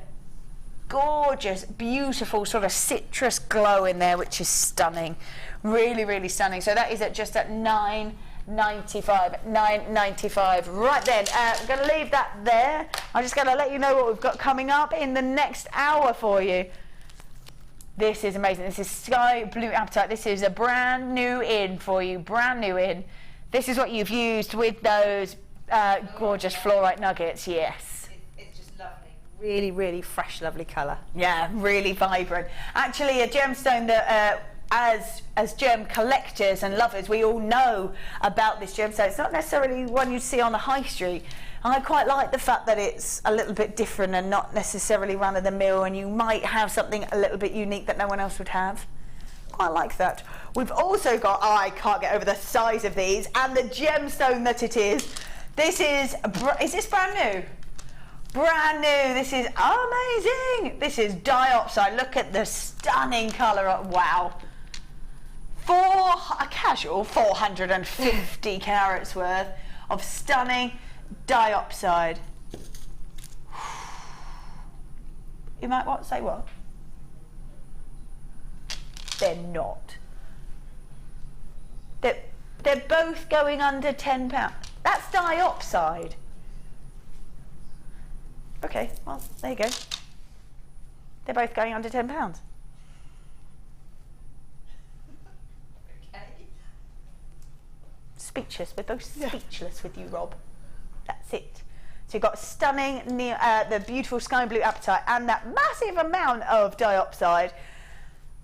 Gorgeous, beautiful sort of citrus glow in there, which is stunning. Really, really stunning. So that is just at £9.95. Right then, I'm going to leave that there. I'm just going to let you know what we've got coming up in the next hour for you. This is amazing. This is Sky Blue Apatite. This is a brand new in for you, brand new in. This is what you've used with those gorgeous fluorite nuggets, yes. It's just lovely. Really, really fresh, lovely colour. Yeah, really vibrant. Actually, a gemstone that as gem collectors and lovers, we all know about this gemstone. It's not necessarily one you'd see on the high street. I quite like the fact that it's a little bit different and not necessarily run of the mill, and you might have something a little bit unique that no one else would have. Quite like that. We've also got, I can't get over the size of these and the gemstone that it is. This is this brand new? Brand new. This is amazing. This is Diopside. Look at the stunning colour. Wow. For a casual 450 carats worth of stunning Diopside. You might say what? They're not. They're both going under £10. That's Diopside. Okay, well, there you go. They're both going under £10. Okay. Speechless. We're both speechless with you, Rob. That's it. So you've got stunning, the beautiful sky blue apatite and that massive amount of Diopside.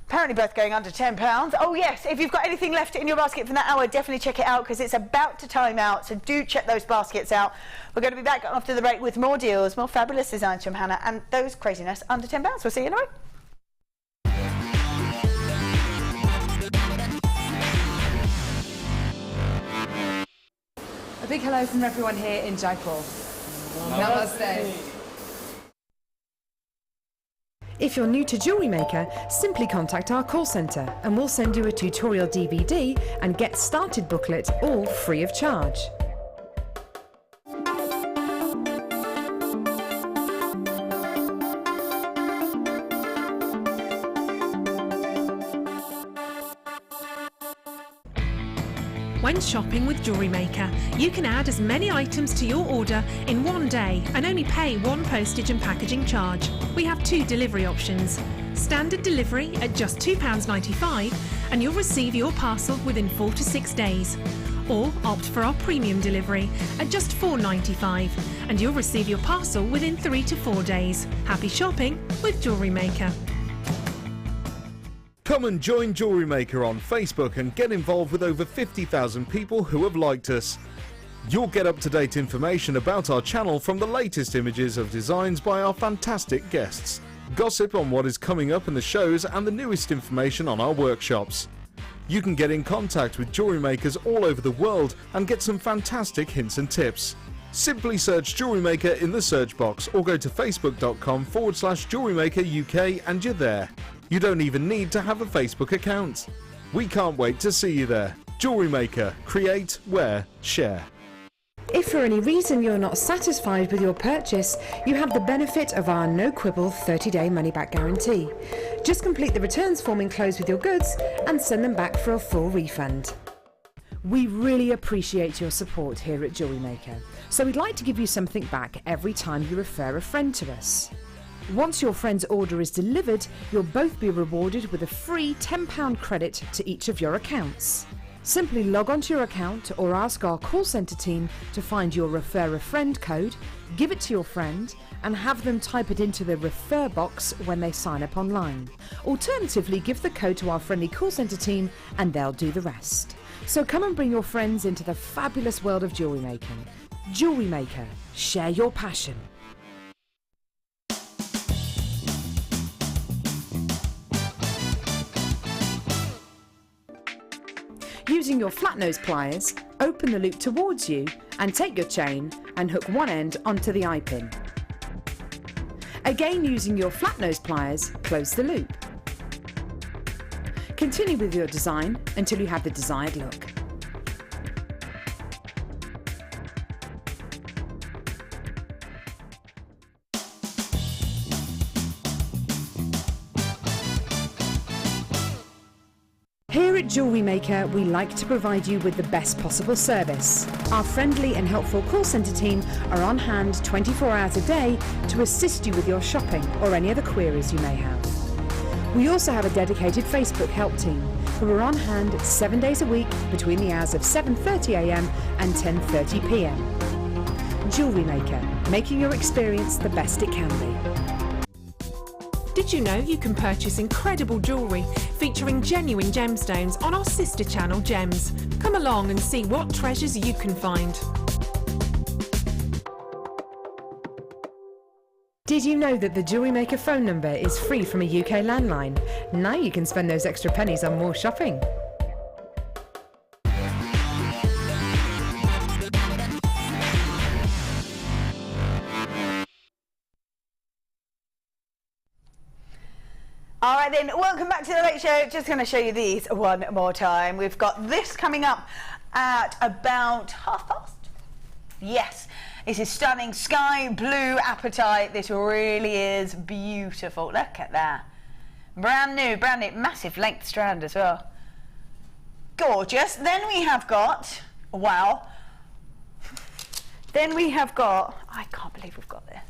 Apparently both going under £10. Oh yes, if you've got anything left in your basket from that hour, definitely check it out because it's about to time out. So do check those baskets out. We're going to be back after the break with more deals, more fabulous designs from Hannah and those craziness under £10. We'll see you in a moment. A big hello from everyone here in Jaipur. Namaste. If you're new to Jewellery Maker, simply contact our call centre and we'll send you a tutorial DVD and get started booklet, all free of charge. When shopping with Jewellery Maker, you can add as many items to your order in one day and only pay one postage and packaging charge. We have two delivery options. Standard delivery at just £2.95 and you'll receive your parcel within 4 to 6 days. Or opt for our premium delivery at just £4.95 and you'll receive your parcel within 3 to 4 days. Happy shopping with Jewellery Maker. Come and join Jewellery Maker on Facebook and get involved with over 50,000 people who have liked us. You'll get up-to-date information about our channel from the latest images of designs by our fantastic guests, gossip on what is coming up in the shows and the newest information on our workshops. You can get in contact with jewellery makers all over the world and get some fantastic hints and tips. Simply search Jewellery Maker in the search box or go to facebook.com/Jewellery Maker UK and you're there. You don't even need to have a Facebook account. We can't wait to see you there. Jewellery Maker. Create, wear, share. If for any reason you're not satisfied with your purchase, you have the benefit of our no-quibble 30-day money-back guarantee. Just complete the returns form enclosed with your goods and send them back for a full refund. We really appreciate your support here at Jewellery Maker, so we'd like to give you something back every time you refer a friend to us. Once your friend's order is delivered, you'll both be rewarded with a free £10 credit to each of your accounts. Simply log onto your account or ask our call centre team to find your Refer a Friend code, give it to your friend and have them type it into the refer box when they sign up online. Alternatively, give the code to our friendly call centre team and they'll do the rest. So come and bring your friends into the fabulous world of jewellery making. Jewellery Maker, share your passion. Using your flat nose pliers, Open the loop towards you and take your chain and hook one end onto the eye pin. Again, using your flat nose pliers, close the loop. Continue with your design until you have the desired look. Here at Jewellery Maker, we like to provide you with the best possible service. Our friendly and helpful call centre team are on hand 24 hours a day to assist you with your shopping or any other queries you may have. We also have a dedicated Facebook help team who are on hand 7 days a week between the hours of 7:30 a.m. and 10:30 p.m. Jewellery Maker, making your experience the best it can be. Did you know you can purchase incredible jewellery featuring genuine gemstones on our sister channel Gems? Come along and see what treasures you can find. Did you know that the Jewellery Maker phone number is free from a UK landline? Now you can spend those extra pennies on more shopping. All right then, welcome back to the Late Show. Just going to show you these one more time. We've got this coming up at about 1:30. Yes, this is stunning sky blue apatite. This really is beautiful. Look at that. Brand new, massive length strand as well. Gorgeous. Then we have got, wow. Then we have got, I can't believe we've got this.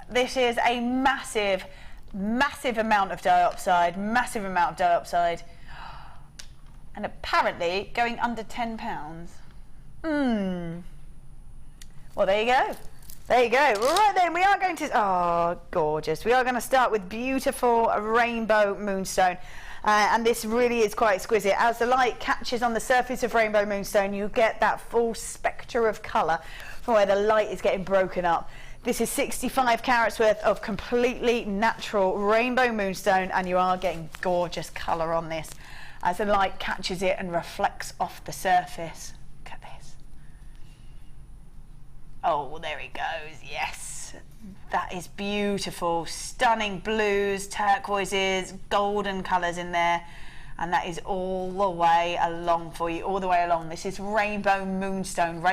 This is a massive amount of diopside, and apparently going under £10. Well, there you go. Right then, we are going to, oh, gorgeous. We are going to start with beautiful rainbow moonstone. And this really is quite exquisite. As the light catches on the surface of rainbow moonstone, you get that full spectre of colour from where the light is getting broken up. This is 65 carats worth of completely natural rainbow moonstone, and you are getting gorgeous colour on this as the light catches it and reflects off the surface. Look at this. Oh, there it goes. Yes, that is beautiful. Stunning blues, turquoises, golden colours in there. And that is all the way along for you, all the way along. This is rainbow moonstone.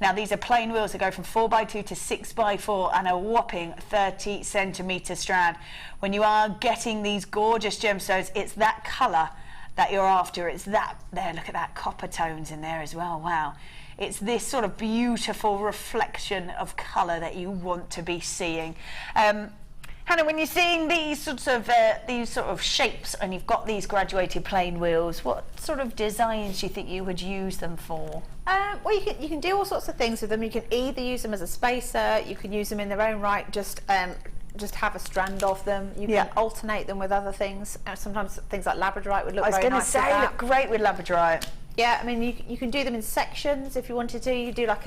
Now, these are plain wheels that go from 4x2 to 6x4 and a whopping 30 centimetre strand. When you are getting these gorgeous gemstones, it's that colour that you're after. It's that, there, look at that, copper tones in there as well, wow. It's this sort of beautiful reflection of colour that you want to be seeing. Hannah, when you're seeing these sort of shapes and you've got these graduated plain wheels, what sort of designs do you think you would use them for? Well, you can do all sorts of things with them. You can either use them as a spacer, you can use them in their own right, just have a strand of them. You can alternate them with other things. Sometimes things like Labradorite would look very nice. I was going to say, look great with Labradorite. Yeah, I mean, you can do them in sections if you wanted to. You could do like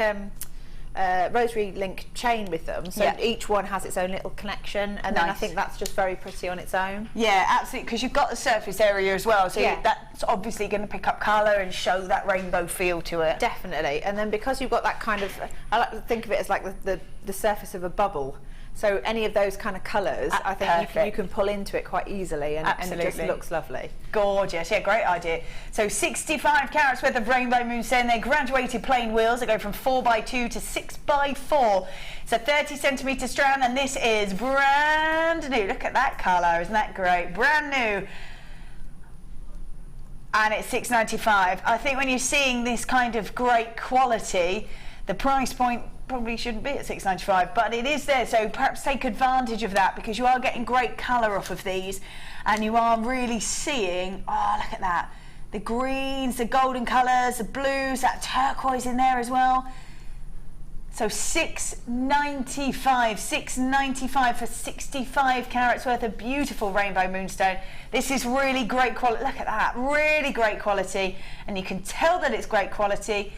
rosary link chain with them, so each one has its own little connection, and then I think that's just very pretty on its own. Yeah, absolutely, because you've got the surface area as well, so that's obviously going to pick up colour and show that rainbow feel to it. Definitely, and then because you've got that kind of, I like to think of it as like the surface of a bubble. So any of those kind of colours, I think you can pull into it quite easily, and it just looks lovely. Gorgeous, yeah, great idea. So 65 carats worth of rainbow moonstone. They're graduated plain wheels. They go from 4x2 to 6x4. It's a 30 centimetre strand, and this is brand new. Look at that colour, isn't that great? Brand new. And it's $6.95. I think when you're seeing this kind of great quality, the price point probably shouldn't be at $6.95, but it is there, so perhaps take advantage of that, because you are getting great colour off of these, and you are really seeing, oh, look at that, the greens, the golden colours, the blues, that turquoise in there as well. So $6.95 for 65 carats worth of beautiful rainbow moonstone. This is really great quality. Look at that, really great quality, and you can tell that it's great quality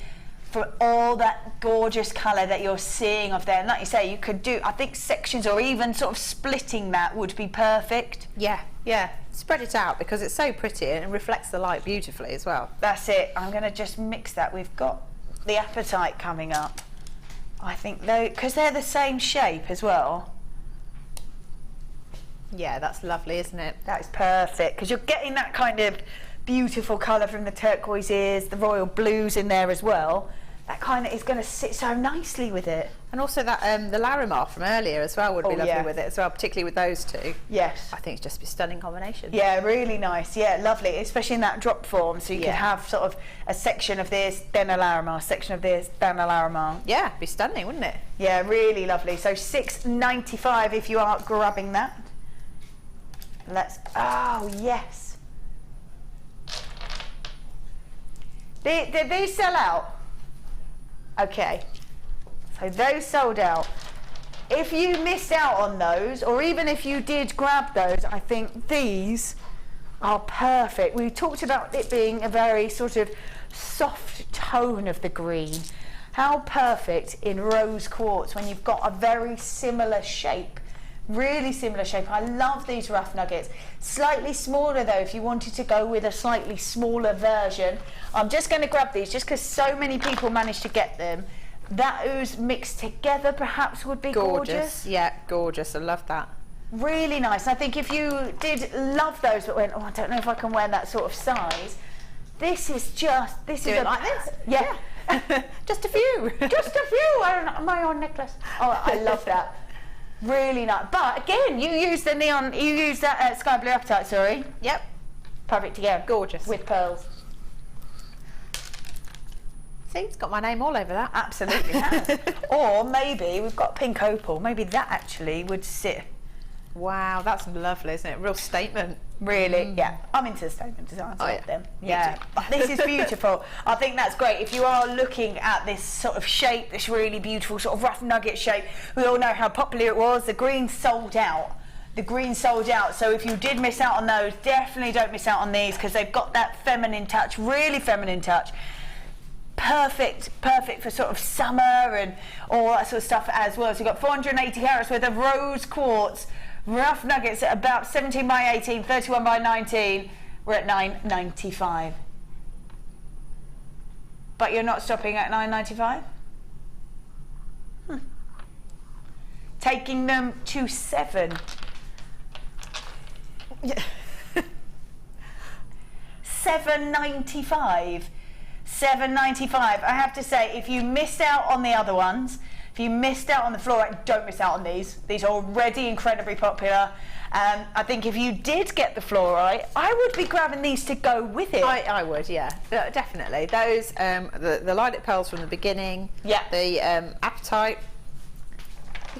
for all that gorgeous colour that you're seeing of there. And like you say, you could do, I think, sections or even sort of splitting that would be perfect. Yeah, yeah. Spread it out because it's so pretty and it reflects the light beautifully as well. That's it. I'm going to just mix that. We've got the apatite coming up. I think though, because they're the same shape as well. Yeah, that's lovely, isn't it? That is perfect because you're getting that kind of beautiful colour from the turquoises, the royal blues in there as well. That kind of is going to sit so nicely with it. And also that the Larimar from earlier as well would be lovely with it as well, particularly with those two. Yes. I think it's just a stunning combination. Yeah, really nice. Yeah, lovely, especially in that drop form. So you could have sort of a section of this, then a Larimar, section of this, then a Larimar. Yeah, it'd be stunning, wouldn't it? Yeah, really lovely. So $6.95 if you are grabbing that. Let's, oh yes. Did these sell out? Okay, so those sold out. If you missed out on those, or even if you did grab those, I think these are perfect. We talked about it being a very sort of soft tone of the green. How perfect in rose quartz when you've got a very similar shape. Really similar shape. I love these rough nuggets. Slightly smaller though if you wanted to go with a slightly smaller version. I'm just going to grab these just because so many people managed to get them. That ooze mixed together perhaps would be gorgeous. Yeah, gorgeous. I love that. Really nice. I think if you did love those but went, oh, I don't know if I can wear that sort of size, this is just, this is like this? Yeah. Just a few. Just a few. My own necklace. Oh, I love that. Really nice. But again, you use the neon, you use that sky blue apatite, sorry. Yep. Perfect again. Gorgeous. With pearls. See, it's got my name all over that. Absolutely has. Or maybe we've got pink opal. Maybe that actually would sit. Wow, that's lovely, isn't it? Real statement. Really, yeah. I'm into the statement designs of them. Yeah, too. But this is beautiful. I think that's great. If you are looking at this sort of shape, this really beautiful sort of rough nugget shape, we all know how popular it was. The green sold out. The green sold out. So if you did miss out on those, definitely don't miss out on these because they've got that feminine touch, really feminine touch. Perfect for sort of summer and all that sort of stuff as well. So you've got 480 carats worth of rose quartz. Rough nuggets at about 17 by 18, 31 by 19. We're at $9.95. But you're not stopping at $9.95? Taking them to $7. $7.95. $7.95. I have to say, if you missed out on the other ones, if you missed out on the fluorite, don't miss out on these. These are already incredibly popular. I think if you did get the fluorite, I would be grabbing these to go with it. I would, yeah, definitely. Those, the lilac pearls from the beginning. Yeah. The apatite.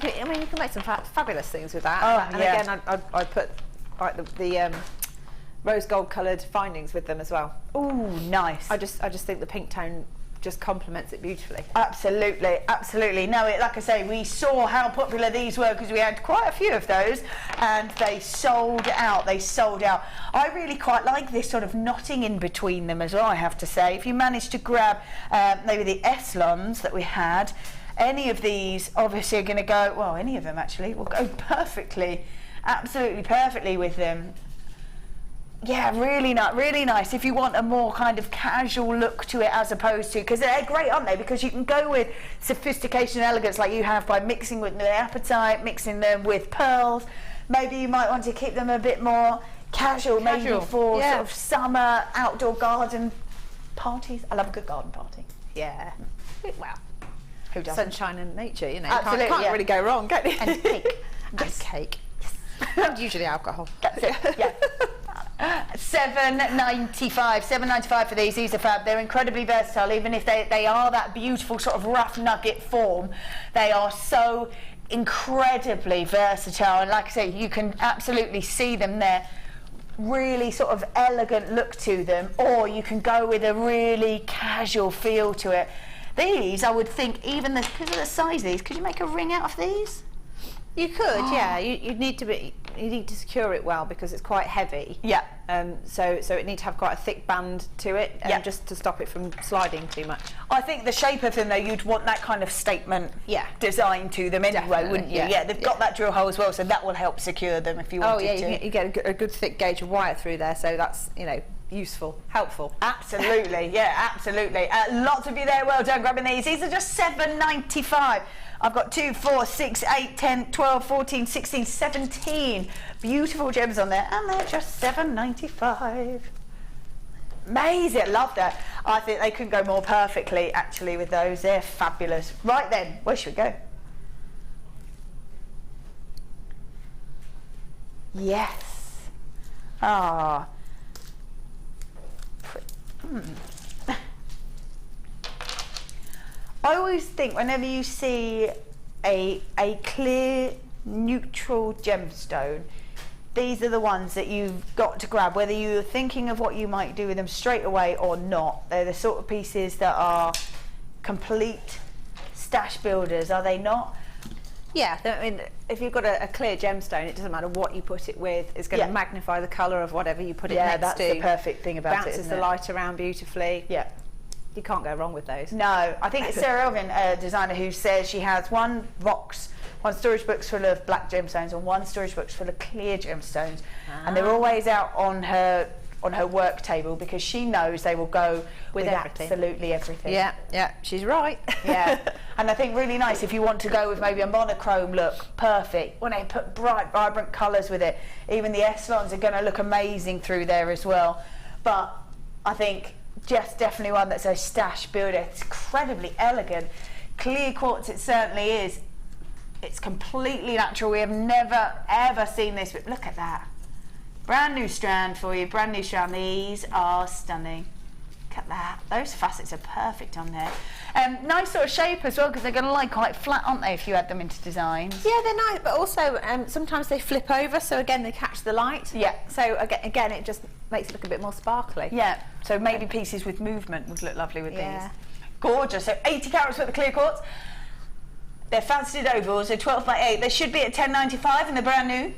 I mean, you can make some fabulous things with that. Oh, and again, I put like the rose gold coloured findings with them as well. Ooh, nice. I just think the pink tone just complements it beautifully. Absolutely, absolutely. No, like I say, we saw how popular these were because we had quite a few of those and they sold out. They sold out. I really quite like this sort of knotting in between them as well, I have to say. If you manage to grab maybe the Eselons that we had, any of these obviously are going to go, well, any of them actually will go perfectly, absolutely perfectly with them. Yeah, really nice if you want a more kind of casual look to it as opposed to, because they're great, aren't they? Because you can go with sophistication and elegance like you have by mixing with the apatite, mixing them with pearls. Maybe you might want to keep them a bit more casual. Maybe for sort of summer outdoor garden parties. I love a good garden party. Yeah. Well, who doesn't? Sunshine and nature, you know. Absolutely, can't really go wrong, can you? And cake. And cake. And usually alcohol. That's it, yeah. $7.95 for these. These are fab. They're incredibly versatile, even if they are that beautiful sort of rough nugget form. They are so incredibly versatile, and like I say, you can absolutely see them there. Really sort of elegant look to them, or you can go with a really casual feel to it. These, I would think, even because of the size of these, could you make a ring out of these? You could, yeah. You'd need to be you need to secure it well because it's quite heavy. Yeah. So it needs to have quite a thick band to it, just to stop it from sliding too much. I think the shape of them though, you'd want that kind of statement design to them anyway, Definitely, wouldn't you? yeah. They've got that drill hole as well, so that will help secure them if you wanted to. You get a good thick gauge of wire through there, so that's, you know, useful, helpful. Absolutely, yeah, absolutely. Lots of you there, well done grabbing these. These are just $7.95. I've got 2, 4, 6, 8, 10, 12, 14, 16, 17 beautiful gems on there, and they're just $7.95. Amazing, I love that. I think they couldn't go more perfectly actually with those. They're fabulous. Right then, where should we go? Yes. Ah. I always think whenever you see a clear neutral gemstone, these are the ones that you've got to grab, whether you're thinking of what you might do with them straight away or not. They're the sort of pieces that are complete stash builders, are they not? Yeah, I mean, if you've got a clear gemstone, it doesn't matter what you put it with, it's going to magnify the colour of whatever you put it next to. Yeah, that's the perfect thing about it, bounces the light around beautifully. Yeah. You can't go wrong with those. No, I think it's Sarah Elvin, a designer, who says she has one storage box full of black gemstones and one storage box full of clear gemstones, and they're always out on her work table because she knows they will go with everything. Absolutely everything. Yeah, she's right. Yeah, and I think really nice if you want to go with maybe a monochrome look, perfect. When they put bright, vibrant colours with it, even the Eselons are going to look amazing through there as well. But I think just definitely one that's a stash builder. It's incredibly elegant. Clear quartz, it certainly is. It's completely natural. We have never ever seen this, but look at that. Brand new strand for you, brand new strand. These are stunning. Look at that. Those facets are perfect on there. Nice sort of shape as well, because they're going to lie quite flat, aren't they, if you add them into designs? Yeah, they're nice, but also sometimes they flip over, so again they catch the light. Yeah. So again it just makes it look a bit more sparkly. Yeah. So maybe pieces with movement would look lovely with these. Gorgeous. So 80 carats worth of clear quartz. They're faceted ovals. They're 12 by 8. They should be at $10.95 and they're brand new.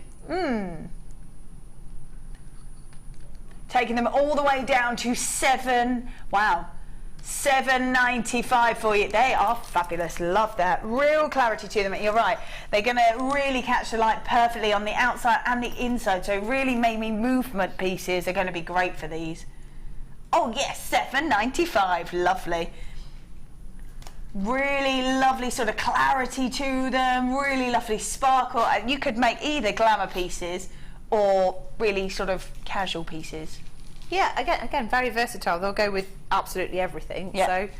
Taking them all the way down to $7.95 for you. They are fabulous. Love that. Real clarity to them. You're right. They're going to really catch the light perfectly on the outside and the inside. So really maybe movement pieces are going to be great for these. Oh yes, $7.95. Lovely. Really lovely sort of clarity to them. Really lovely sparkle. You could make either glamour pieces or really sort of casual pieces. Yeah, again, very versatile. They'll go with absolutely everything. Yeah. So,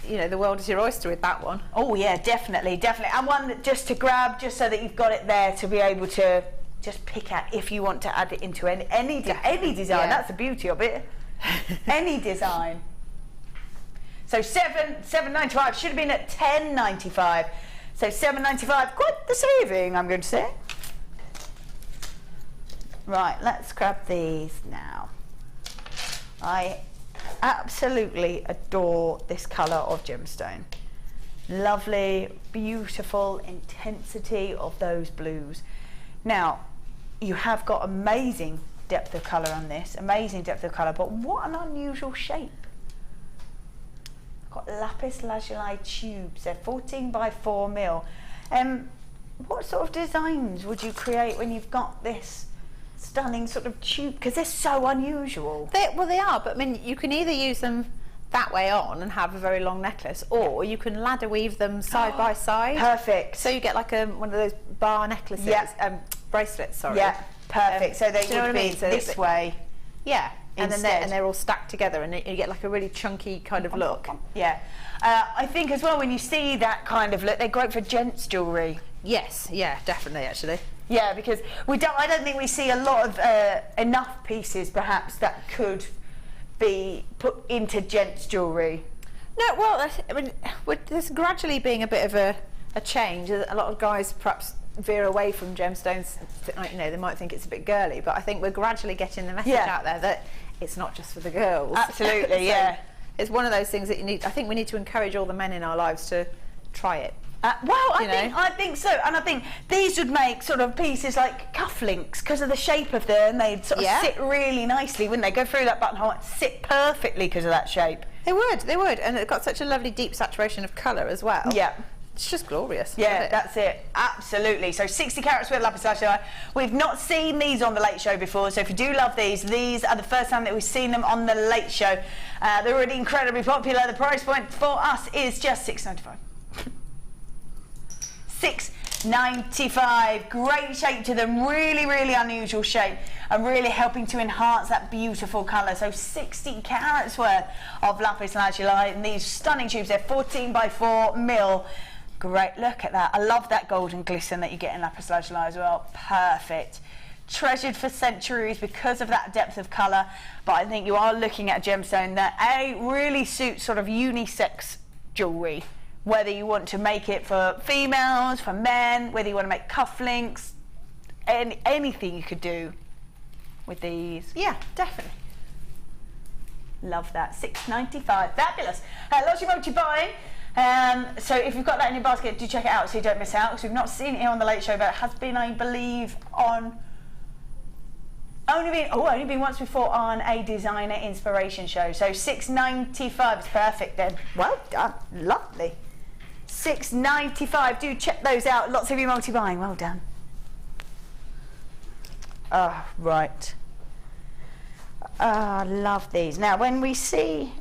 you know, the world is your oyster with that one. Oh yeah, definitely. And one that just to grab, just so that you've got it there to be able to just pick out if you want to add it into any design. That's the beauty of it. Any design. So $7.95 should have been at $10.95. So $7.95, quite the saving, I'm going to say. Right, let's grab these now. I absolutely adore this colour of gemstone. Lovely, beautiful intensity of those blues. Now, you have got amazing depth of colour on this, but what an unusual shape. Got lapis lazuli tubes. They're 14 by 4 mil. What sort of designs would you create when you've got this stunning sort of tube? Because they're so unusual. They are, but I mean, you can either use them that way on and have a very long necklace, or you can ladder weave them side by side. Perfect. So you get like one of those bar necklaces, bracelets. Sorry. Yeah, perfect. So they would be so this way. Yeah. And Instead. then they're all stacked together, and you get like a really chunky kind of look. Yeah. I think as well, when you see that kind of look, they're great for gents jewellery. Yes, yeah, definitely, actually. Yeah, because I don't think we see a lot of enough pieces perhaps that could be put into gents jewellery. No, well, I mean, there's gradually being a bit of a change. A lot of guys perhaps veer away from gemstones. You know, they might think it's a bit girly, but I think we're gradually getting the message out there that it's not just for the girls. Absolutely, so it's one of those things that you need. I think we need to encourage all the men in our lives to try it. Well, I think so, and I think these would make sort of pieces like cufflinks because of the shape of them. They'd sort of sit really nicely, wouldn't they? Go through that buttonhole, sit perfectly because of that shape. They would, and it's got such a lovely deep saturation of colour as well. Yeah. It's just glorious. Yeah, that's it. Absolutely. So 60 carats worth of lapis lazuli. We've not seen these on the Late Show before, so if you do love these are the first time that we've seen them on the Late Show. They're already incredibly popular. The price point for us is just $6.95. $6.95. Great shape to them. Really, really unusual shape, and really helping to enhance that beautiful colour. So 60 carats worth of lapis lazuli in these stunning tubes. They're 14 by 4 mil. Great, look at that. I love that golden glisten that you get in lapis lazuli as well. Perfect. Treasured for centuries because of that depth of colour, but I think you are looking at a gemstone that really suits sort of unisex jewellery, whether you want to make it for females, for men, whether you want to make cufflinks, anything you could do with these. Yeah, definitely. Love that. $6.95. Fabulous. Lots of multi-buying. So if you've got that in your basket, do check it out so you don't miss out, because we've not seen it here on the Late Show, but it has been, I believe, on only been once before on a designer inspiration show. So $6.95 is perfect then. Well done. Lovely. $6.95. Do check those out. Lots of you multi-buying. Well done. Oh, right. I love these. Now, when we see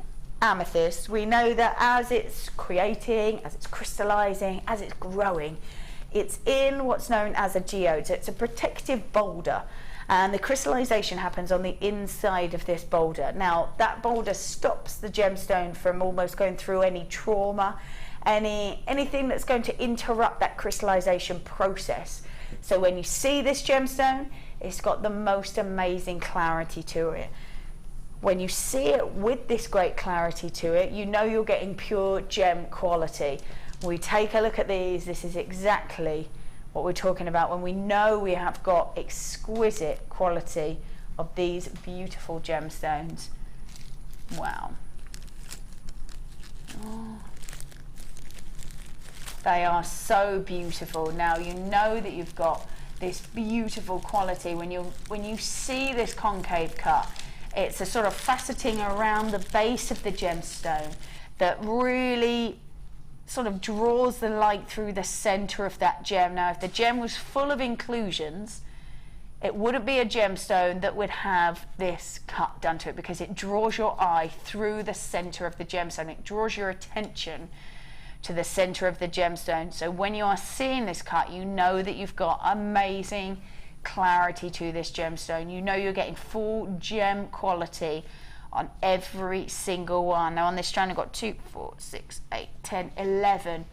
amethyst, we know that as it's creating, as it's crystallizing, as it's growing, it's in what's known as a geode. So it's a protective boulder, and the crystallization happens on the inside of this boulder. Now, that boulder stops the gemstone from almost going through any trauma, anything that's going to interrupt that crystallization process. So when you see this gemstone, it's got the most amazing clarity to it. When you see it with this great clarity to it, you know you're getting pure gem quality. When we take a look at these, this is exactly what we're talking about when we know we have got exquisite quality of these beautiful gemstones. Wow. Oh. They are so beautiful. Now you know that you've got this beautiful quality when you see this concave cut. It's a sort of faceting around the base of the gemstone that really sort of draws the light through the center of that gem. Now, if the gem was full of inclusions, it wouldn't be a gemstone that would have this cut done to it, because it draws your eye through the center of the gemstone. It draws your attention to the center of the gemstone. So when you are seeing this cut, you know that you've got amazing clarity to this gemstone. You know you're getting full gem quality on every single one. Now on this strand I've got 2, 4, 6, 8, 10, 11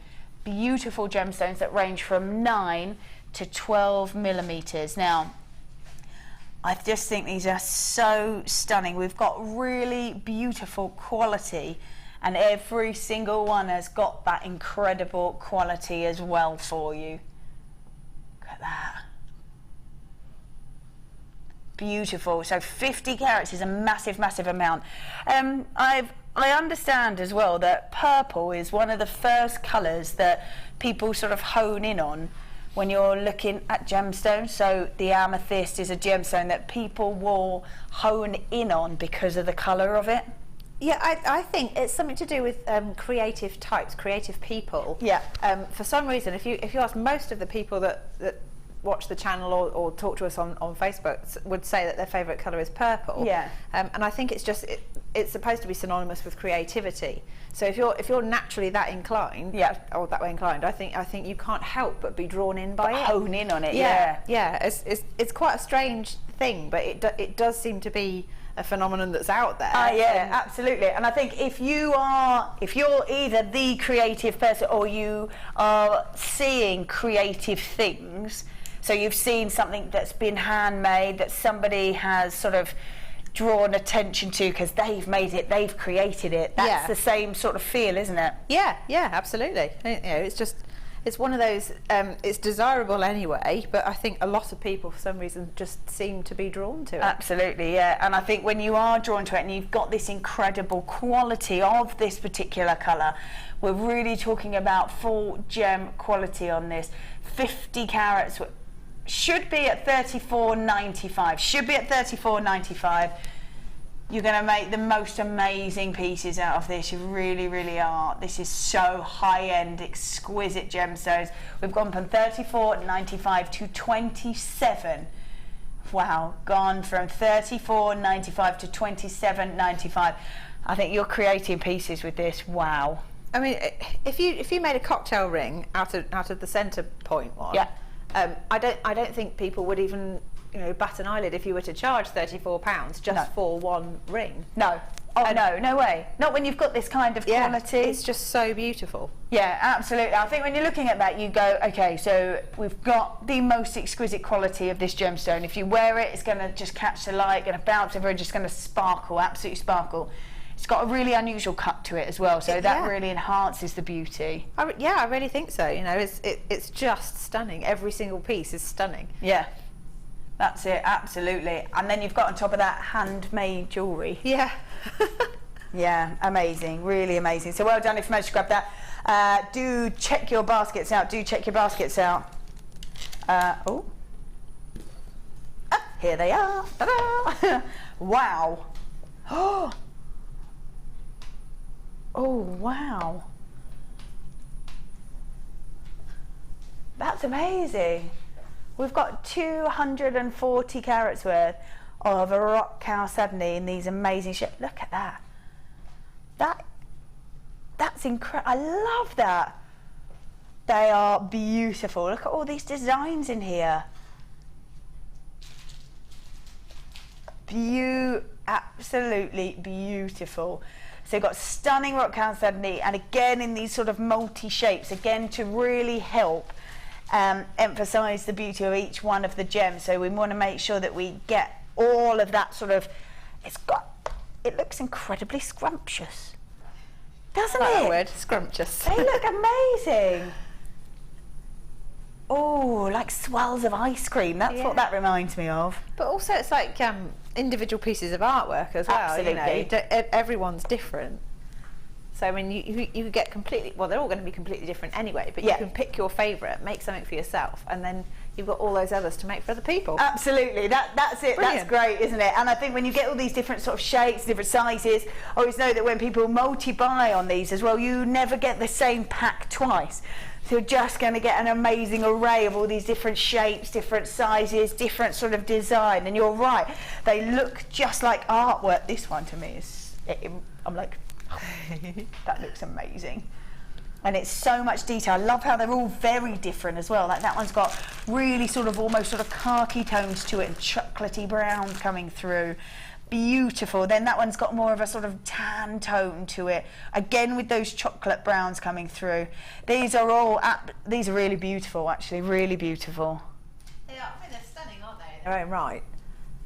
beautiful gemstones that range from 9 to 12 millimeters. Now I just think these are so stunning. We've got really beautiful quality, and every single one has got that incredible quality as well for you. Look at that. Beautiful. So 50 carats is a massive, massive amount. I understand as well that purple is one of the first colours that people sort of hone in on when you're looking at gemstones. So the amethyst is a gemstone that people will hone in on because of the colour of it. Yeah, I think it's something to do with creative types, creative people. Yeah. For some reason, if you ask most of the people that watch the channel or talk to us on Facebook would say that their favourite colour is purple. Yeah. And I think it's supposed to be synonymous with creativity. So if you're naturally that inclined, or that way inclined, I think you can't help but be drawn in by it. Hone in on it. Yeah. It's quite a strange thing, but it does seem to be a phenomenon that's out there. Yeah, absolutely. And I think if you're either the creative person or you are seeing creative things, so you've seen something that's been handmade, that somebody has sort of drawn attention to because they've made it, they've created it. That's the same sort of feel, isn't it? Yeah, absolutely. You know, it's just It's one of those, it's desirable anyway, but I think a lot of people for some reason just seem to be drawn to it. Absolutely, yeah. And I think when you are drawn to it and you've got this incredible quality of this particular colour, we're really talking about full gem quality on this. 50 carats, should be at $34.95, should be at $34.95. You're going to make the most amazing pieces out of this. You really, really are. This is so high-end, exquisite gemstones. We've gone from $34.95 to $27. Wow, gone from $34.95 to $27.95. I think you're creating pieces with this. Wow. I mean, if you made a cocktail ring out of the centre point one, yeah. I don't think people would even, you know, bat an eyelid if you were to charge £34 just for one ring. No. Oh, no way. Not when you've got this kind of quality. It's just so beautiful. Yeah, absolutely. I think when you're looking at that, you go, okay, so we've got the most exquisite quality of this gemstone. If you wear it, it's going to just catch the light, going to bounce over, and just going to sparkle, absolutely sparkle. It's got a really unusual cut to it as well, so that really enhances the beauty. I really think so. You know, it's just stunning. Every single piece is stunning. Yeah. That's it, absolutely. And then you've got on top of that handmade jewellery. Yeah. Yeah, amazing, really amazing. So well done if you managed to grab that. Do check your baskets out, do check your baskets out. Here they are. Ta-da! Wow. Oh, wow. That's amazing. We've got 240 carats worth of a rock chalcedony in these amazing shapes. Look at that. That's incredible. I love that. They are beautiful. Look at all these designs in here. Absolutely beautiful. So you've got stunning rock chalcedony, and again in these sort of multi shapes, again to really help emphasize the beauty of each one of the gems. So we want to make sure that we get all of that sort of, it looks incredibly scrumptious, doesn't it? That word, scrumptious. They look amazing. Oh, like swirls of ice cream. That's what that reminds me of. But also it's like individual pieces of artwork as well. Absolutely. You know, everyone's different. So I mean, you get completely, well, they're all going to be completely different anyway, but you can pick your favourite, make something for yourself, and then you've got all those others to make for other people. Absolutely, that's it. Brilliant. That's great, isn't it? And I think when you get all these different sort of shapes, different sizes, I always know that when people multi-buy on these as well, you never get the same pack twice. So you're just going to get an amazing array of all these different shapes, different sizes, different sort of design. And you're right, they look just like artwork. This one to me is, I'm like, that looks amazing. And it's so much detail. I love how they're all very different as well. Like that one's got really sort of almost sort of khaki tones to it and chocolatey browns coming through. Beautiful. Then that one's got more of a sort of tan tone to it, again with those chocolate browns coming through. These are all these are really beautiful, actually, really beautiful. Yeah, I think they're stunning, aren't they, in their own right?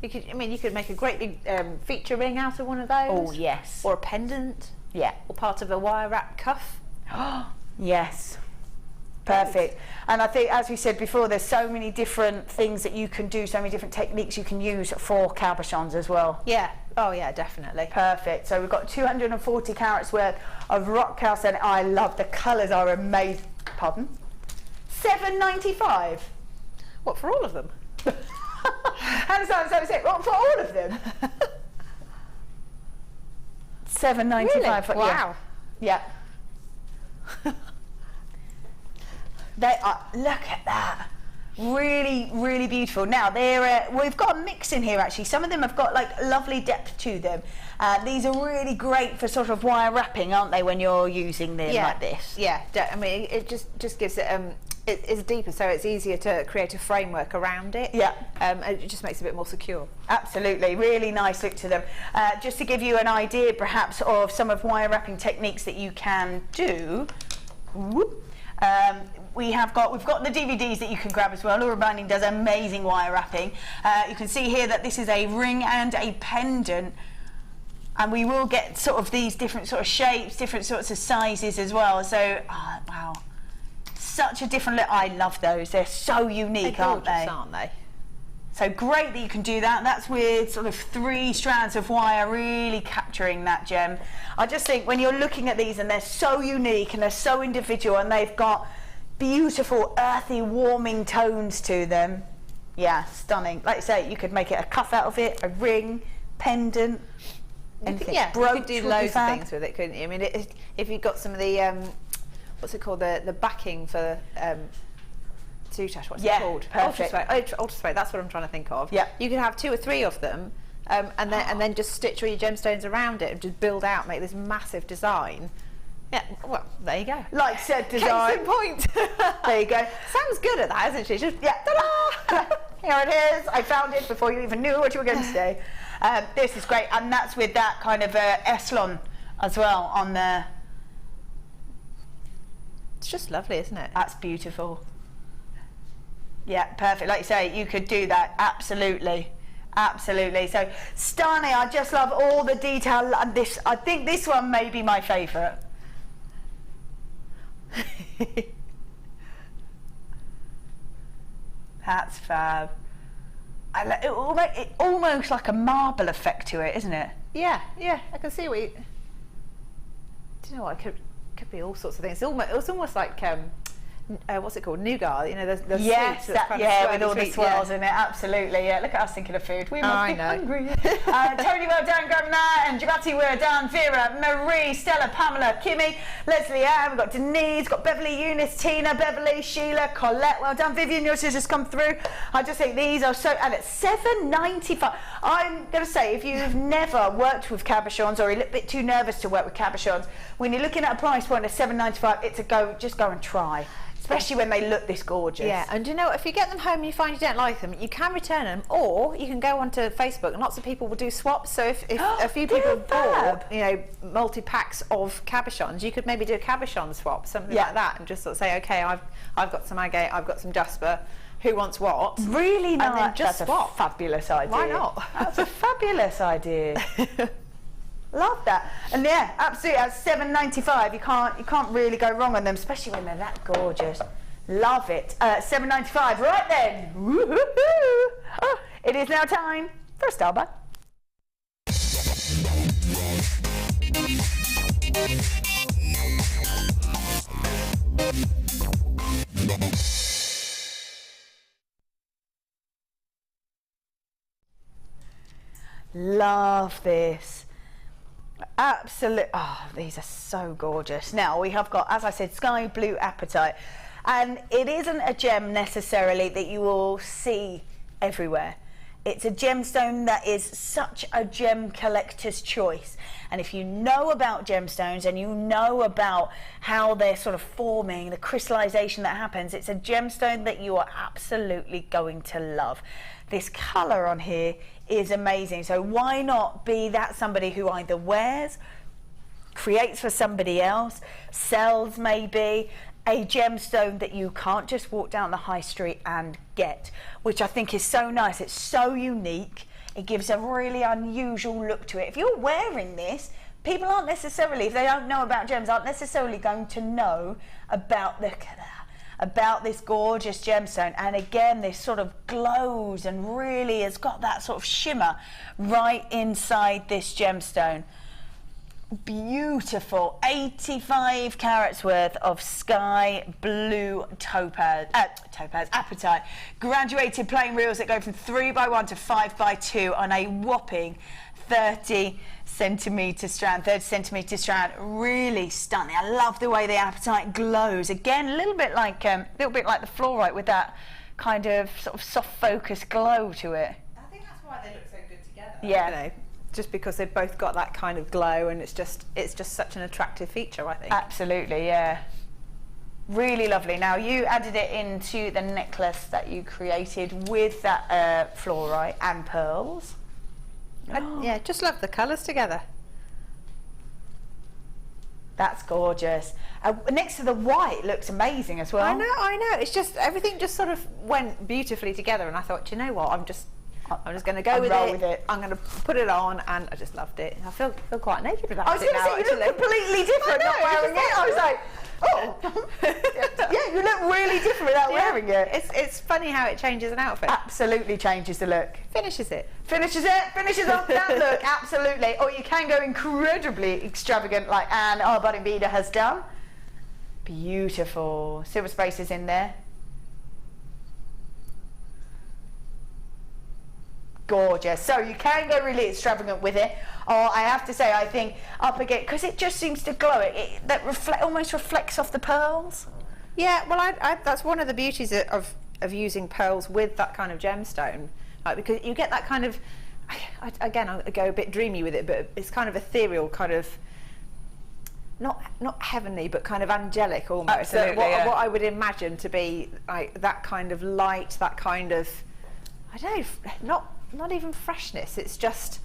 You could make a great big feature ring out of one of those. Oh yes. Or a pendant. Yeah. Or part of a wire wrap cuff. Yes. Perfect. And I think, as we said before, there's so many different things that you can do, so many different techniques you can use for cabochons as well. Yeah. Oh yeah, definitely. Perfect. So we've got 240 carats worth of rock chalcedony. I love the colours, are amazing. Pardon? $7.95. What, for all of them? How does that say? What, for all of them? $7.95. Really? For, wow. Yeah. They are, look at that, really, really beautiful. Now we've got a mix in here actually. Some of them have got like lovely depth to them. These are really great for sort of wire wrapping, aren't they, when you're using them like this? Yeah, I mean, it just gives it, it's deeper, so it's easier to create a framework around it. Yeah. It just makes it a bit more secure. Absolutely, really nice look to them. Just to give you an idea perhaps of some of wire wrapping techniques that you can do. We've got the DVDs that you can grab as well. Laura Binding does amazing wire wrapping. You can see here that this is a ring and a pendant, and we will get sort of these different sort of shapes, different sorts of sizes as well. So, wow, such a different look. I love those. They're so unique, aren't they? Aren't they? So great that you can do that. That's with sort of 3 strands of wire really capturing that gem. I just think when you're looking at these and they're so unique and they're so individual and they've got beautiful earthy warming tones to them. Yeah, stunning. Like I say, you could make it a cuff out of it, a ring, pendant, anything. Yeah, brooch you could do loads of things with it, couldn't you? I mean, if you've got some of the, what's it called, the backing for Zutash, what's it called? Perfect. Ultrasway, that's what I'm trying to think of. Yeah. You could have 2 or 3 of them, and then just stitch all your gemstones around it and just build out, make this massive design. Yeah, well, there you go. Like said design. Case in point. There you go. Sam's good at that, isn't she? Just, yeah, ta-da! Here it is. I found it before you even knew what you were going to say. This is great, and that's with that kind of Eselon as well on there. It's just lovely, isn't it? That's beautiful. Yeah, perfect. Like you say, you could do that. Absolutely. Absolutely. So stunning. I just love all the detail. And this, I think this one may be my favourite. That's fab. It almost like a marble effect to it, isn't it? Yeah, yeah. I can see what you... Do you know what? It could be all sorts of things. It's almost like... what's it called? Nougat, you know, the yes, sweets. With all the swirls in it, absolutely. Yeah, look at us thinking of food. We must be hungry. Tony, well done, Governor, and Jabati, well done, Vera, Marie, Stella, Pamela, Kimmy, Leslie Ann, we've got Denise, got Beverly, Eunice, Tina, Beverly, Sheila, Colette, well done, Vivian, yours has just come through. I just think these are so, and it's $7.95. I'm going to say, if you've never worked with cabochons or a little bit too nervous to work with cabochons, when you're looking at a price point of $7.95, it's a go, just go and try. Especially when they look this gorgeous. Yeah, and you know, if you get them home and you find you don't like them, you can return them, or you can go onto Facebook, and lots of people will do swaps. So if a few people bought, you know, multi-packs of cabochons, you could maybe do a cabochon swap, something like that, and just sort of say, okay, I've got some agate, I've got some jasper, who wants what? Really nice. And then just swap. A fabulous idea. Why not? That's a fabulous idea. Love that. And yeah, absolutely, at $7.95 you can't really go wrong on them, especially when they're that gorgeous. Love it. $7.95. Right then. Woo-hoo-hoo. Oh, it is now time for a style buy. Love this. Absolutely. Oh, these are so gorgeous. Now we have got, as I said, sky blue apatite, and it isn't a gem necessarily that you will see everywhere. It's a gemstone that is such a gem collector's choice, and if you know about gemstones and you know about how they're sort of forming, the crystallization that happens, it's a gemstone that you are absolutely going to love. This colour on here is amazing, so why not be that somebody who either wears, creates for somebody else, sells maybe, a gemstone that you can't just walk down the high street and get, which I think is so nice. It's so unique. It gives a really unusual look to it. If you're wearing this, people aren't necessarily, if they don't know about gems, aren't necessarily going to know about this gorgeous gemstone. And again, this sort of glows and really has got that sort of shimmer right inside this gemstone. Beautiful. 85 carats worth of sky blue apatite. Graduated plain reels that go from 3x1 to 5x2 on a whopping 30 centimetre strand. Really stunning. I love the way the apatite glows. Again, a little bit like the fluorite with that kind of sort of soft focus glow to it. I think that's why they look so good together. Yeah. You know, just because they've both got that kind of glow, and it's just such an attractive feature, I think. Absolutely, yeah. Really lovely. Now you added it into the necklace that you created with that fluorite and pearls. Yeah, just love the colours together. That's gorgeous. Next to the white looks amazing as well. I know. It's just everything just sort of went beautifully together, and I thought, you know what, I'm just going to go with it. I'm going to put it on, and I just loved it. I feel quite naked about it. I was going to say, you look completely different not wearing it. I was like, oh. Yeah, You look really different without wearing it. It's funny how it changes an outfit. Absolutely changes the look. Finishes it. Finishes off that look, absolutely. Or you can go incredibly extravagant like Anne, our budding beader, has done. Beautiful. Silver spaces in there. Gorgeous. So you can go really extravagant with it. Or I have to say, I think up again, because it just seems to glow. That almost reflects off the pearls. Yeah, well, that's one of the beauties of using pearls with that kind of gemstone, like, because you get that kind of, again, I go a bit dreamy with it, but it's kind of ethereal, kind of not heavenly, but kind of angelic almost. Absolutely, what I would imagine to be like that kind of light, that kind of, I don't know, not even freshness. It's just.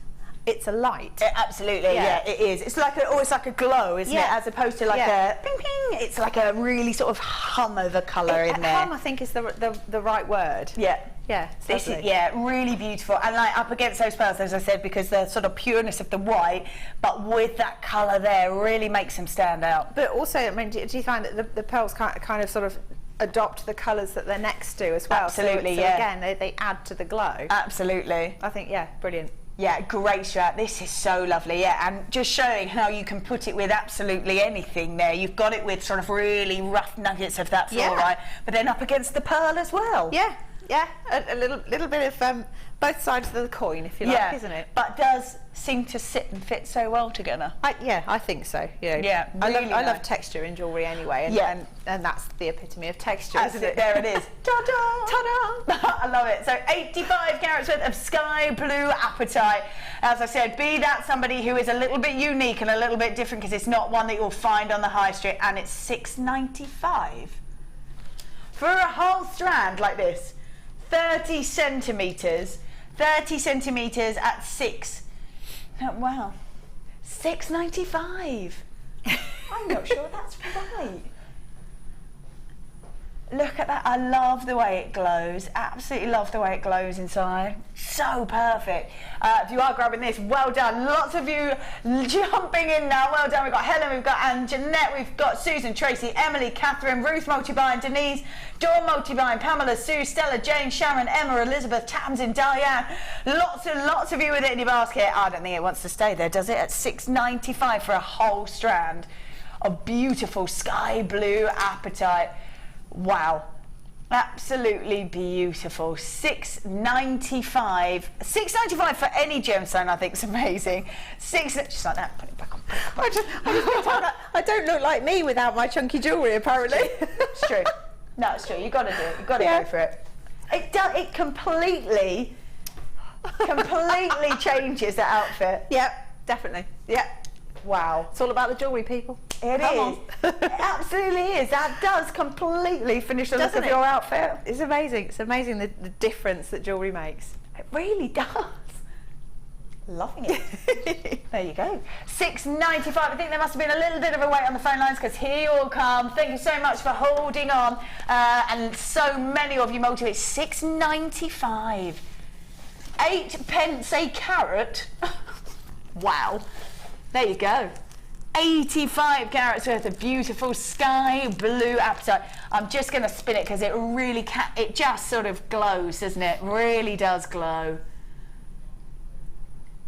It's a light. Absolutely, yeah, it is. It's like almost like a glow, isn't it? As opposed to like a ping ping. It's like a really sort of hum of a colour in there. Hum, I think, is the right word. Yeah. Yeah, this is really beautiful, and like up against those pearls, as I said, because the sort of pureness of the white, but with that colour there, really makes them stand out. But also, I mean, do you find that the pearls kind of sort of adopt the colours that they're next to as well? Absolutely, so again, they add to the glow. Absolutely. I think, brilliant. Yeah, great strap. This is so lovely, and just showing how you can put it with absolutely anything there. You've got it with sort of really rough nuggets of that fluorite, but then up against the pearl as well. Yeah, a little bit of both sides of the coin, if you like, isn't it? But does seem to sit and fit so well together. I think so. Yeah, really I love texture in jewellery anyway, and that's the epitome of texture, isn't it? There it is. Ta-da! Ta-da! I love it. So 85 carats worth of sky blue apatite. As I said, be that somebody who is a little bit unique and a little bit different, because it's not one that you'll find on the high street, and it's $6.95 for a whole strand like this. 30 centimetres at 6. Wow, $6.95. I'm not sure that's right. Look at that. I love the way it glows. Absolutely love the way it glows inside. So perfect. If you are grabbing this, well done. Lots of you jumping in now. Well done. We've got Helen, we've got Anne, Jeanette, we've got Susan, Tracy, Emily, Catherine, Ruth Multibine, Denise, Dawn Multibine, Pamela, Sue, Stella, Jane, Sharon, Emma, Elizabeth, Tamsin, Diane. Lots and lots of you with it in your basket. I don't think it wants to stay there, does it? At $6.95 for a whole strand of beautiful sky blue apatite. Wow, absolutely beautiful. $6.95 for any gemstone, I think, is amazing. Just like that, put it back on. I don't look like me without my chunky jewellery, apparently. It's true. No, it's true. You've got to do it. You've got to go for it. It completely changes the outfit. Yep, definitely. Yep. Wow. It's all about the jewellery, people. It absolutely is. That does completely finish the look of your outfit. It's amazing. It's amazing the difference that jewellery makes. It really does. Loving it. There you go. $6.95. I think there must have been a little bit of a wait on the phone lines, because here you all come. Thank you so much for holding on. And so many of you motivate. $6.95. 8 pence a carat. Wow. There you go. 85 carats worth of beautiful sky blue apatite. I'm just going to spin it because it really it just sort of glows, doesn't it? Really does glow.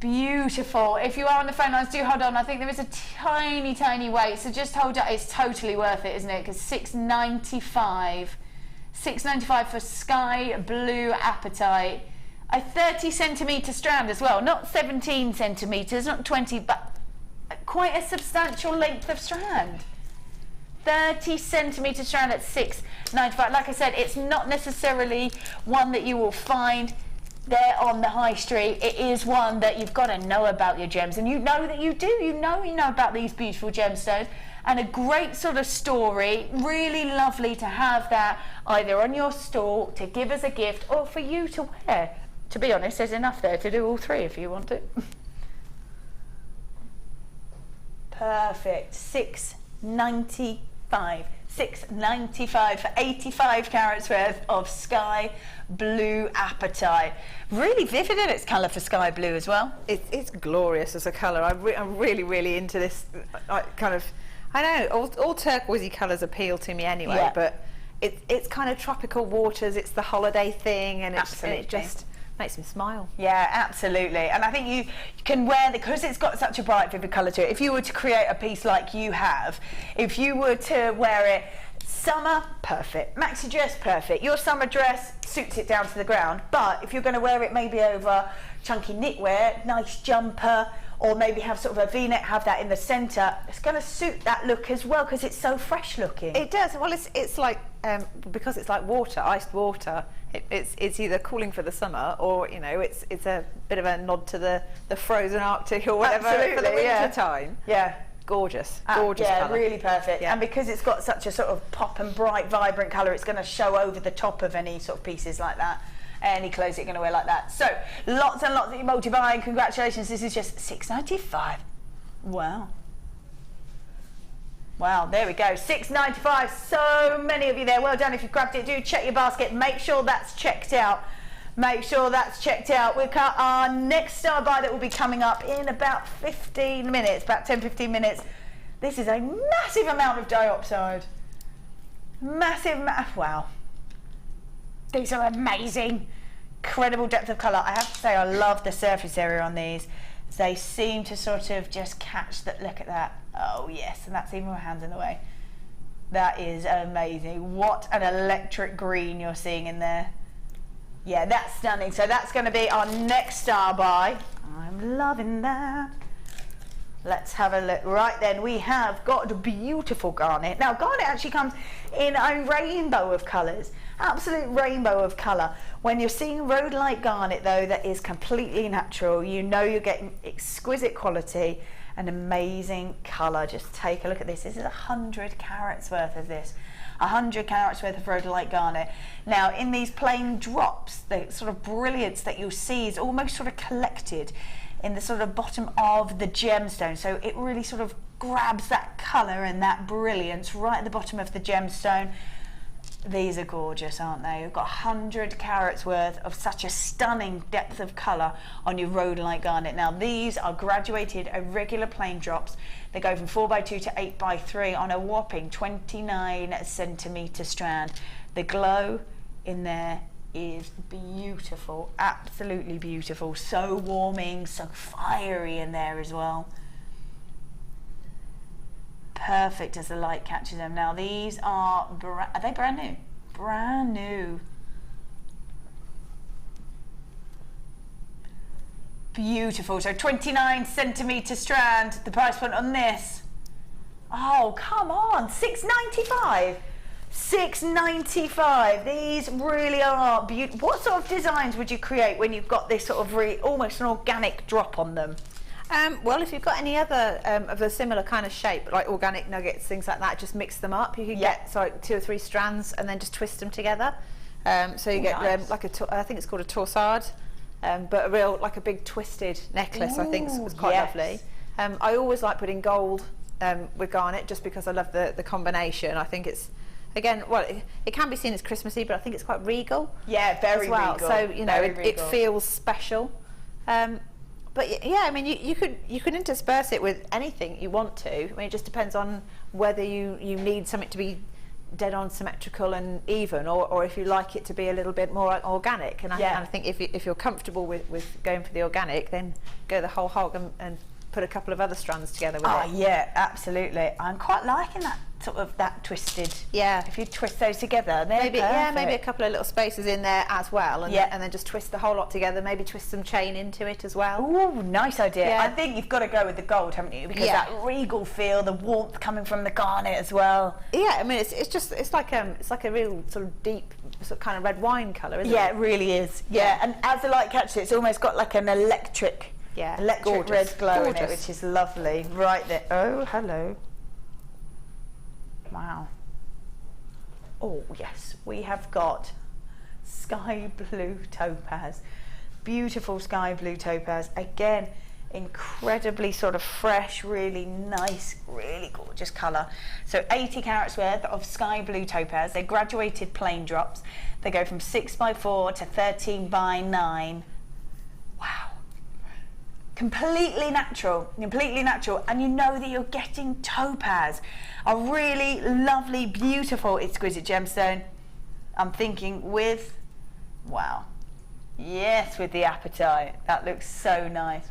Beautiful. If you are on the phone lines, do hold on. I think there is a tiny wait, so just hold on. It's totally worth it, isn't it? Because $6.95. $6.95 for sky blue apatite. A 30 centimetre strand as well. Not 17 centimetres, not 20, but quite a substantial length of strand. 30 centimetre strand at $6.95. Like I said, it's not necessarily one that you will find there on the high street. It is one that you've got to know about your gems, and you know that you do. You know about these beautiful gemstones, and a great sort of story. Really lovely to have that either on your stall to give as a gift, or for you to wear. To be honest, there's enough there to do all three if you want it. Perfect. $6.95. $6.95 for 85 carats worth of sky blue apatite. Really vivid in its colour for sky blue as well. It's glorious as a colour. I'm really into this kind of, I don't know, all turquoisey colours appeal to me anyway, but it's kind of tropical waters. It's the holiday thing, and it just makes me smile. Yeah, absolutely. And I think you can wear because it's got such a bright, vivid colour to it. If you were to create a piece like you have, if you were to wear it summer, perfect. Maxi dress, perfect. Your summer dress suits it down to the ground. But if you're going to wear it maybe over chunky knitwear, nice jumper, or maybe have sort of a V-neck, have that in the centre, it's going to suit that look as well because it's so fresh looking. It does. Well, it's like because it's like water, iced water. It's either cooling for the summer, or you know, it's a bit of a nod to the frozen Arctic or whatever for the winter time. Yeah. Gorgeous, Yeah, colour. really perfect. Yeah. And because it's got such a sort of pop and bright, vibrant colour, it's going to show over the top of any sort of pieces like that. Any clothes you're going to wear like that. So lots and lots that you're multi-buying. Congratulations, this is just $6.95. Wow. Wow, there we go, $6.95. So many of you there. Well done. If you've grabbed it, do check your basket. Make sure that's checked out. Make sure that's checked out. We've got our next star buy that will be coming up in about 15 minutes, about 10-15 minutes. This is a massive amount of diopside. Wow. These are amazing. Incredible depth of colour. I have to say I love the surface area on these. They seem to sort of just catch that. Look at that. Oh yes, and that's even my hands in the way. That is amazing. What an electric green you're seeing in there. Yeah, that's stunning. So that's going to be our next star buy. I'm loving that. Let's have a look. Right then, we have got a beautiful garnet. Now, garnet actually comes in a rainbow of colours. Absolute rainbow of colour. When you're seeing rhodolite garnet, though, that is completely natural, you know you're getting exquisite quality and amazing colour. Just take a look at this. This is 100 carats worth of this. 100 carats worth of rhodolite garnet. Now, in these plain drops, the sort of brilliance that you'll see is almost sort of collected in the sort of bottom of the gemstone. So it really sort of grabs that colour and that brilliance right at the bottom of the gemstone. These are gorgeous, aren't they? You've got 100 carats worth of such a stunning depth of colour on your rhodolite garnet. Now, these are graduated irregular plain drops. They go from 4x2 to 8x3 on a whopping 29 centimetre strand. The glow in there is beautiful, absolutely beautiful. So warming, so fiery in there as well. Perfect as the light catches them. Now these are they brand new? Brand new. Beautiful. So 29 centimetre strand. The price point on this. Oh, come on. $6.95. $6.95. These really are beautiful. What sort of designs would you create when you've got this sort of almost an organic drop on them? Well, if you've got any other of a similar kind of shape, like organic nuggets, things like that, just mix them up. You can get 2 or 3 strands and then just twist them together. So you get like I think it's called a torsade, but a real, like a big twisted necklace. I think was quite lovely. I always like putting gold with garnet just because I love the combination. I think it's, again, well, it can be seen as Christmassy, but I think it's quite regal. Yeah, very well. regal. So you know, it feels special. But yeah, I mean, you could intersperse it with anything you want to. I mean, it just depends on whether you need something to be dead on symmetrical and even, or if you like it to be a little bit more organic. And I think if you're comfortable with going for the organic, then go the whole hog and put a couple of other strands together with it. Oh yeah, absolutely. I'm quite liking that sort of that twisted. Yeah. If you twist those together, maybe maybe a couple of little spaces in there as well, and then just twist the whole lot together. Maybe twist some chain into it as well. Ooh, nice idea. Yeah. I think you've got to go with the gold, haven't you? Because that regal feel, the warmth coming from the garnet as well. Yeah, I mean, it's like a real sort of deep, sort of kind of red wine colour, isn't it? Yeah, it really is. Yeah, and as the light catches it, it's almost got like an electric red glow in it, which is lovely. Right there. Oh, hello. Wow. Oh yes, we have got sky blue topaz. Beautiful sky blue topaz. Again, incredibly sort of fresh, really nice, really gorgeous colour. So 80 carats worth of sky blue topaz. They're graduated plain drops. They go from 6x4 to 13x9. Wow. completely natural, and you know that you're getting topaz, a really lovely, beautiful, exquisite gemstone. I'm thinking with, wow, yes, with the apatite. That looks so nice.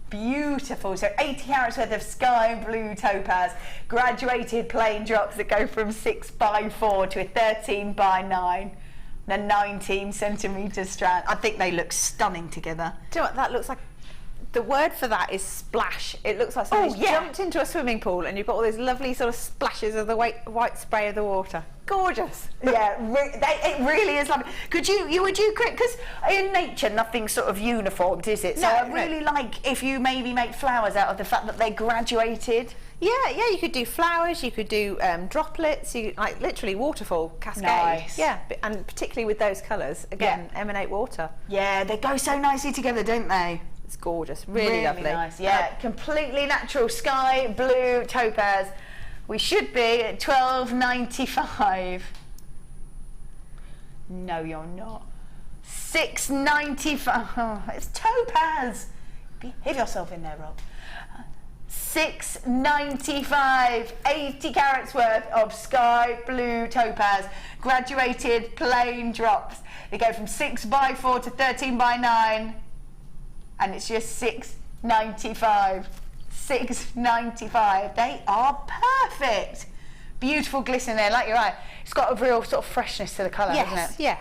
Beautiful. So 80 carats worth of sky blue topaz, graduated plain drops that go from 6x4 to a 13x9 and a 19 centimetre strand. I think they look stunning together. Do you know what that looks like? The word for that is splash. It looks like somebody's jumped into a swimming pool and you've got all those lovely sort of splashes of the white spray of the water. Gorgeous. Yeah, it really is lovely. Would you create, because in nature nothing's sort of uniformed, is it? So I really like if you maybe make flowers out of the fact that they're graduated. Yeah, you could do flowers, you could do droplets, like literally waterfall, cascade. Nice. Yeah, and particularly with those colours, again, emanate water. Yeah, they go so nicely together, don't they? It's gorgeous, really lovely. Nice, yeah. Completely natural sky blue topaz. We should be at $12.95. No, you're not. $6.95. Oh, it's topaz. Behave yourself in there, Rob. $6.95. 80 carats worth of sky blue topaz, graduated plain drops. They go from 6x4 to 13x9. And it's just $6.95. $6.95. They are perfect. Beautiful glisten there, like your eye. It's got a real sort of freshness to the colour, hasn't it? Yeah.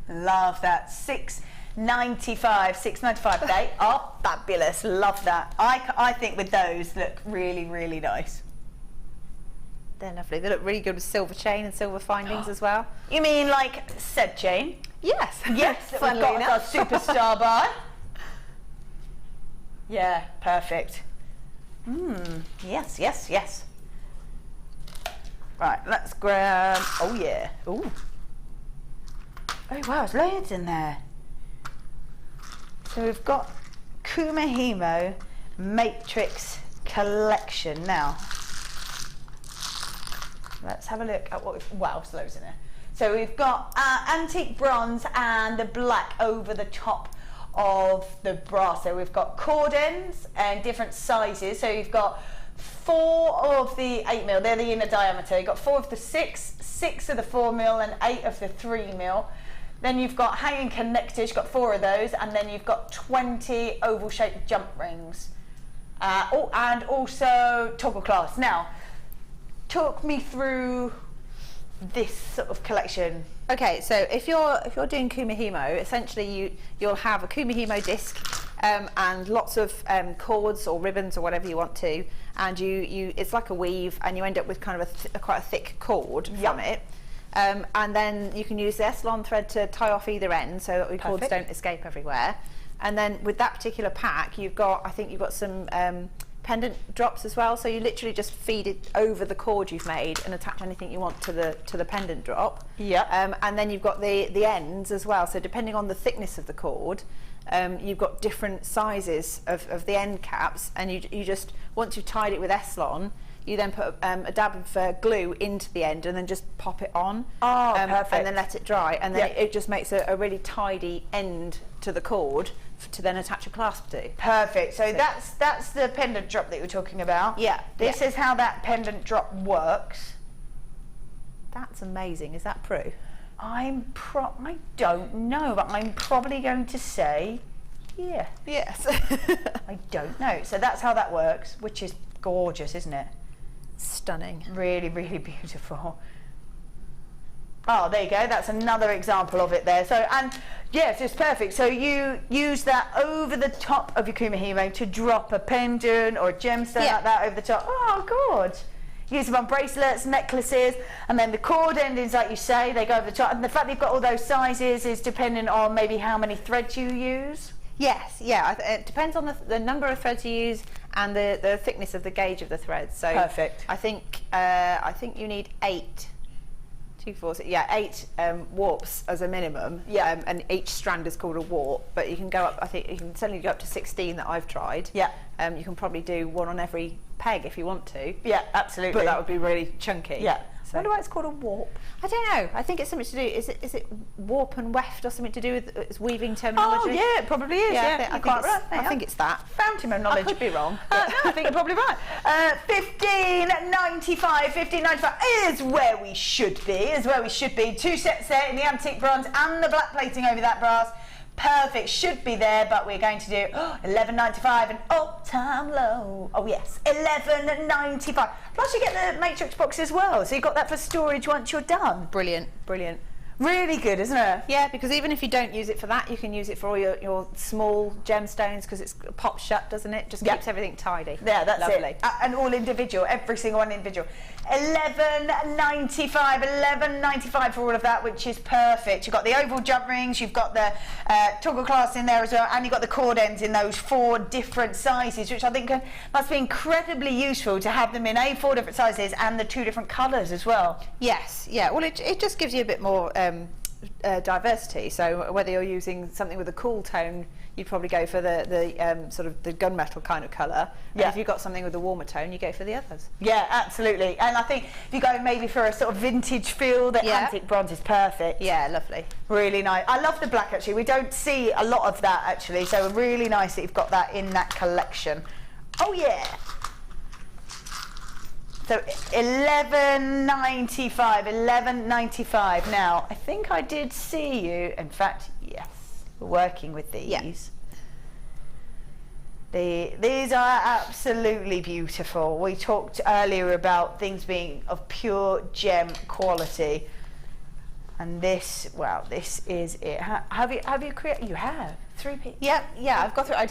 Love that. $6.95. They are fabulous. Love that. I think with those look really, really nice. They're lovely. They look really good with silver chain and silver findings as well. You mean like said chain? Yes. Yes, we've got our superstar bar. Yeah, perfect. Yes, yes, yes. Right, let's grab, oh yeah. Ooh. Oh wow, there's loads in there. So we've got Kumihimo Matrix Collection. Now, let's have a look at what we've, wow, there's loads in there. So we've got antique bronze and the black over the top of the brass. So we've got cord ends and different sizes. So you've got 4 of the 8mm, they're the inner diameter. You've got 4 of the 6, 6 of the 4mm and 8 of the 3mm. Then you've got hanging connectors, you've got 4 of those, and then you've got 20 oval shaped jump rings. And also toggle clasps. Now, talk me through this sort of collection. Okay, so if you're doing Kumihimo, essentially you'll have a Kumihimo disc and lots of cords or ribbons or whatever you want to, and it's like a weave, and you end up with kind of quite a thick cord from it. And then you can use the Eselon thread to tie off either end so that the cords don't escape everywhere. And then with that particular pack, I think you've got some pendant drops as well, so you literally just feed it over the cord you've made and attach anything you want to the pendant drop. And then you've got the ends as well, so depending on the thickness of the cord, you've got different sizes of the end caps, and you just, once you've tied it with Eselon, you then put a dab of glue into the end and then just pop it on. Perfect. And then let it dry, and then it just makes a really tidy end to the cord to then attach a clasp to. Perfect. So that's the pendant drop that you're talking about. Yeah. This is how that pendant drop works. That's amazing. Is that Prue? I don't know, but I'm probably going to say yeah. Yes. I don't know. So that's how that works, which is gorgeous, isn't it? Stunning. Really, really beautiful. Oh, there you go. That's another example of it there. So, and yes, it's perfect. So you use that over the top of your Kumihimo to drop a pendant or a gemstone like that over the top. Oh, good. Use them on bracelets, necklaces, and then the cord endings, like you say, they go over the top. And the fact that you've got all those sizes is dependent on maybe how many threads you use. Yes, yeah. It depends on the number of threads you use and the thickness of the gauge of the threads. So perfect. I think you need 8. 2, 4, 6, 8 warps as a minimum. And each strand is called a warp, but you can go up. I think you can certainly go up to 16 that I've tried. You can probably do one on every peg if you want to. Yeah, absolutely. But that would be really chunky. Yeah. So. I wonder why it's called a warp. I don't know. I think it's something to do. Is it warp and weft or something to do with its weaving terminology? Oh yeah, it probably is. Yeah, I think it's that. Fountain knowledge. I could be wrong. No, I think you're probably right. $15.95 is where we should be. Is where we should be. 2 sets there in the antique bronze and the black plating over that brass. Perfect, should be there, but we're going to do $11.95 and all-time low. Oh yes, $11.95. Plus you get the matrix box as well, so you've got that for storage once you're done. Brilliant, brilliant. Really good, isn't it? Yeah, because even if you don't use it for that, you can use it for all your small gemstones, because it pops shut, doesn't it? Just keeps everything tidy. Yeah, that's lovely. it. And all individual, every single one individual. $11.95 for all of that, which is perfect. You've got the oval jump rings, you've got the toggle clasp in there as well, and you've got the cord ends in those 4 different sizes, which I think must be incredibly useful to have them in 4 different sizes and the 2 different colours as well. Yes, yeah. Well, it just gives you a bit more diversity. So whether you're using something with a cool tone, you'd probably go for the sort of the gunmetal kind of colour. Yeah. And if you've got something with a warmer tone, you go for the others. Yeah, absolutely. And I think if you go maybe for a sort of vintage feel, the antique bronze is perfect. Yeah, lovely. Really nice. I love the black actually. We don't see a lot of that actually, so really nice that you've got that in that collection. Oh yeah. So $11.95. Now, I think I did see you. In fact, yes, we're working with these. Yeah. These are absolutely beautiful. We talked earlier about things being of pure gem quality, and this, well, this is it. Have you created? You have 3 pieces. Yeah, I've got through. I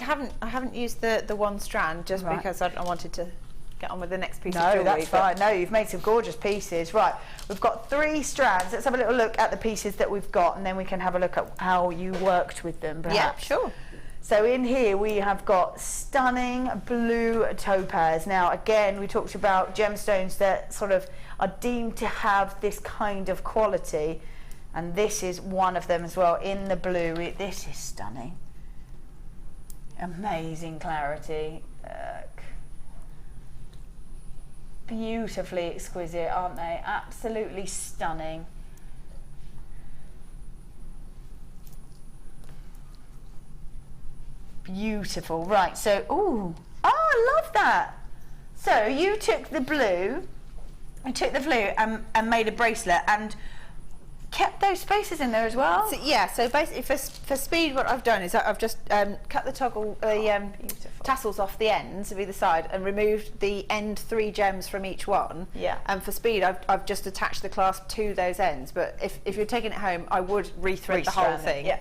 haven't used the one strand just because I wanted to get on with the next piece of jewellery. No, that's fine. No, you've made some gorgeous pieces. Right, we've got 3 strands. Let's have a little look at the pieces that we've got, and then we can have a look at how you worked with them, perhaps. Yeah, sure. So in here we have got stunning blue topaz. Now again, we talked about gemstones that sort of are deemed to have this kind of quality, and this is one of them as well in the blue. This is stunning. Amazing clarity. Beautifully exquisite, aren't they? Absolutely stunning. Beautiful. Right, so I love that. So you took the blue and made a bracelet and kept those spaces in there as well. So, yeah, so basically for speed, what I've done is I've just cut the toggle tassels off the ends of either side and removed the end 3 gems from each one. Yeah. And for speed, I've just attached the clasp to those ends. But if you're taking it home, I would rethread the whole thing. Yeah.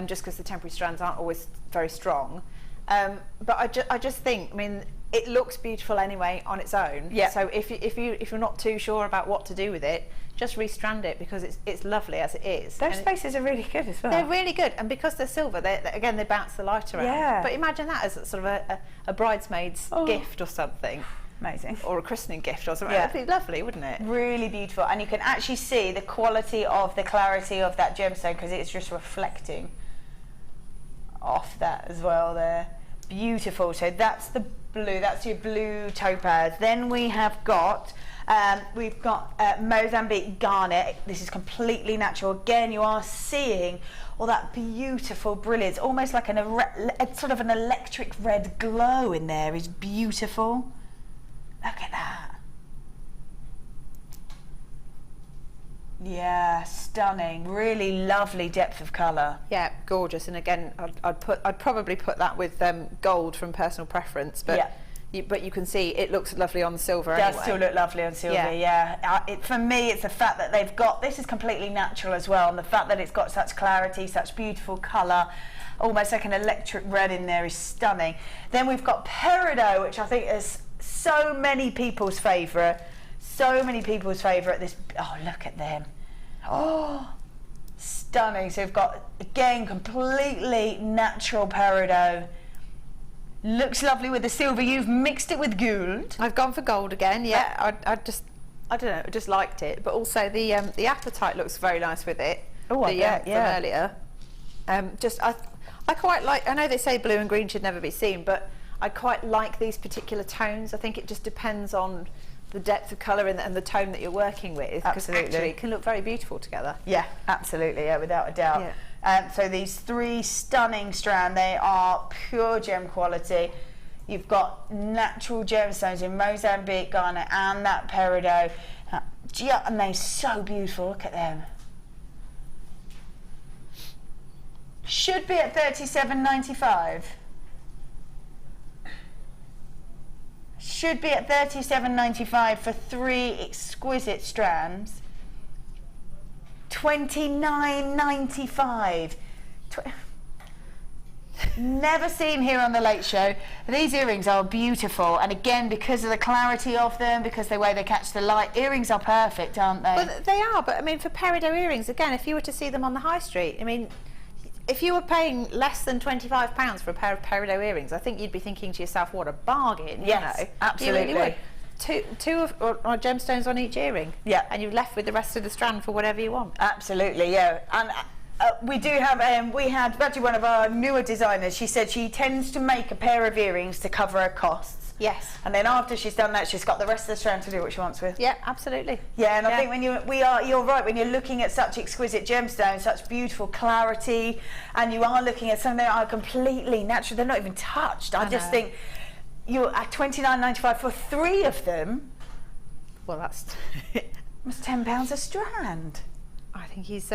Just because the temporary strands aren't always very strong. But I just think, I mean, it looks beautiful anyway on its own. Yeah. So if you're not too sure about what to do with it, just restrand it because it's lovely as it is. Those spaces are really good as well. They're really good, and because they're silver, they bounce the light around. Yeah. But imagine that as sort of a bridesmaid's gift or something. Amazing. Or a christening gift or something. Yeah. That'd be lovely, wouldn't it? Really beautiful, and you can actually see the quality of the clarity of that gemstone because it's just reflecting off that as well there. Beautiful. So that's the blue, that's your blue topaz. Then we have got Mozambique garnet. This is completely natural. Again, you are seeing all that beautiful brilliance, almost like sort of an electric red glow in there. Is beautiful. Look at that. Yeah, stunning. Really lovely depth of colour. Yeah, gorgeous. And again, I'd probably put that with gold from personal preference, but but you can see it looks lovely on the silver anyway. It does still look lovely on silver, yeah. For me, it's the fact that they've got, this is completely natural as well, and the fact that it's got such clarity, such beautiful colour, almost like an electric red in there is stunning. Then we've got peridot, which I think is so many people's favourite. So many people's favourite. This, oh, look at them. Oh, stunning. So we've got, again, completely natural peridot. Looks lovely with the silver. You've mixed it with gold. I've gone for gold again, yeah. I don't know, I just liked it. But also the apatite looks very nice with it. Oh, yeah. From earlier. I quite like, I know they say blue and green should never be seen, but I quite like these particular tones. I think it just depends on the depth of colour and the tone that you're working with, because actually it can look very beautiful together. Yeah, absolutely, yeah, without a doubt. Yeah. So these 3 stunning strands, they are pure gem quality. You've got natural gemstones in Mozambique, garnet, and that peridot. And they're so beautiful, look at them. Should be at $37.95. Should be at $37.95 for 3 exquisite strands. $29.95. Never seen here on the Late Show. These earrings are beautiful, and again, because of the clarity of them, because the way they catch the light, earrings are perfect, aren't they? Well, they are, but I mean, for peridot earrings, again, if you were to see them on the high street, I mean, if you were paying less than £25 for a pair of peridot earrings, I think you'd be thinking to yourself, what a bargain. Yes, you know? absolutely. You would. Two or gemstones on each earring. Yeah. And you're left with the rest of the strand for whatever you want. Absolutely, yeah. And we do have, we had actually one of our newer designers, she said she tends to make a pair of earrings to cover her costs. Yes. And then after she's done that, she's got the rest of the strand to do what she wants with. Yeah, absolutely. Yeah, and I think when you're right, when you're looking at such exquisite gemstones, such beautiful clarity, and you are looking at something that are completely natural, they're not even touched. I just think you're at $29.95 for 3 of them. Well, that's almost £10 a strand. I think he's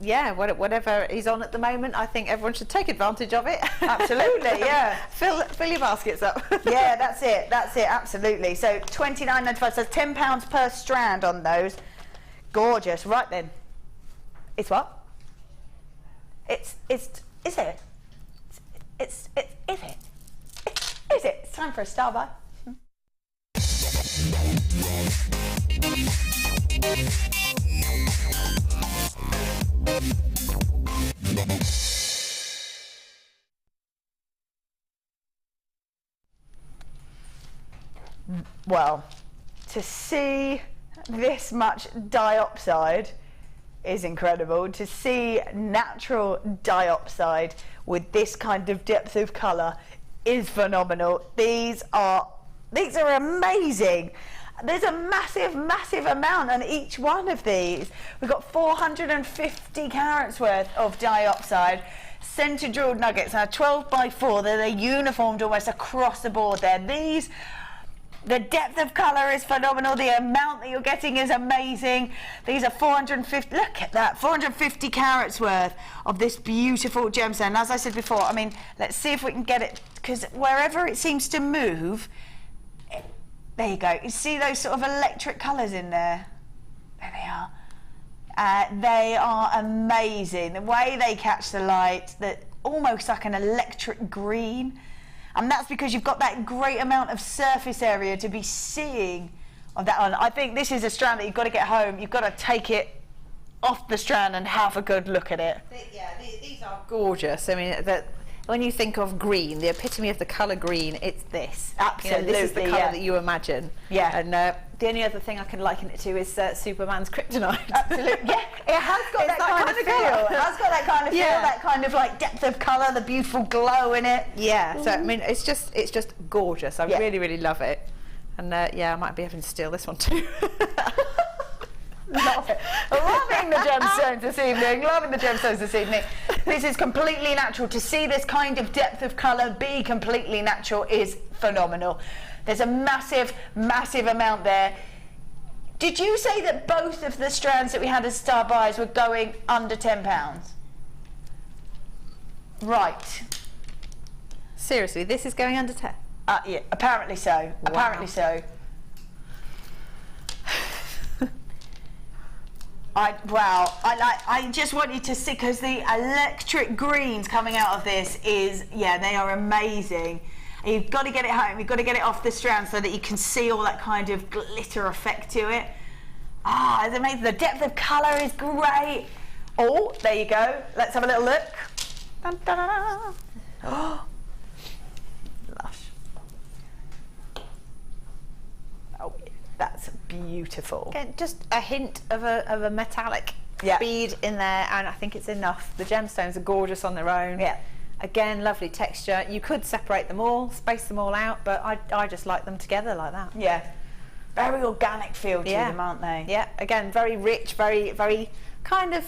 yeah, whatever he's on at the moment, I think everyone should take advantage of it. Absolutely, yeah. Fill your baskets up. Yeah, that's it, absolutely. So $29.95, so £10 per strand on those. Gorgeous. Right then. It's what? Is it? Is it? It's time for a star buy. Well, to see this much diopside is incredible. To see natural diopside with this kind of depth of colour is phenomenal. These are amazing. There's a massive amount on each one of these. We've got 450 carats worth of diopside, centre drilled nuggets. Now 12 by 4, they're uniformed almost across the board there. The depth of colour is phenomenal. The amount that you're getting is amazing. These are 450, look at that, 450 carats worth of this beautiful gemstone. And as I said before, I mean, let's see if we can get it, because wherever it seems to move, there you go. You see those sort of electric colours in there? There they are. They are amazing. The way they catch the light, almost like an electric green. And that's because you've got that great amount of surface area to be seeing of that one. I think this is a strand that you've got to get home. You've got to take it off the strand and have a good look at it. Yeah, these are gorgeous. I mean, when you think of green, the epitome of the colour green, it's this. Absolutely, you know, this is the colour that you imagine. Yeah. And the only other thing I can liken it to is Superman's kryptonite. Absolutely. Yeah, it has got that kind of feel. It has got that kind of feel, that kind of like depth of colour, the beautiful glow in it. Yeah. So I mean, it's just gorgeous. I really love it. And yeah, I might be having to steal this one too. Loving the gemstones this evening. Loving the gemstones this evening. This is completely natural. To see this kind of depth of colour be completely natural is phenomenal. There's a massive amount there. Did you say that both of the strands that we had as star buys were going under £10? Right. Seriously, this is going under 10? Yeah, apparently so. Wow. Apparently so. I just want you to see, because the electric greens coming out of this they are amazing. You've got to get it home, you've got to get it off the strand so that you can see all that kind of glitter effect to it. It's amazing. The depth of colour is great. Oh, there you go. Let's have a little look. Dun, dun, dun, dun. Oh, lush. Oh, that's beautiful. Again, just a hint of a metallic bead in there, and I think it's enough. The gemstones are gorgeous on their own. Yeah. Again, lovely texture. You could separate them all, space them all out, but I just like them together like that. Yeah. Very organic feel to them, aren't they? Yeah, again, very rich, very, very kind of,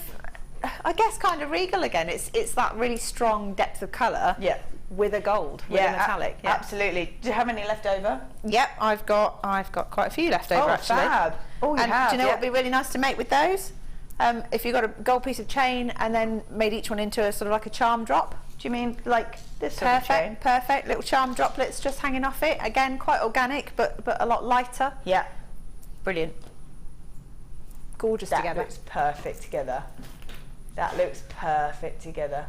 I guess, kind of regal again. It's that really strong depth of colour. Yeah. With a gold, with a metallic. Yeah, absolutely. Do you have any left over? Yep, I've got quite a few left over actually. Fab. Oh, you have. Do you know what would be really nice to make with those? If you got a gold piece of chain and then made each one into a sort of like a charm drop. Do you mean like this sort of chain? Perfect. Little charm droplets just hanging off it. Again, quite organic, but a lot lighter. Yeah. Brilliant. Gorgeous together. That looks perfect together. That looks perfect together.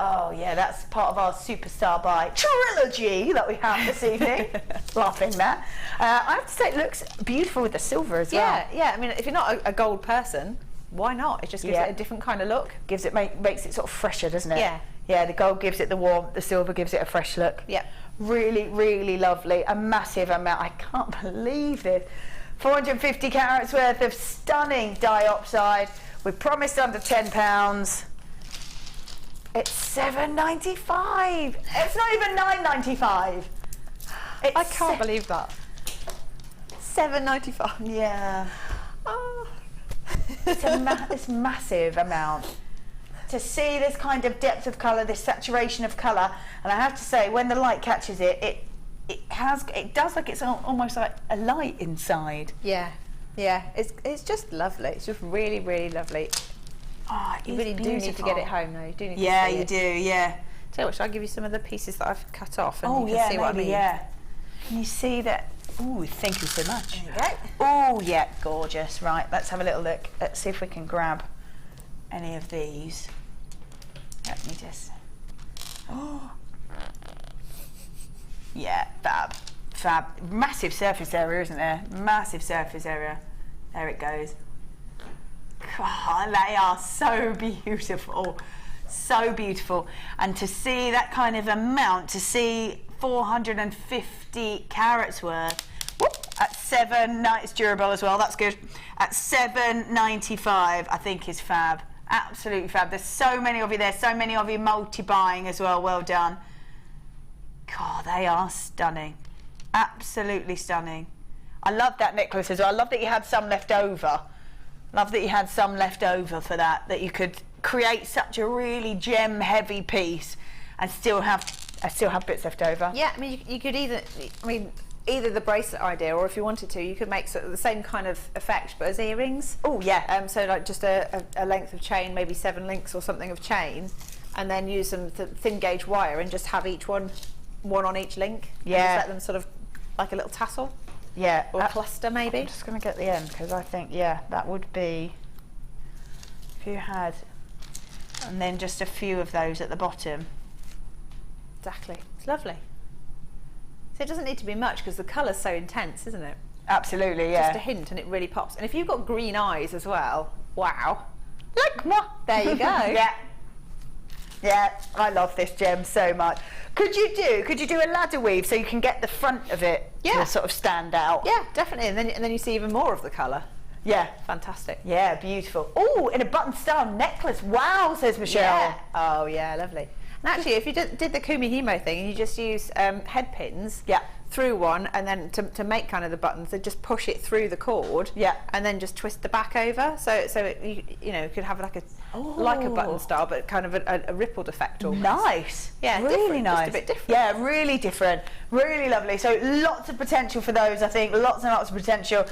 Oh yeah, that's part of our superstar buy trilogy that we have this evening. Laughing that. I have to say it looks beautiful with the silver as well. Yeah. I mean, if you're not a gold person, why not? It just gives it a different kind of look. Gives it makes it sort of fresher, doesn't it? Yeah. Yeah, the gold gives it the warmth, the silver gives it a fresh look. Yeah. Really, really lovely. A massive amount. I can't believe this. 450 carats worth of stunning diopside. We promised under £10. It's $7.95. It's not even $9.95. I can't believe that. $7.95. Yeah. Oh. It's massive amount. To see this kind of depth of colour, this saturation of colour, and I have to say, when the light catches it, it does like it's almost like a light inside. Yeah. It's just lovely. It's just really, really lovely. Oh, you really do need to get it home though. You do need to yeah, see you it. do, yeah. Tell you what, shall I give you some of the pieces that I've cut off and you can see what I mean? Yeah. Can you see that? Ooh, thank you so much. There you go. Oh, yeah, gorgeous. Right, let's have a little look. Let's see if we can grab any of these. Let me just... Oh. Yeah, fab. Massive surface area, isn't there? Massive surface area. There it goes. God, they are so beautiful. So beautiful. And to see that kind of amount, to see 450 carats worth, at it's durable as well, that's good. At $7.95, I think is fab. Absolutely fab. There's so many of you there, so many of you multi-buying as well. Well done. God, they are stunning. Absolutely stunning. I love that necklace as well. I love that you had some left over. Love that you had some left over for that you could create such a really gem heavy piece and still have bits left over. Yeah, I mean you could either the bracelet idea, or if you wanted to, you could make sort of the same kind of effect but as earrings. Oh yeah. So like just a length of chain, maybe 7 links or something of chain, and then use some thin gauge wire and just have each one on each link. Yeah. And just let them sort of like a little tassel. Yeah. Or a cluster maybe. I'm just going to get the end because I think that would be, if you had, and then just a few of those at the bottom. Exactly. It's lovely. So it doesn't need to be much because the colour's so intense, isn't it? Absolutely, yeah. Just a hint and it really pops. And if you've got green eyes as well, wow. Like moi. There you go. Yeah, I love this gem so much. Could you do a ladder weave so you can get the front of it to sort of stand out? Yeah, definitely. And then you see even more of the colour. Yeah. Fantastic. Yeah, beautiful. Oh, in a button style necklace. Wow, says Michelle. Yeah. Oh, yeah, lovely. And actually, if you did the Kumihimo thing and you just use head pins through one, and then to make kind of the buttons, they just push it through the cord, and then just twist the back over, so it, you could have like a button style, but kind of a rippled effect almost. Nice. Yeah, really nice. Just a bit different. Yeah, really different. Really lovely. So lots of potential for those. I think lots and lots of potential.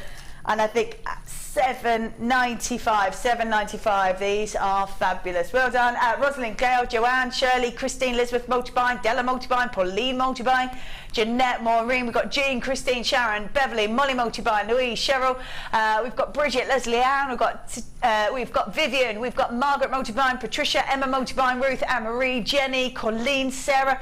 And I think $7.95, these are fabulous. Well done. Rosalind, Gail, Joanne, Shirley, Christine, Elizabeth multibuying, Della multibuying, Pauline multibuying, Jeanette, Maureen, we've got Jean, Christine, Sharon, Beverly, Molly multibuying, Louise, Cheryl, we've got Bridget, Leslie Ann, we've got Vivian, we've got Margaret multibuying, Patricia, Emma multibuying, Ruth, Anne-Marie, Jenny, Colleen, Sarah.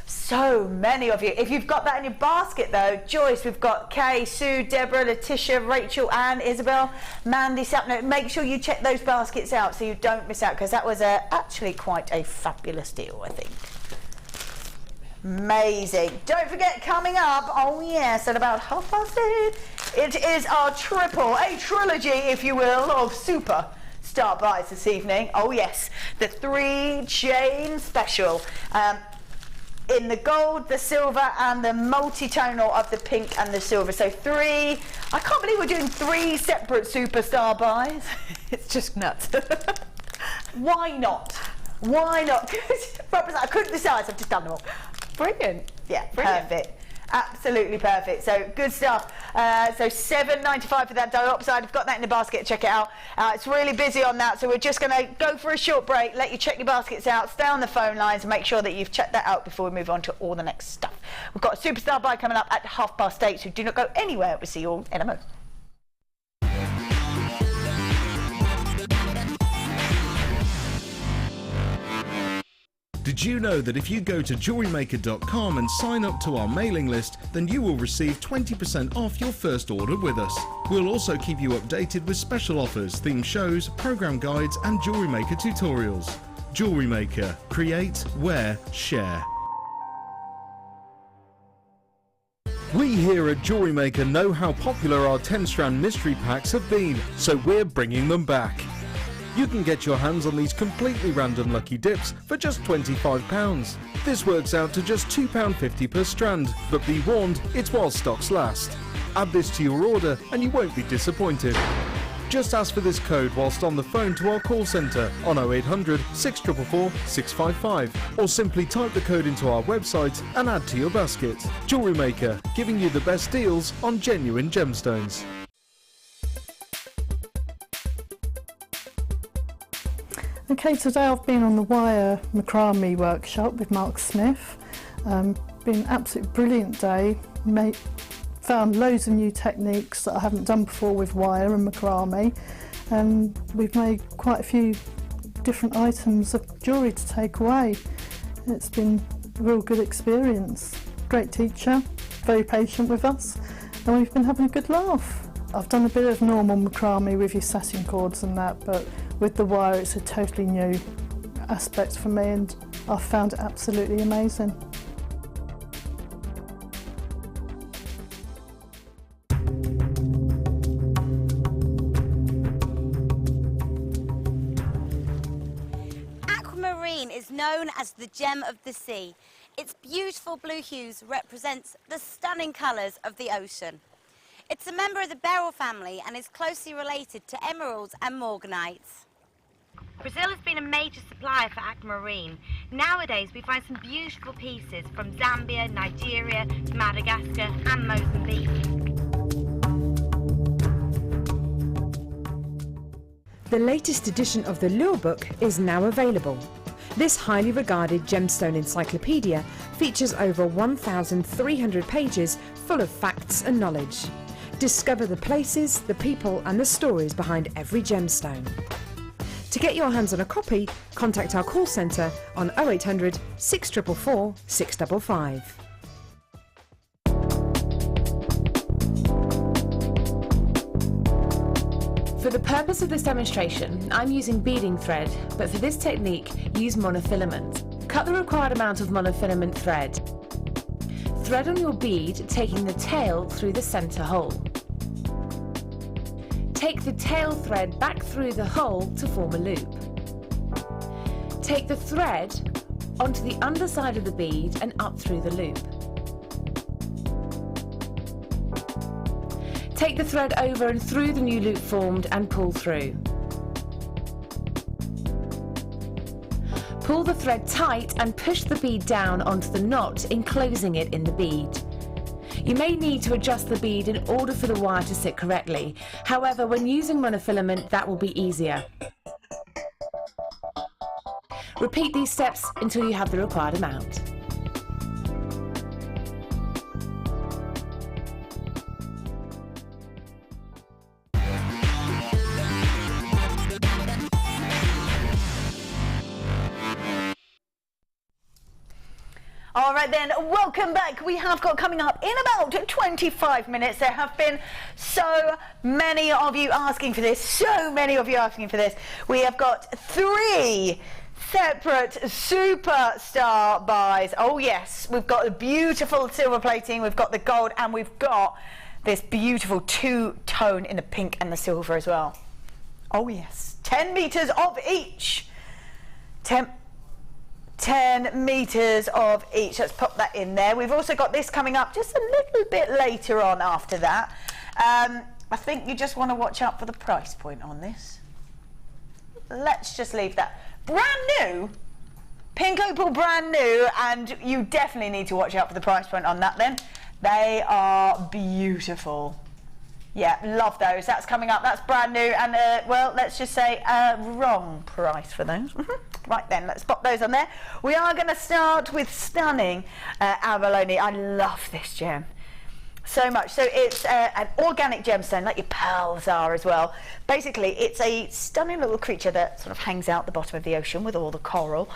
So many of you. If you've got that in your basket though, Joyce, we've got Kay, Sue, Deborah, Letitia, Rachel, Anne, Isabel, Mandy, Sapno. Make sure you check those baskets out so you don't miss out, because that was actually quite a fabulous deal, I think. Amazing. Don't forget, coming up, oh yes, at about 8:30, it is our a trilogy, if you will, of super star buys this evening. Oh yes, the 3 chain special. In the gold, the silver and the multi-tonal of the pink and the silver. So 3, I can't believe we're doing 3 separate superstar buys. It's just nuts. Why not? Why not? I couldn't decide, so I've just done them all. Brilliant. Yeah, Brilliant. perfect. Absolutely perfect. So good stuff. So $7.95 for that diopside. I've got that in the basket. Check it out. It's really busy on that, so we're just going to go for a short break, let you check your baskets out, stay on the phone lines and make sure that you've checked that out before we move on to all the next stuff. We've got a superstar buy coming up at 8:30, so do not go anywhere. We'll see you all in a moment. Did you know that if you go to JewelleryMaker.com and sign up to our mailing list, then you will receive 20% off your first order with us? We'll also keep you updated with special offers, theme shows, program guides and Jewellery Maker tutorials. Jewellery Maker. Create, wear, share. We here at Jewellery Maker know how popular our 10-strand mystery packs have been, so we're bringing them back. You can get your hands on these completely random lucky dips for just £25. This works out to just £2.50 per strand, but be warned, it's while stocks last. Add this to your order and you won't be disappointed. Just ask for this code whilst on the phone to our call centre on 0800 644 655 or simply type the code into our website and add to your basket. Jewellery Maker, giving you the best deals on genuine gemstones. Okay, today I've been on the wire macrame workshop with Mark Smith. Been an absolutely brilliant day. Found loads of new techniques that I haven't done before with wire and macrame, and we've made quite a few different items of jewellery to take away. It's been a real good experience. Great teacher, very patient with us, and we've been having a good laugh. I've done a bit of normal macrame with your satin cords and that, but with the wire it's a totally new aspect for me and I've found it absolutely amazing. Aquamarine is known as the gem of the sea. Its beautiful blue hues represents the stunning colours of the ocean. It's a member of the beryl family and is closely related to emeralds and morganites. Brazil has been a major supplier for aquamarine. Nowadays we find some beautiful pieces from Zambia, Nigeria, Madagascar and Mozambique. The latest edition of the Lure Book is now available. This highly regarded gemstone encyclopedia features over 1,300 pages full of facts and knowledge. Discover the places, the people and the stories behind every gemstone. To get your hands on a copy, contact our call centre on 0800 644 655. For the purpose of this demonstration, I'm using beading thread, but for this technique, use monofilament. Cut the required amount of monofilament thread. Thread on your bead, taking the tail through the centre hole. Take the tail thread back through the hole to form a loop. Take the thread onto the underside of the bead and up through the loop. Take the thread over and through the new loop formed and pull through. Pull the thread tight and push the bead down onto the knot, enclosing it in the bead. You may need to adjust the bead in order for the wire to sit correctly. However, when using monofilament, that will be easier. Repeat these steps until you have the required amount. All right then, welcome back. We have got coming up in about 25 minutes. There have been so many of you asking for this, We have got 3 separate superstar buys. Oh yes, we've got the beautiful silver plating, we've got the gold, and we've got this beautiful 2-tone in the pink and the silver as well. Oh yes, 10 metres of each. 10 metres of each. Let's pop that in there. We've also got this coming up just a little bit later on after that. I think you just want to watch out for the price point on this. Let's just leave that. Brand new, pink opal, brand new, and you definitely need to watch out for the price point on that then. They are beautiful. Yeah, love those. That's coming up. That's brand new, and well, let's just say wrong price for those. Right then, let's pop those on there. We are going to start with stunning abalone. I love this gem so much. So it's an organic gemstone, like your pearls are as well. Basically, it's a stunning little creature that sort of hangs out the bottom of the ocean with all the coral.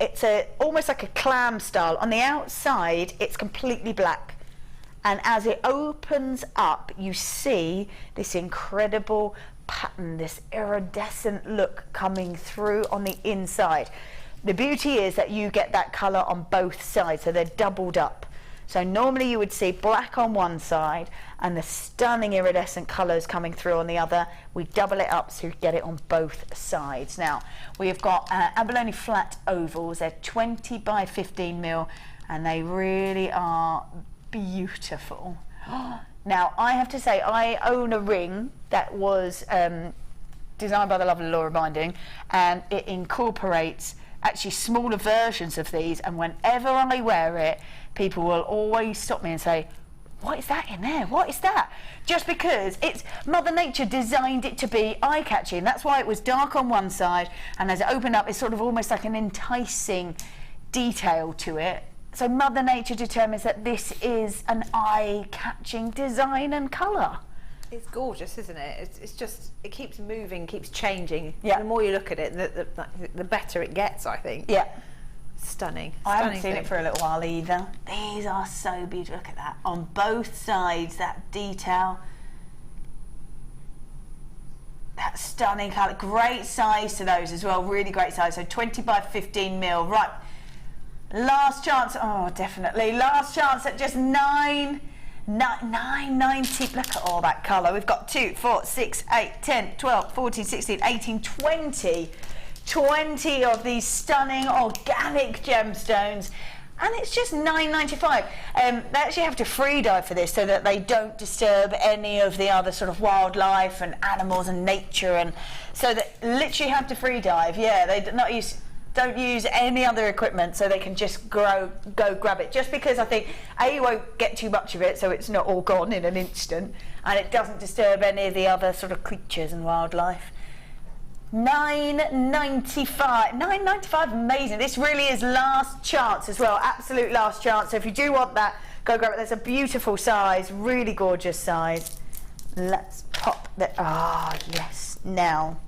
It's almost like a clam style. On the outside, it's completely black. And as it opens up, you see this incredible pattern, this iridescent look coming through on the inside. The beauty is that you get that colour on both sides, so they're doubled up. So normally you would see black on one side and the stunning iridescent colours coming through on the other. We double it up so you get it on both sides. Now, we've got abalone flat ovals. They're 20 by 15 mil, and they really are beautiful. Now, I have to say, I own a ring that was designed by the lovely Laura Binding, and it incorporates actually smaller versions of these, and whenever I wear it, people will always stop me and say, what is that in there? What is that? Just because it's Mother Nature designed it to be eye-catching. That's why it was dark on one side, and as it opened up, it's sort of almost like an enticing detail to it. So Mother Nature determines that this is an eye-catching design and colour. It's gorgeous, isn't it? It's just, it keeps moving, keeps changing. Yeah. The more you look at it, the better it gets, I think. Yeah. Stunning. I haven't seen it for a little while either. These are so beautiful. Look at that. On both sides, that detail. That stunning colour. Great size to those as well. Really great size. So 20 by 15 mil. Right. Last chance. Oh, definitely. Last chance at just $9.90. Look at all that colour. We've got 2, 4, 6, 8, 10, 12, 14, 16, 18, 20 of these stunning organic gemstones, and it's just $9.95. They actually have to free dive for this so that they don't disturb any of the other sort of wildlife and animals and nature, and so that literally have to free dive. Yeah, they don't use any other equipment, so they can just go grab it. Just because I think you won't get too much of it, so it's not all gone in an instant, and it doesn't disturb any of the other sort of creatures and wildlife. $9.95. $9.95, amazing. This really is last chance as well, absolute last chance. So if you do want that, go grab it. There's a beautiful size, really gorgeous size. Let's pop that. Ah, yes. Now,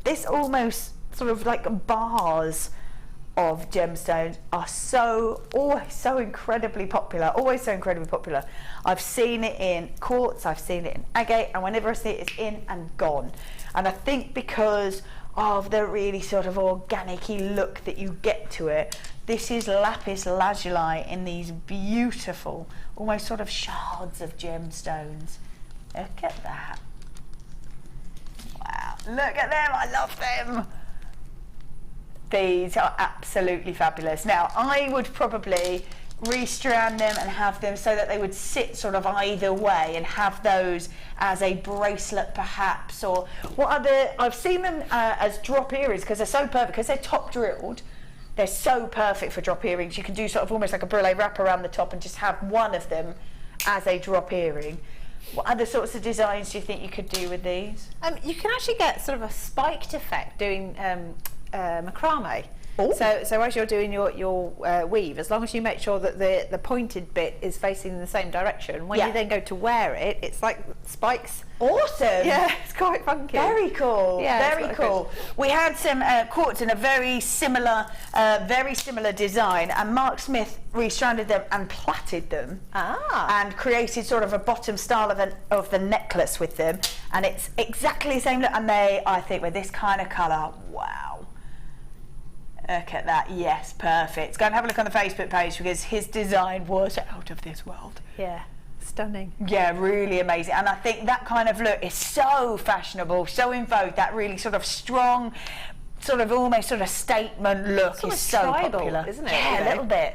this almost sort of like bars of gemstones are always so incredibly popular, I've seen it in quartz, I've seen it in agate, and whenever I see it, it's in and gone. And I think because of the really sort of organic-y look that you get to it, this is lapis lazuli in these beautiful, almost sort of shards of gemstones. Look at that. Wow, look at them, I love them. These are absolutely fabulous. Now, I would probably restrand them and have them so that they would sit sort of either way, and have those as a bracelet perhaps, or what other, I've seen them as drop earrings, because they're so perfect, because they're top drilled. They're so perfect for drop earrings. You can do sort of almost like a brulee wrap around the top and just have one of them as a drop earring. What other sorts of designs do you think you could do with these? You can actually get sort of a spiked effect doing macrame. So as you're doing your weave, as long as you make sure that the pointed bit is facing in the same direction, when you then go to wear it, it's like spikes. Awesome. Yeah, it's quite funky. Very cool. Yeah, very cool. Good. We had some quartz in a very similar design, and Mark Smith restranded them and plaited them, and created sort of a bottom style of the necklace with them, and it's exactly the same look. And I think with this kind of colour, wow. Look at that, yes, perfect. Go and have a look on the Facebook page, because his design was out of this world. Yeah. stunning. Yeah, really amazing. And I think that kind of look is so fashionable, so in vogue. That really sort of strong, sort of almost sort of statement look is so tribal, popular, isn't it? Yeah, a little bit.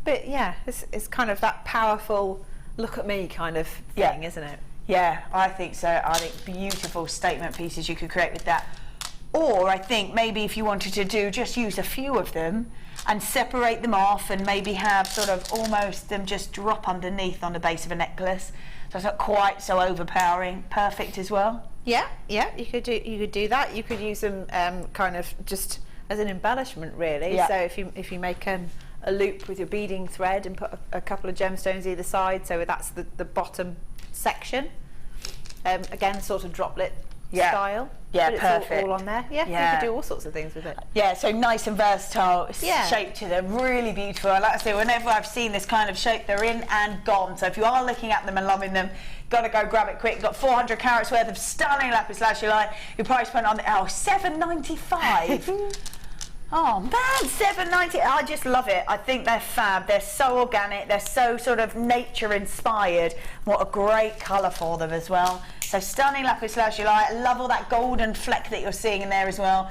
But yeah, it's kind of that powerful look at me kind of thing, isn't it? Yeah, I think so. I think beautiful statement pieces you could create with that. Or I think maybe if you wanted to do, just use a few of them and separate them off and maybe have sort of almost them just drop underneath on the base of a necklace. So it's not quite so overpowering. Perfect as well. Yeah, you could do that. You could use them kind of just as an embellishment, really. Yeah. So if you make a loop with your beading thread and put a couple of gemstones either side, so that's the bottom section. Again, sort of droplet style. Yeah, but perfect. It's all on there. Yeah, you could do all sorts of things with it. Yeah, so nice and versatile shape to them, really beautiful. I like to say, whenever I've seen this kind of shape, they're in and gone. So if you are looking at them and loving them, got to go grab it quick. Got 400 carats worth of stunning lapis lazuli. Your price point on the $7.95. Oh man, $7.90. I just love it. I think they're fab. They're so organic. They're so sort of nature inspired. What a great colour for them as well. So stunning lapis lazuli. I love all that golden fleck that you're seeing in there as well.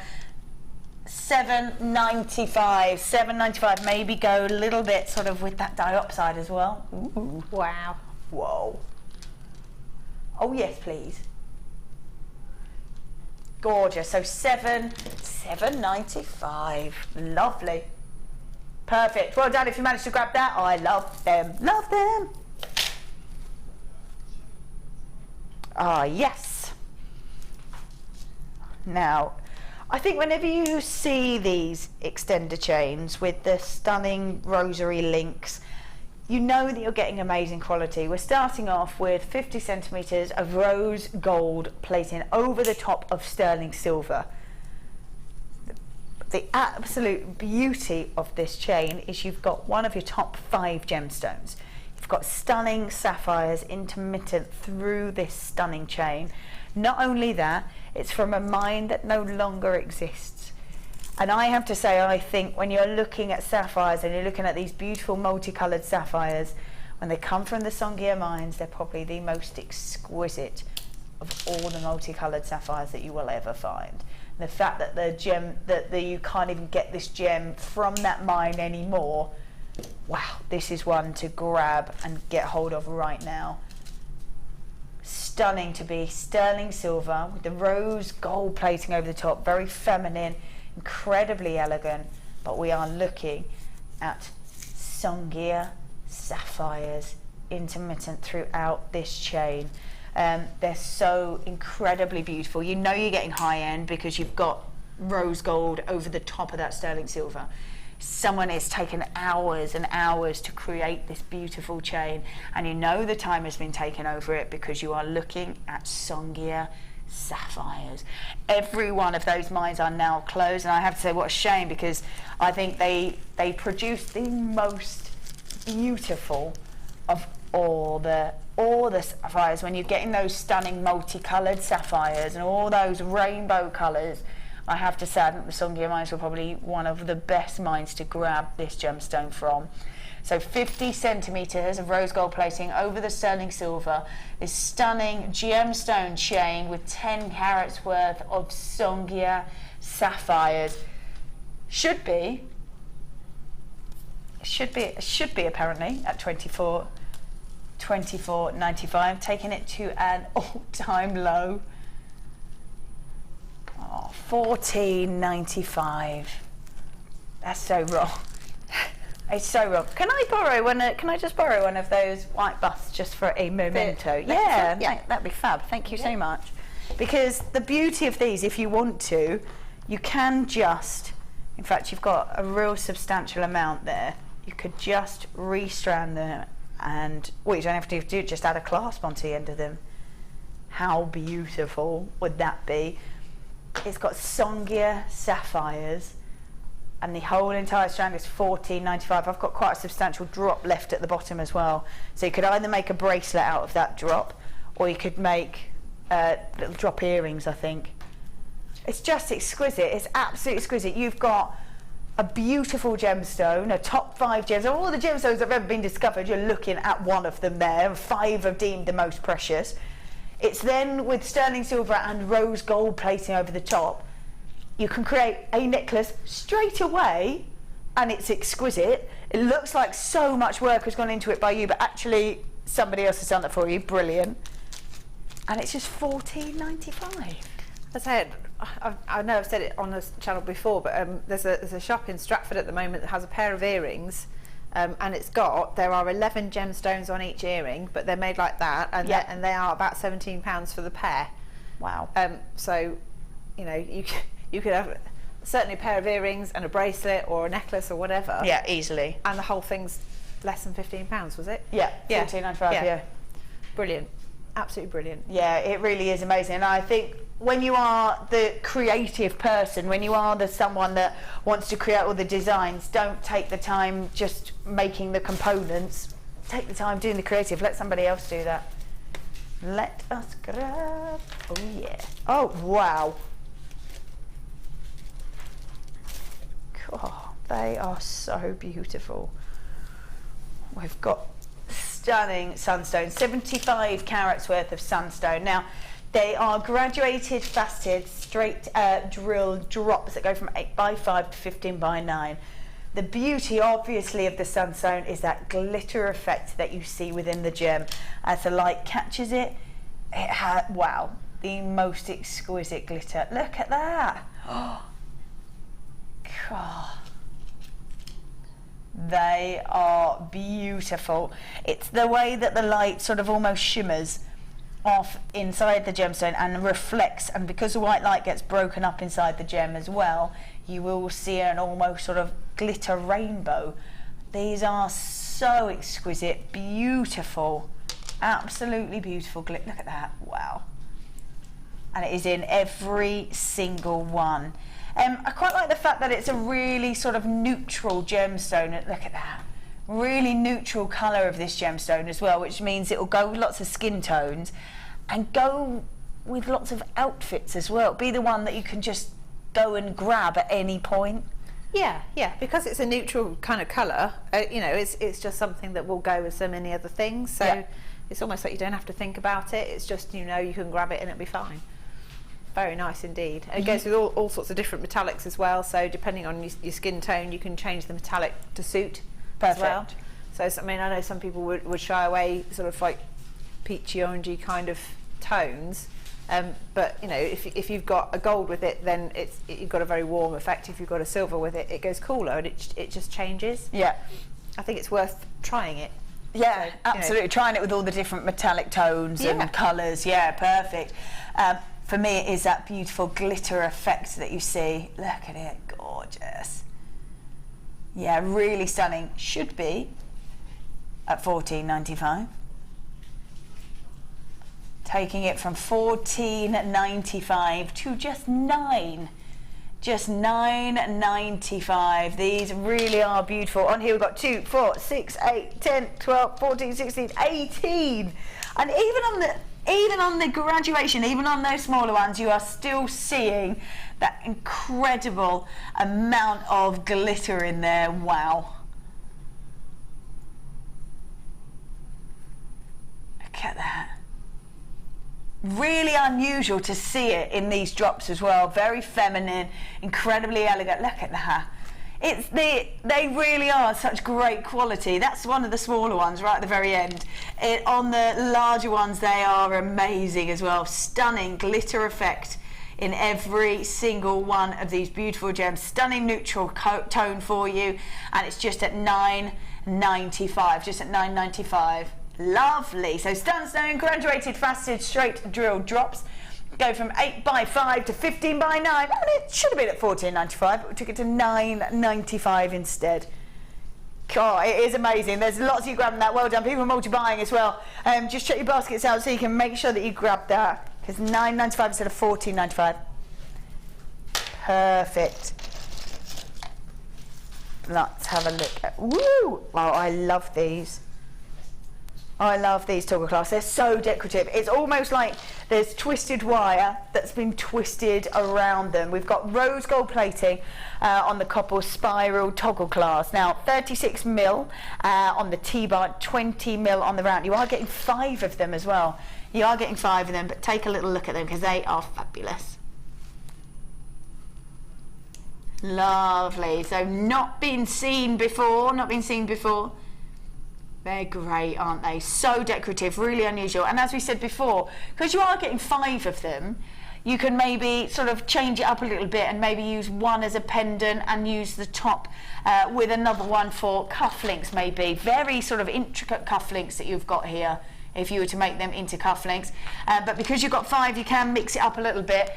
$7.95. $7.95. Maybe go a little bit sort of with that diopside as well. Ooh. Wow. Whoa. Oh yes, please. Gorgeous. So $7.95. Lovely. Perfect. Well done if you managed to grab that. I love them. Love them. Ah, yes. Now, I think whenever you see these extender chains with the stunning rosary links, you know that you're getting amazing quality. We're starting off with 50 centimetres of rose gold plating over the top of sterling silver. The absolute beauty of this chain is you've got one of your top 5 gemstones. You've got stunning sapphires intermittent through this stunning chain. Not only that, it's from a mine that no longer exists. And I have to say, I think when you're looking at sapphires and you're looking at these beautiful multicoloured sapphires, when they come from the Songea mines, they're probably the most exquisite of all the multicoloured sapphires that you will ever find. And the fact that the gem, that you can't even get this gem from that mine anymore, wow, this is one to grab and get hold of right now. Stunning to be sterling silver with the rose gold plating over the top, very feminine, incredibly elegant, but we are looking at Songea sapphires intermittent throughout this chain. They're so incredibly beautiful. You know you're getting high end because you've got rose gold over the top of that sterling silver. Someone has taken hours and hours to create this beautiful chain, and you know the time has been taken over it because you are looking at Songea sapphires. Every one of those mines are now closed, and I have to say what a shame, because I think they produce the most beautiful of all the sapphires. When you're getting those stunning multicolored sapphires and all those rainbow colors, I have to say I think the Songea mines were probably one of the best mines to grab this gemstone from. So 50 centimetres of rose gold plating over the sterling silver, this stunning gemstone chain with 10 carats worth of Songea sapphires. Should be apparently at $24.95, taking it to an all-time low. Oh, $14.95. That's so wrong. It's so wrong. Can I borrow one? Can I just borrow one of those white busts just for a memento? Yeah, that'd be fab. Thank you so much. Because the beauty of these, if you want to, you can just, in fact, you've got a real substantial amount there. You could just restrand them, and what you don't have to do, just add a clasp onto the end of them. How beautiful would that be? It's got Songea sapphires, and the whole entire strand is $14.95. I've got quite a substantial drop left at the bottom as well. So you could either make a bracelet out of that drop, or you could make little drop earrings, I think. It's just exquisite. It's absolutely exquisite. You've got a beautiful gemstone, a top 5 gems. Of all the gemstones that have ever been discovered, you're looking at one of them there, and 5 are deemed the most precious. It's then with sterling silver and rose gold plating over the top, you can create a necklace straight away, and it's exquisite. It looks like so much work has gone into it by you, but actually somebody else has done that for you. Brilliant. And it's just $14.95. I said, I know I've said it on this channel before, but there's a shop in Stratford at the moment that has a pair of earrings, and there are 11 gemstones on each earring, but they're made like that, and they are about £17 for the pair. Wow. So, you know, you could have certainly a pair of earrings and a bracelet or a necklace or whatever. Yeah, easily. And the whole thing's less than £15, was it? Yeah, $14.95. Yeah. Brilliant. Absolutely brilliant. Yeah, it really is amazing. And I think when you are the creative person, when you are the someone that wants to create all the designs, don't take the time just making the components. Take the time doing the creative. Let somebody else do that. Let us grab. Oh yeah. Oh wow. God, they are so beautiful. We've got stunning sunstone, 75 carats worth of sunstone. Now, they are graduated, faceted, straight drill drops that go from 8x5 to 15x9. The beauty, obviously, of the sunstone is that glitter effect that you see within the gem. As the light catches it, it has, wow, the most exquisite glitter. Look at that. Oh, God. They are beautiful. It's the way that the light sort of almost shimmers off inside the gemstone and reflects, and because the white light gets broken up inside the gem as well, you will see an almost sort of glitter rainbow. These are so exquisite, beautiful, absolutely beautiful. Look at that, wow. And it is in every single one. I quite like the fact that it's a really sort of neutral gemstone. Look at that. Really neutral colour of this gemstone as well, which means it will go with lots of skin tones and go with lots of outfits as well. Be the one that you can just go and grab at any point. Yeah, because it's a neutral kind of colour, you know, it's just something that will go with so many other things. So it's almost like you don't have to think about it. It's just, you know, you can grab it and it'll be fine. Very nice indeed. And it goes with all sorts of different metallics as well, so depending on your skin tone you can change the metallic to suit. Perfect. As well. So I mean, I know some people would shy away sort of like peachy orangey kind of tones, but you know, if you've got a gold with it, then you've got a very warm effect. If you've got a silver with it, it goes cooler and it just changes. Yeah, I think it's worth trying it. Yeah, so, absolutely. You know, trying it with all the different metallic tones and colours. Yeah, perfect. For me, it is that beautiful glitter effect that you see. Look at it, gorgeous. Yeah, really stunning. Should be at $14.95. Taking it from $14.95 to just $9.95. These really are beautiful. On here we've got 2, 4, 6, 8, 10, 12, 14, 16, 18. And even on the graduation, even on those smaller ones, you are still seeing that incredible amount of glitter in there. Wow. Look at that. Really unusual to see it in these drops as well. Very feminine, incredibly elegant. Look at that. They really are such great quality. That's one of the smaller ones right at the very end. On the larger ones, they are amazing as well. Stunning glitter effect in every single one of these beautiful gems. Stunning neutral tone for you, and it's just at $9.95. Just at $9.95. Lovely. So sunstone, graduated, faceted, straight drill drops. Go from 8x5 to 15x9, and it should have been at $14.95, but we took it to $9.95 instead. God, it is amazing. There's lots of you grabbing that. Well done. People are multi-buying as well. Just check your baskets out so you can make sure that you grab that, because $9.95 instead of $14.95. Perfect. Let's have a look at. Woo! Oh, I love these. I love these toggle clasps. They're so decorative. It's almost like there's twisted wire that's been twisted around them. We've got rose gold plating on the copper spiral toggle clasp. Now 36 mil on the T-bar, 20 mil on the round. You are getting 5 of them as well. You are getting 5 of them, but take a little look at them because they are fabulous. Lovely. So not been seen before, They're great, aren't they? So decorative, really unusual. And as we said before, because you are getting 5 of them, you can maybe sort of change it up a little bit and maybe use one as a pendant and use the top with another one for cufflinks maybe. Very sort of intricate cufflinks that you've got here if you were to make them into cufflinks. But because you've got 5, you can mix it up a little bit.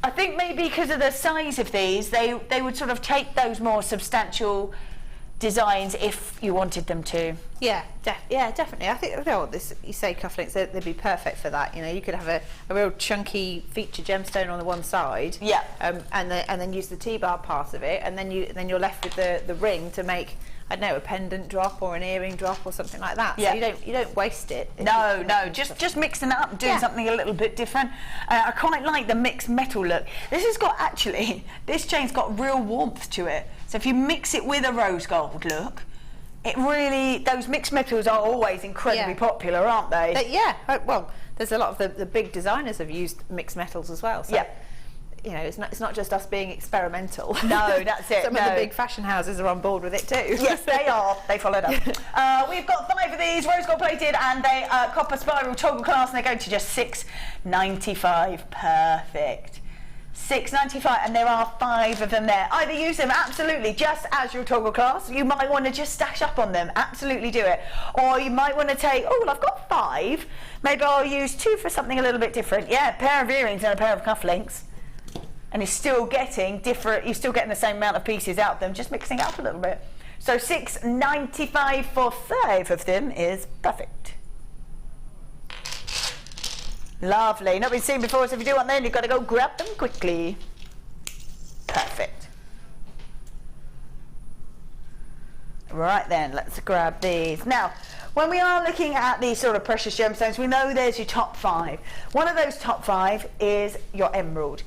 I think maybe because of the size of these, they would sort of take those more substantial designs if you wanted them to. Yeah, definitely. I think you say cufflinks, they'd be perfect for that. You know, you could have a real chunky feature gemstone on the one side, yeah, and then use the T-bar part of it, and then you're left with the ring to make, I don't know, a pendant drop or an earring drop or something like that. Yeah. So you don't waste it. No, just mixing it up and doing something a little bit different. I quite like the mixed metal look. This chain's got real warmth to it. So if you mix it with a rose gold look, it really, those mixed metals are always incredibly popular, aren't they? Well, there's a lot of the big designers have used mixed metals as well. So, you know, it's not just us being experimental. No, that's it. Some of the big fashion houses are on board with it too. Yes, they are. They followed up. We've got 5 of these, rose gold plated, and they are copper spiral toggle clasp, and they're going to just $6.95. Perfect. $6.95, and there are 5 of them there. Either use them absolutely just as your toggle clasp. You might want to just stash up on them. Absolutely do it. Or you might want to take, oh, well, I've got 5. Maybe I'll use 2 for something a little bit different. Yeah, a pair of earrings and a pair of cufflinks. And you're still getting the same amount of pieces out of them, just mixing it up a little bit. So $6.95 for 5 of them is perfect. Lovely. Not been seen before, so if you do want them, you've got to go grab them quickly. Perfect. Right then, let's grab these. Now, when we are looking at these sort of precious gemstones, we know there's your top 5. One of those top 5 is your emerald.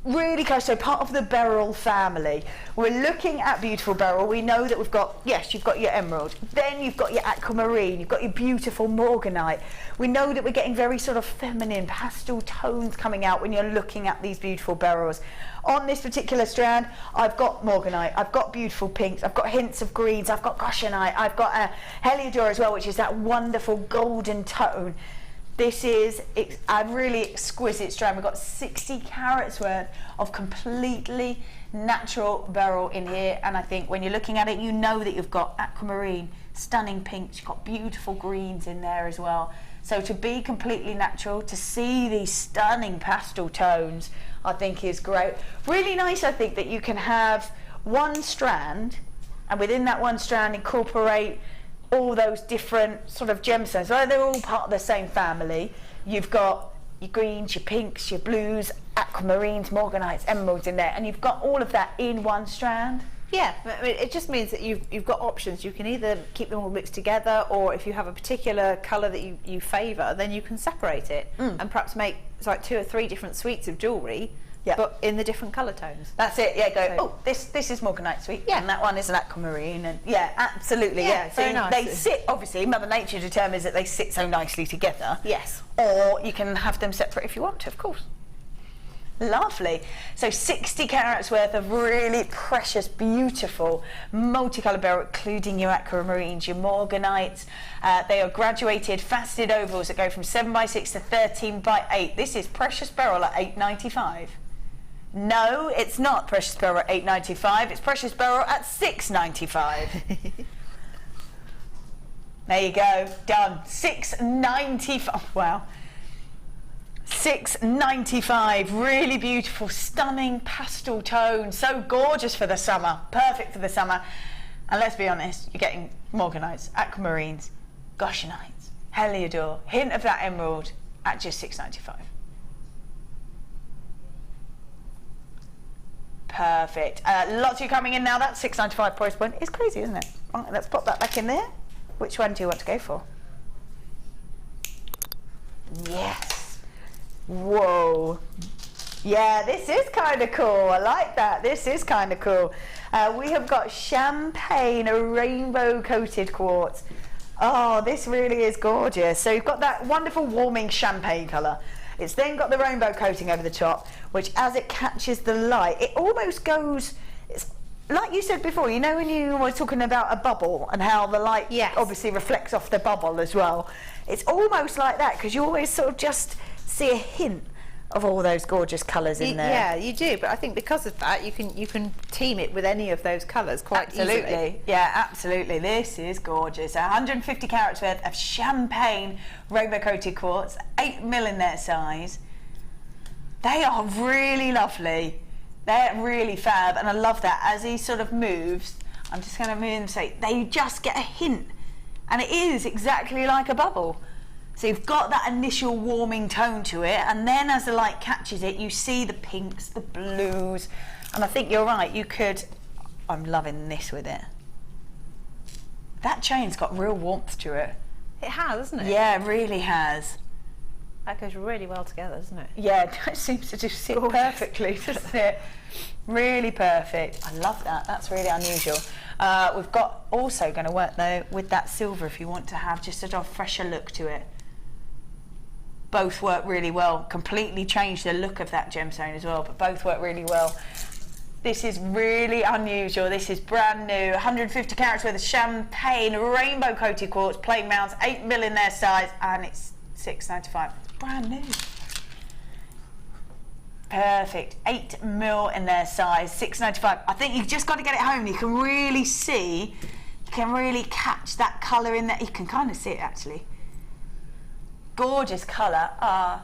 Really close, so part of the beryl family. We're looking at beautiful beryl. We know that we've got, yes, you've got your emerald. Then you've got your aquamarine. You've got your beautiful morganite. We know that we're getting very sort of feminine pastel tones coming out when you're looking at these beautiful beryls. On this particular strand, I've got morganite. I've got beautiful pinks. I've got hints of greens. I've got goshenite. I've got a heliodor as well, which is that wonderful golden tone. This is a really exquisite strand. We've got 60 carats worth of completely natural beryl in here, and I think when you're looking at it, you know that you've got aquamarine, stunning pinks, you've got beautiful greens in there as well. So to be completely natural, to see these stunning pastel tones, I think is great. Really nice, I think, that you can have one strand, and within that one strand incorporate all those different sort of gemstones. So they're all part of the same family. You've got your greens, your pinks, your blues, aquamarines, morganites, emeralds in there, and you've got all of that in one strand. Yeah, I mean, it just means that you've got options. You can either keep them all mixed together, or if you have a particular colour that you favour, then you can separate it and perhaps make like 2 or 3 different suites of jewellery. Yeah. But in the different colour tones. That's it, yeah, go, oh, this is morganite suite, and that one is an aquamarine, and yeah, absolutely, yeah. So very nice. They sit, obviously, Mother Nature determines that they sit so nicely together. Yes. Or you can have them separate if you want to, of course. Lovely. So 60 carats worth of really precious, beautiful, multicolour beryl, including your aquamarines, your morganites. They are graduated faceted ovals that go from 7x6 to 13x8. This is precious beryl at $8.95. No, it's not precious beryl at $8.95. It's precious beryl at $6.95. There you go, done. $6.95. Wow. $6.95. Really beautiful, stunning pastel tone. So gorgeous for the summer. Perfect for the summer. And let's be honest, you're getting morganites, aquamarines, goshenites, heliodor, hint of that emerald at just $6.95. Perfect. Lots of you coming in now. That $6.95 price point is crazy, isn't it? Right, let's pop that back in there. Which one do you want to go for? Yes. Whoa. Yeah, this is kind of cool. I like that. This is kind of cool. We have got champagne, a rainbow coated quartz. Oh, this really is gorgeous. So you've got that wonderful warming champagne colour. It's then got the rainbow coating over the top, which as it catches the light, it almost goes, it's like you said before, you know when you were talking about a bubble and how the light obviously reflects off the bubble as well. It's almost like that because you always sort of just see a hint of all those gorgeous colours in there. Yeah, you do, but I think because of that you can team it with any of those colours quite easily. Yeah, absolutely. This is gorgeous. 150 carats worth of champagne rainbow coated quartz, 8mm in their size. They are really lovely. They're really fab, and I love that. As he sort of moves, I'm just going to move and say, they just get a hint, and it is exactly like a bubble. So you've got that initial warming tone to it, and then as the light catches it, you see the pinks, the blues, and I think you're right, you could, I'm loving this with it. That chain's got real warmth to it. It has, hasn't it? Yeah, it really has. That goes really well together, doesn't it? Yeah, it seems to just sit perfectly, doesn't it? Really perfect. I love that. That's really unusual. We've got also going to work though with that silver if you want to have just a fresher look to it. Both work really well. Completely change the look of that gemstone as well, but both work really well. This is really unusual. This is brand new. 150 carats worth of champagne rainbow coated quartz, plain mounts, 8mm in their size, and it's $6.95. It's brand new. Perfect. 8mm in their size, $6.95. I think you've just got to get it home. You can really see, you can really catch that colour in there. You can kind of see it actually. Gorgeous colour. Oh,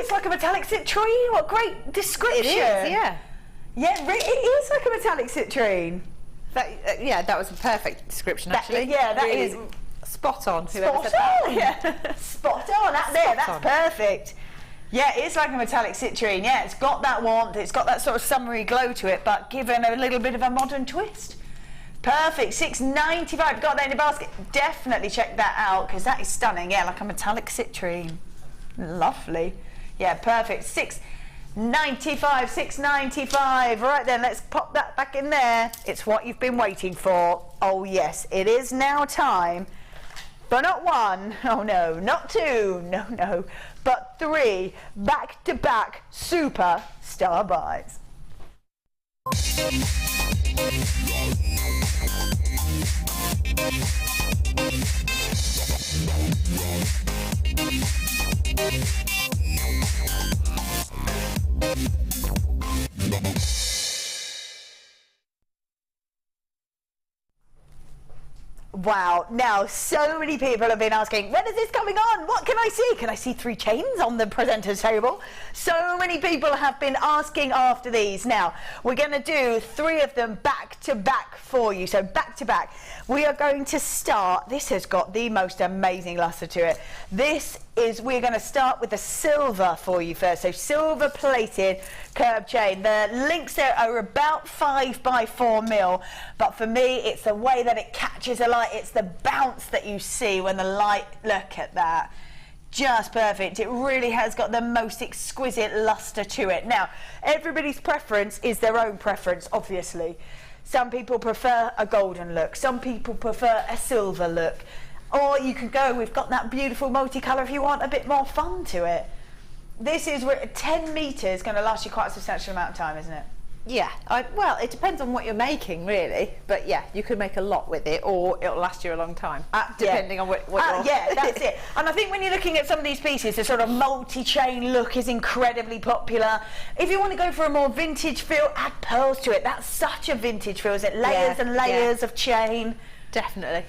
it's like a metallic citrine. What great description. It is, yeah. Yeah, it is like a metallic citrine. Yeah, that was a perfect description actually. Yeah, that really is spot on. Spot on, yeah. Spot on, that's perfect. Yeah, it's like a metallic citrine. Yeah, it's got that warmth, it's got that sort of summery glow to it, but given a little bit of a modern twist. Perfect, $6.95. Got that in your basket. Definitely check that out because that is stunning. Yeah, like a metallic citrine. Lovely. Yeah, perfect. $6.95, $6.95. Right then, let's pop that back in there. It's what you've been waiting for. Oh yes, it is now time. But not one, oh no, not two, no, but 3 back-to-back super star buys. Wow, now so many people have been asking, when is this coming on? What can I see? Can I see 3 chains on the presenter's table? So many people have been asking after these. Now, we're going to do 3 of them back to back for you. So back to back. We are going to start, this has got the most amazing luster to it. We're going to start with the silver for you first. So silver plated curb chain. The links there are about 5 by 4 mil, but for me it's the way that it catches the light. It's the bounce that you see when the light, look at that. Just perfect. It really has got the most exquisite luster to it. Now, everybody's preference is their own preference, obviously. Some people prefer a golden look, some people prefer a silver look, or you can go, we've got that beautiful multicolour if you want a bit more fun to it. This is where 10 metres is going to last you quite a substantial amount of time, isn't it? Yeah, well, it depends on what you're making, really. But yeah, you could make a lot with it, or it'll last you a long time, depending on what you're... Yeah, that's it. And I think when you're looking at some of these pieces, the sort of multi-chain look is incredibly popular. If you want to go for a more vintage feel, add pearls to it. That's such a vintage feel, isn't it? Layers and layers of chain. Definitely.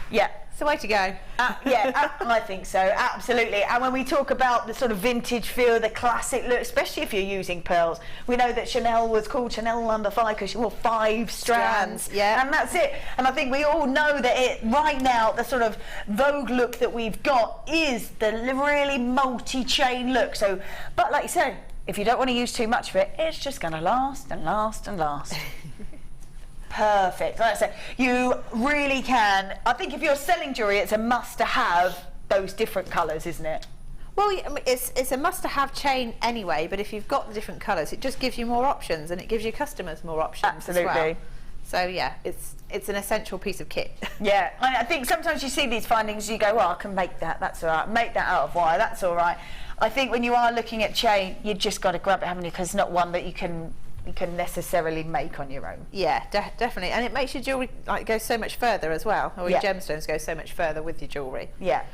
Yeah. It's the way to go. I think so, absolutely. And when we talk about the sort of vintage feel, the classic look, especially if you're using pearls, we know that Chanel was called Chanel No. 5 because she wore 5 strands. Yeah. And that's it. And I think we all know that right now, the sort of Vogue look that we've got is the really multi-chain look. So, but like you said, if you don't want to use too much of it, it's just going to last and last and last. Perfect. Like I said, you really can. I think if you're selling jewellery, it's a must to have those different colours, isn't it? Well, I mean, it's a must-to-have chain anyway, but if you've got the different colours, it just gives you more options, and it gives your customers more options. Absolutely. As well. So yeah, it's an essential piece of kit. Yeah, I think sometimes you see these findings, you go, well, I can make that, that's all right. Make that out of wire, that's all right. I think when you are looking at chain, you just got to grab it, haven't you? Because it's not one that you can necessarily make on your own. Yeah, definitely, and it makes your jewellery like go so much further as well, or your gemstones go so much further with your jewellery. Yeah.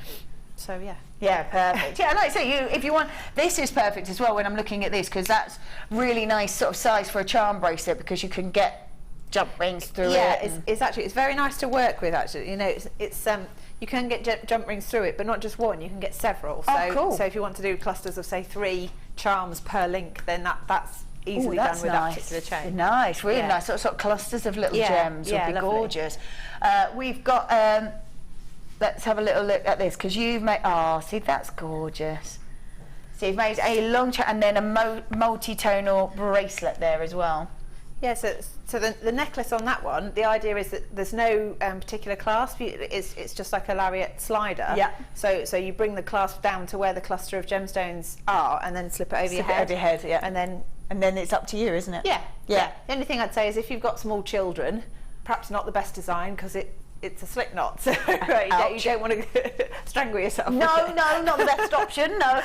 So yeah. Yeah, perfect. Yeah, like I say, if you want, this is perfect as well when I'm looking at this, because that's really nice sort of size for a charm bracelet, because you can get jump rings through it. Yeah, it's very nice to work with actually. You know, it's you can get jump rings through it, but not just one. You can get several. So, cool. So if you want to do clusters of say 3 charms per link, then that's easily done with that particular chain. Nice, really nice. Sort of clusters of little gems would be gorgeous. We've got. Let's have a little look at this, because you've made. Oh, see, that's gorgeous. So you've made a long chain and then a multi-tonal bracelet there as well. Yeah, so the necklace on that one, the idea is that there's no particular clasp. It's just like a lariat slider. Yeah. So you bring the clasp down to where the cluster of gemstones are, and then slip it over your head. Over your head, yeah. And then it's up to you, isn't it? Yeah. Yeah. The only thing I'd say is if you've got small children, perhaps not the best design, because it's a slip knot, so you don't want to strangle yourself. No, not the best option, no.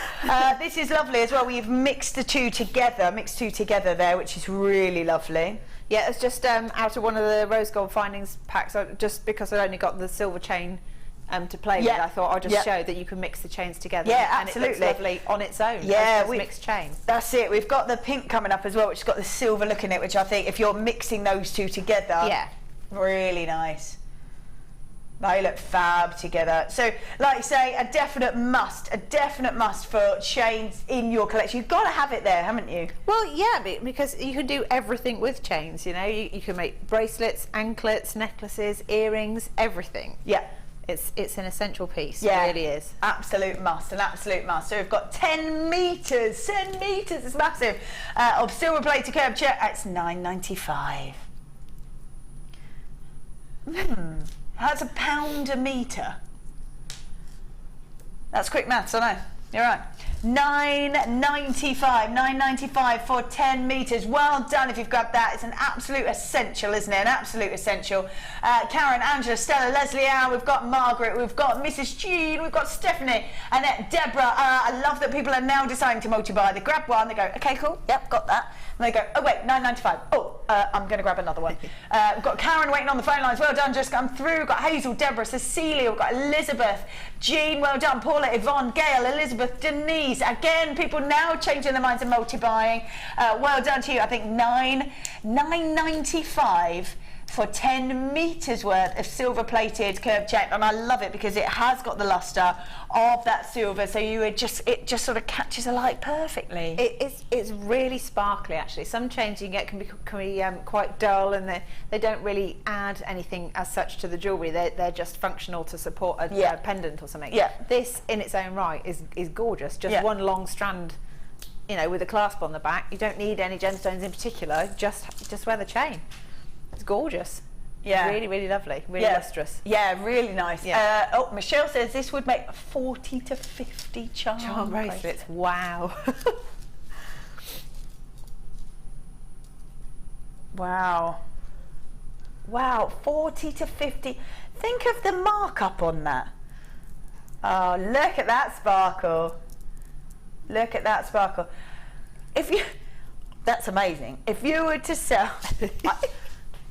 This is lovely as well. We've mixed two together there, which is really lovely. Yeah, it's just out of one of the rose gold findings packs, just because I only got the silver chain to play with, I thought I'll just show that you can mix the chains together. Yeah, absolutely. And it looks lovely on its own. Yeah, as mixed chain. That's it. We've got the pink coming up as well, which has got the silver look in it, which I think if you're mixing those two together, really nice. They look fab together. So, like I say, a definite must for chains in your collection. You've got to have it there, haven't you? Well, yeah, because you can do everything with chains, you know. You can make bracelets, anklets, necklaces, earrings, everything. Yeah. It's an essential piece. Yeah. It really is. An absolute must. So we've got 10 metres. 10 metres, it's massive. Of silver plated curved chair. It's $9.95. That's £1 a metre. That's quick maths, I know. You're right. $9.95 for 10 metres. Well done if you've got that. It's an absolute essential, isn't it? An absolute essential. Karen, Angela, Stella, Leslie Ann, we've got Margaret, we've got Mrs. Jean, we've got Stephanie, Annette, Deborah. I love that people are now deciding to multi-buy. They grab one, they go, okay, cool, yep, got that. And they go, oh wait, $9.95. Oh, I'm going to grab another one. We've got Karen waiting on the phone lines. Well done, just come through. We've got Hazel, Deborah, Cecilia. We've got Elizabeth, Jean. Well done, Paula, Yvonne, Gail, Elizabeth, Denise. Again, people now changing their minds and multi-buying. Well done to you. I think $9.95 for 10 metres worth of silver-plated curved chain, and I love it because it has got the lustre of that silver, so it just sort of catches the light perfectly. It's really sparkly actually. Some chains you get can be quite dull, and they don't really add anything as such to the jewellery. They're just functional to support a pendant or something. Yeah. This in its own right is gorgeous. Just one long strand, you know, with a clasp on the back. You don't need any gemstones in particular. Just wear the chain. It's gorgeous. Yeah. Really, really lovely. Really lustrous. Yeah, really nice. Yeah. Oh, Michelle says this would make 40 to 50 charm bracelets. Wow. Wow. Wow, 40 to 50. Think of the markup on that. Oh, look at that sparkle. Look at that sparkle. That's amazing. If you were to sell...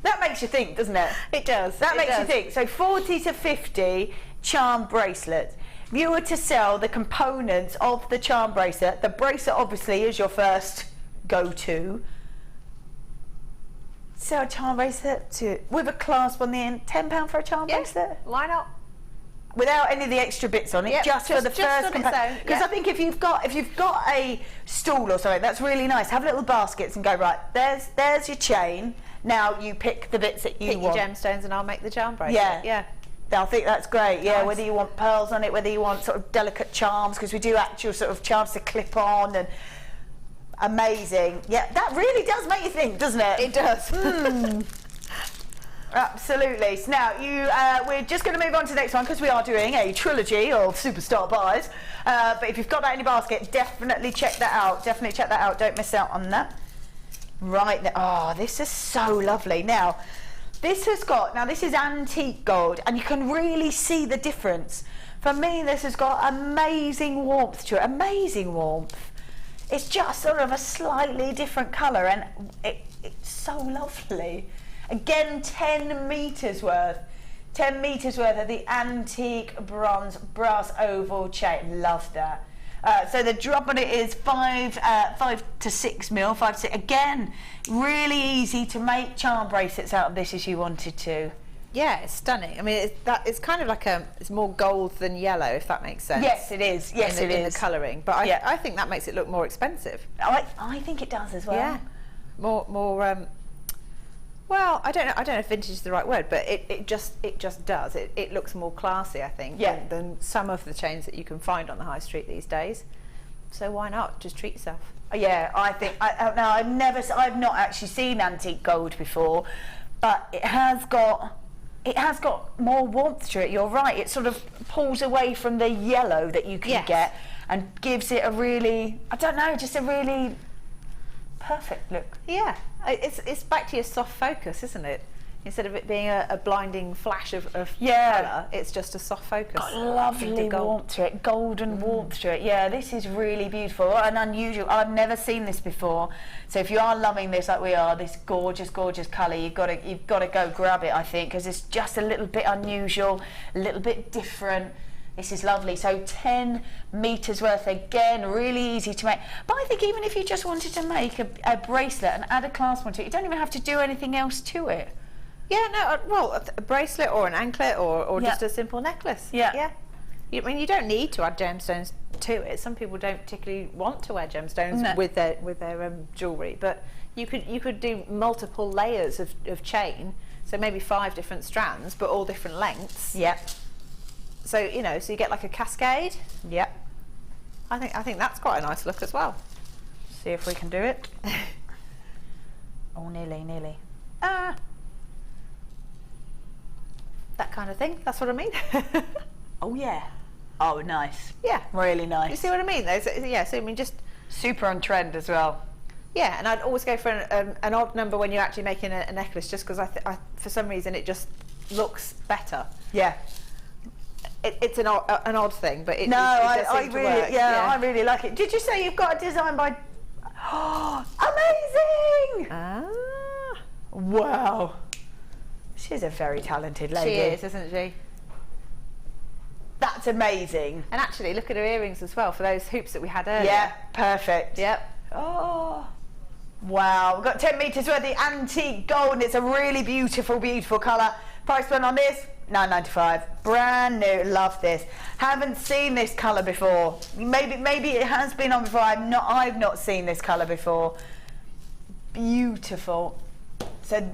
That makes you think, doesn't it? It does. That makes you think. So 40 to 50 charm bracelets. If you were to sell the components of the charm bracelet, the bracelet obviously is your first go-to. Sell a charm bracelet with a clasp on the end, £10 for a charm bracelet? Why not? Without any of the extra bits on it, just for the first component. Because I think if you've got a stool or something, that's really nice. Have little baskets and go, right, there's your chain. Now you pick the bits that you want. Pick your gemstones and I'll make the charm bracelet. Yeah. I think that's great. Yeah, Nice. whether you want pearls on it, whether you want sort of delicate charms, because we do actual sort of charms to clip on, and amazing. Yeah, that really does make you think, doesn't it? It does. Absolutely. So now we're just going to move on to the next one because we are doing a trilogy of superstar buys. But if you've got that in your basket, definitely check that out. Definitely check that out. Don't miss out on that. Right there. Oh, this is so lovely. Now, this is antique gold, and you can really see the difference. For me, this has got amazing warmth to it. Amazing warmth. It's just sort of a slightly different colour, and it's so lovely. Again, 10 metres worth. 10 metres worth of the antique bronze brass oval chain. Love that. So the drop on it is 5 to 6 mil, 5 to 6. Again, really easy to make charm bracelets out of this if you wanted to. Yeah, it's stunning. I mean, it's kind of like it's more gold than yellow, if that makes sense. Yes, it is. Yes, it is. In the colouring, but I think that makes it look more expensive. I think it does as well. Yeah, more. Well, I don't know if vintage is the right word, but it just does. It looks more classy, I think, than some of the chains that you can find on the high street these days. So why not? Just treat yourself. Yeah, I think. Now I've not actually seen antique gold before, but it has got more warmth to it. You're right. It sort of pulls away from the yellow that you can get and gives it a really, I don't know, just a really perfect look. Yeah, it's back to your soft focus, isn't it? Instead of it being a blinding flash of colour, it's just a soft focus. Got lovely warmth to it, golden warmth to it. Yeah, this is really beautiful and unusual. I've never seen this before. So if you are loving this like we are, this gorgeous, gorgeous colour, you've got to go grab it, I think, because it's just a little bit unusual, a little bit different. This is lovely. So 10 metres worth, again, really easy to make. But I think even if you just wanted to make a bracelet and add a clasp onto it, you don't even have to do anything else to it. Yeah, no, well, a bracelet or an anklet or just a simple necklace. Yeah. I mean, you don't need to add gemstones to it. Some people don't particularly want to wear gemstones with their jewellery, but you could do multiple layers of chain, so maybe 5 different strands, but all different lengths. Yep. So so you get like a cascade. Yep. I think that's quite a nice look as well. See if we can do it. Oh, nearly. That kind of thing. That's what I mean. Oh yeah. Oh, nice. Yeah. Really nice. You see what I mean? So I mean, just super on trend as well. Yeah, and I'd always go for an odd number when you're actually making a necklace, just because I for some reason it just looks better. Yeah. It's an odd thing, but it I really like it. Did you say you've got a design by? Oh, amazing! Wow. She's a very talented lady. She is, isn't she? That's amazing. And actually, look at her earrings as well for those hoops that we had earlier. Yeah, perfect. Yep. Oh, wow. We've got 10 metres worth of antique gold, and it's a really beautiful, beautiful colour. Price point on this, £9.95. Brand new. Love this. Haven't seen this colour before. Maybe it has been on before. I've not seen this colour before. Beautiful. So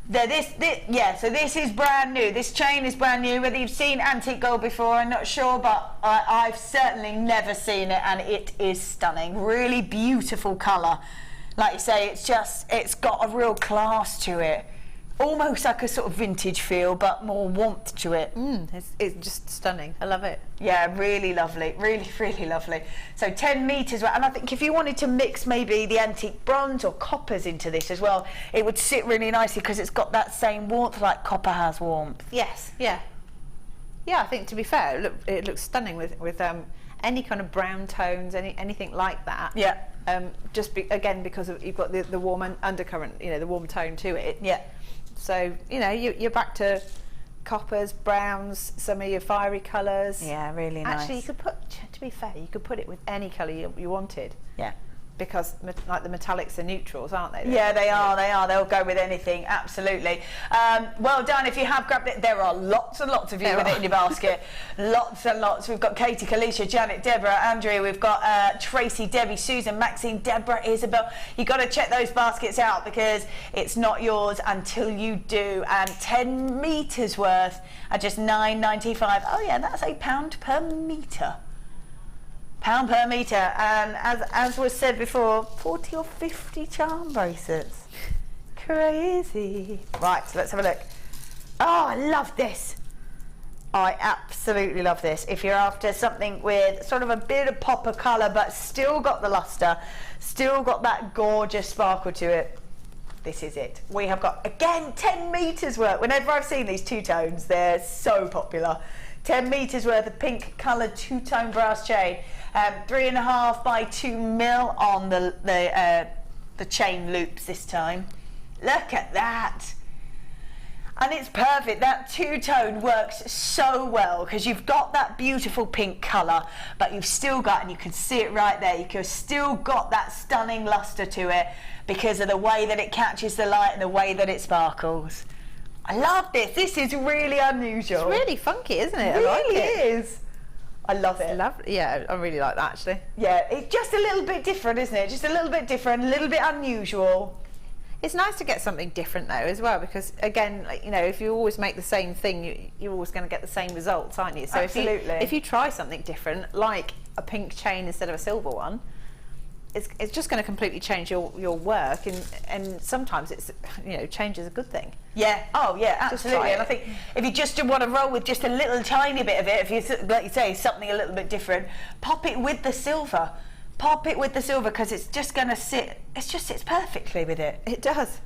this is brand new. This chain is brand new. Whether you've seen antique gold before, I'm not sure, but I've certainly never seen it, and it is stunning. Really beautiful colour. Like you say, it's got a real class to it. Almost like a sort of vintage feel, but more warmth to it. It's just stunning. I love it. Yeah, really lovely. Really, really lovely. So 10 metres, and I think if you wanted to mix maybe the antique bronze or coppers into this as well, it would sit really nicely because it's got that same warmth like copper has warmth. Yes, yeah. Yeah, I think to be fair, it looks stunning with any kind of brown tones, anything like that. Yeah. Again, because you've got the warm undercurrent, the warm tone to it. Yeah. So, you're back to coppers, browns, some of your fiery colours. Yeah, really nice. Actually, to be fair, you could put it with any colour you wanted. Yeah. Because like the metallics are neutrals, aren't they? Yeah, they are. They'll go with anything, absolutely. Well done if you have grabbed it. There are lots and lots of you with it in your basket. Lots and lots. We've got Katie, Kalisha, Janet, Deborah, Andrea. We've got Tracy, Debbie, Susan, Maxine, Deborah, Isabel. You've got to check those baskets out because it's not yours until you do. And 10 metres worth at just £9.95. Oh yeah, that's £1 per metre. £1 per metre, and as was said before, 40 or 50 charm bracelets. crazy. Right, so let's have a look. Oh, I love this. I absolutely love this. If you're after something with sort of a bit of pop of colour but still got the lustre, still got that gorgeous sparkle to it, this is it. We have got, again, 10 metres worth. Whenever I've seen these two-tones, they're so popular. 10 metres worth of pink coloured two-tone brass chain. 3.5 by 2 mil on the chain loops this time. Look at that. And it's perfect. That two-tone works so well because you've got that beautiful pink colour, but you've still got, and you can see it right there, you've still got that stunning lustre to it because of the way that it catches the light and the way that it sparkles. I love this. This is really unusual. It's really funky, isn't it? It really is. I love it. Yeah, I really like that actually. Yeah, it's just a little bit different, isn't it? Just a little bit different, a little bit unusual. It's nice to get something different though as well, because again, like, you know, if you always make the same thing, you're always going to get the same results, aren't you? So absolutely. If you try something different, like a pink chain instead of a silver one, it's just going to completely change your work, and sometimes it's, you know, change is a good thing. Yeah. Oh yeah, absolutely. And I think if you just want to roll with just a little tiny bit of it, if you, like you say, something a little bit different, pop it with the silver. Pop it with the silver because it's just going to sit, it just sits perfectly with it. It does.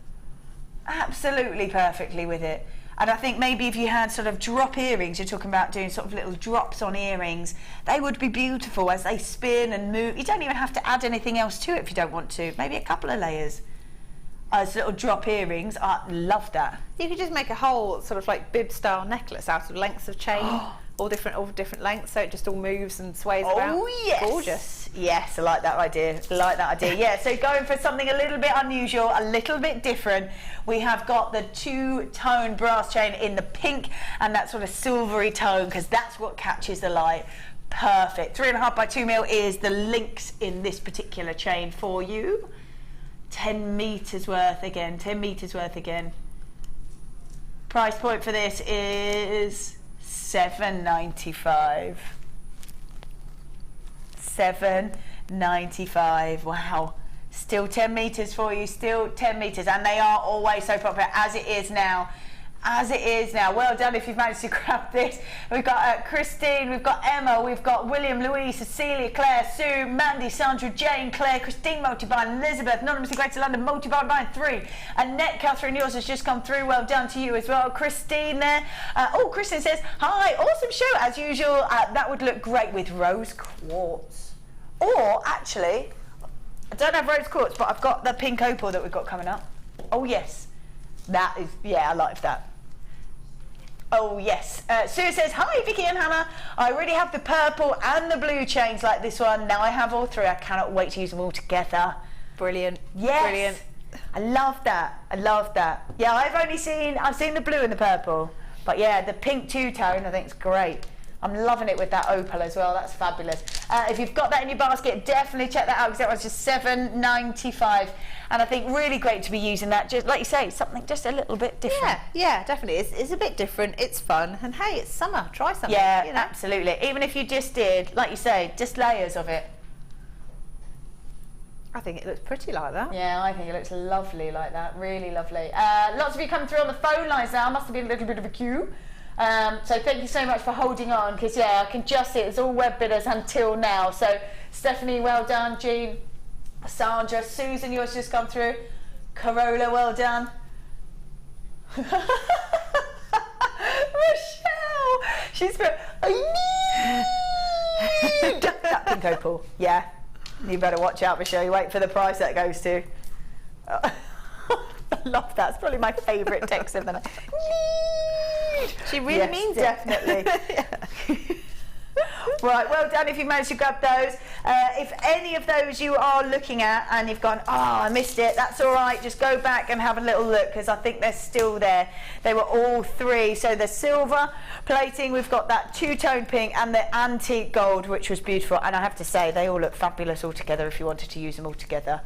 Absolutely perfectly with it. And I think maybe if you had sort of drop earrings, you're talking about doing sort of little drops on earrings, they would be beautiful as they spin and move. You don't even have to add anything else to it if you don't want to. Maybe a couple of layers as little drop earrings. I love that. You could just make a whole sort of like bib style necklace out of lengths of chain. all different lengths, so it just all moves and sways about. Oh yes, gorgeous. Yes, I like that idea. I like that idea. Yeah, so going for something a little bit unusual, a little bit different, we have got the two-tone brass chain in the pink and that sort of silvery tone, because that's what catches the light. Perfect. 3.5 by 2 mil is the links in this particular chain for you. 10 metres worth again. 10 metres worth again. Price point for this is $7.95. $7.95. Wow. Still 10 metres for you, still 10 metres, and they are always so popular as it is now. As it is now. Well done if you've managed to grab this. We've got Christine, we've got Emma, we've got William, Louise, Cecilia, Claire, Sue, Mandy, Sandra, Jane, Claire, Christine, Multibind, Elizabeth, Anonymously Greater London, Multibind 3. Annette, Catherine, yours has just come through. Well done to you as well. Christine there. Oh, Christine says, hi, awesome show as usual. That would look great with rose quartz. Or, actually, I don't have rose quartz, but I've got the pink opal that we've got coming up. Oh, yes. That is, yeah, I like that. Oh, yes. Sue says, hi, Vicky and Hannah. I already have the purple and the blue chains like this one. Now I have all three. I cannot wait to use them all together. Brilliant. Yes. Brilliant. I love that. I love that. Yeah, I've seen the blue and the purple. But yeah, the pink two-tone, I think it's great. I'm loving it with that opal as well. That's fabulous. If you've got that in your basket, definitely check that out, because that was just $7.95. And I think really great to be using that, just like you say, something just a little bit different. Yeah, definitely. It's a bit different. It's fun. And hey, it's summer. Try something. Yeah, you know? Absolutely. Even if you just did, like you say, just layers of it. I think it looks pretty like that. Yeah, I think it looks lovely like that. Really lovely. Lots of you come through on the phone lines now. Must have been a little bit of a queue. So thank you so much for holding on, because yeah, I can just see it's all web bidders until now. So Stephanie, well done. Jean, Sandra, Susan, yours just come through. Carola, well done. Rochelle, she's put, I need that pink opal. Yeah, you better watch out, Rochelle. You wait for the price that goes to. I love that. It's probably my favourite text of the night. She really means it. Definitely. Right, well done if you managed to grab those. If any of those you are looking at and you've gone, oh, I missed it, that's all right. Just go back and have a little look, because I think they're still there. They were all three. So the silver plating, we've got that two-tone pink and the antique gold, which was beautiful. And I have to say, they all look fabulous all together if you wanted to use them all together.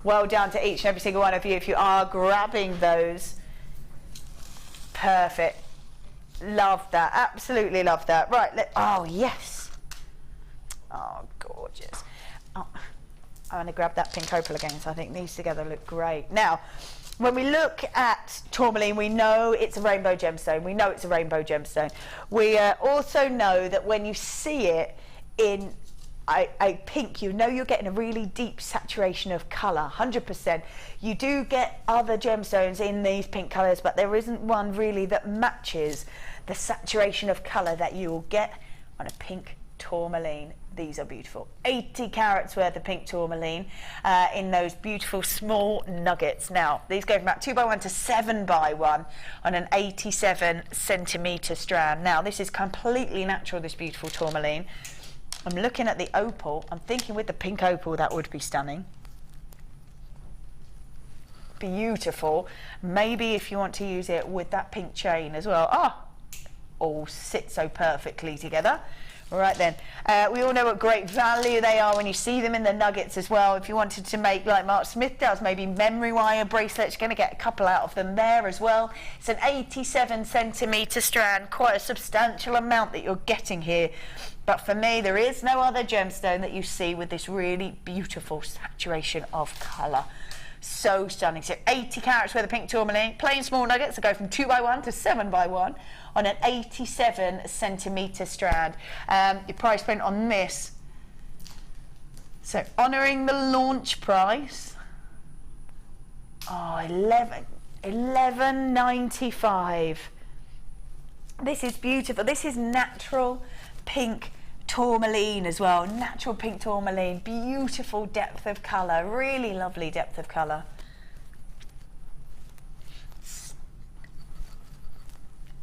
Well done to each and every single one of you if you are grabbing those. Perfect. Love that. Absolutely love that. Right. Oh, yes. Oh, gorgeous. Oh. I'm going to grab that pink opal again, so I think these together look great. Now, when we look at tourmaline, we know it's a rainbow gemstone. We know it's a rainbow gemstone. We also know that when you see it in a pink, you know you're getting a really deep saturation of colour, 100%. You do get other gemstones in these pink colours, but there isn't one really that matches the saturation of colour that you will get on a pink tourmaline. These are beautiful. 80 carats worth of pink tourmaline in those beautiful small nuggets. Now, these go from about 2x1 to 7x1 on an 87 centimetre strand. Now, this is completely natural, this beautiful tourmaline. I'm looking at the opal. I'm thinking with the pink opal, that would be stunning. Beautiful. Maybe if you want to use it with that pink chain as well. Ah, all sit so perfectly together. All right then, we all know what great value they are when you see them in the nuggets as well. If you wanted to make, like Mark Smith does, maybe memory wire bracelets, you're going to get a couple out of them there as well. It's an 87 centimetre strand, quite a substantial amount that you're getting here. But for me, there is no other gemstone that you see with this really beautiful saturation of colour. So stunning. So 80 carats worth of pink tourmaline, plain small nuggets that go from 2x1 to 7x1 on an 87 centimetre strand. Your price point on this, so honouring the launch price, $11.95. This is beautiful. This is natural pink tourmaline as well. Natural pink tourmaline, beautiful depth of colour, really lovely depth of colour.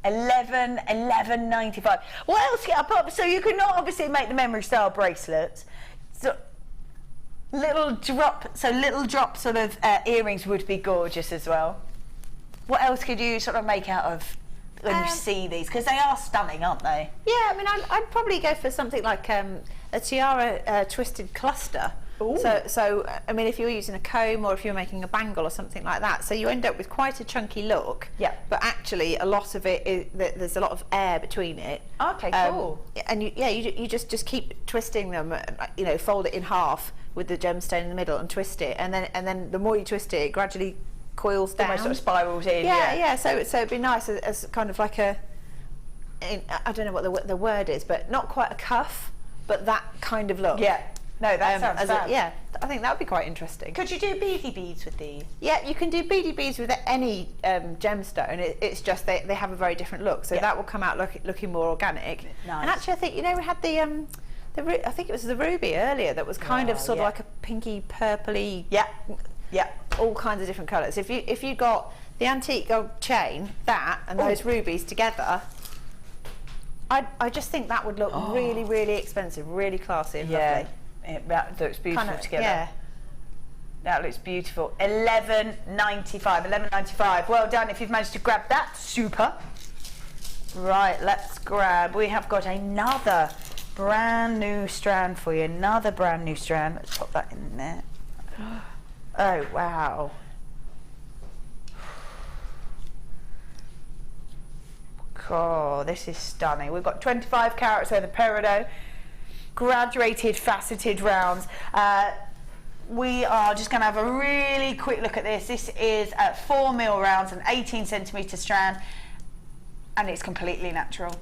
$11.95. What else get up? So you could not obviously make the memory style bracelets. So little drop sort of earrings would be gorgeous as well. What else could you sort of make out of when you see these, because they are stunning, aren't they? Yeah, I mean, I'd probably go for something like a tiara twisted cluster. So I mean, if you're using a comb or if you're making a bangle or something like that, so you end up with quite a chunky look. Yeah. But actually, a lot of it is there's a lot of air between it. Okay, cool. And you just keep twisting them. You know, fold it in half with the gemstone in the middle and twist it, and then the more you twist it, it gradually coils down. Almost sort of spirals in. Yeah. So it'd be nice as kind of like I don't know what the word is, but not quite a cuff, but that kind of look. Yeah. No, that sounds fab. Yeah, I think that would be quite interesting. Could you do beady beads with these? Yeah, you can do beady beads with any gemstone. It's just they have a very different look, so that will come out looking more organic. Nice. And actually, I think we had I think it was the ruby earlier that was kind of sort of like a pinky purpley. Yeah. All kinds of different colours. If you got the antique gold chain, that and those rubies together, I just think that would look really, really expensive, really classy and lovely. That looks beautiful together. Yeah. That looks beautiful. $11.95. Well done if you've managed to grab that. Super. Right, let's grab. We have got another brand new strand for you. Another brand new strand. Let's pop that in there. Oh, wow. Oh, this is stunning. We've got 25 carats worth of peridot. Graduated faceted rounds. We are just going to have a really quick look at this. This is 4mm rounds, an 18 centimetre strand, and it's completely natural.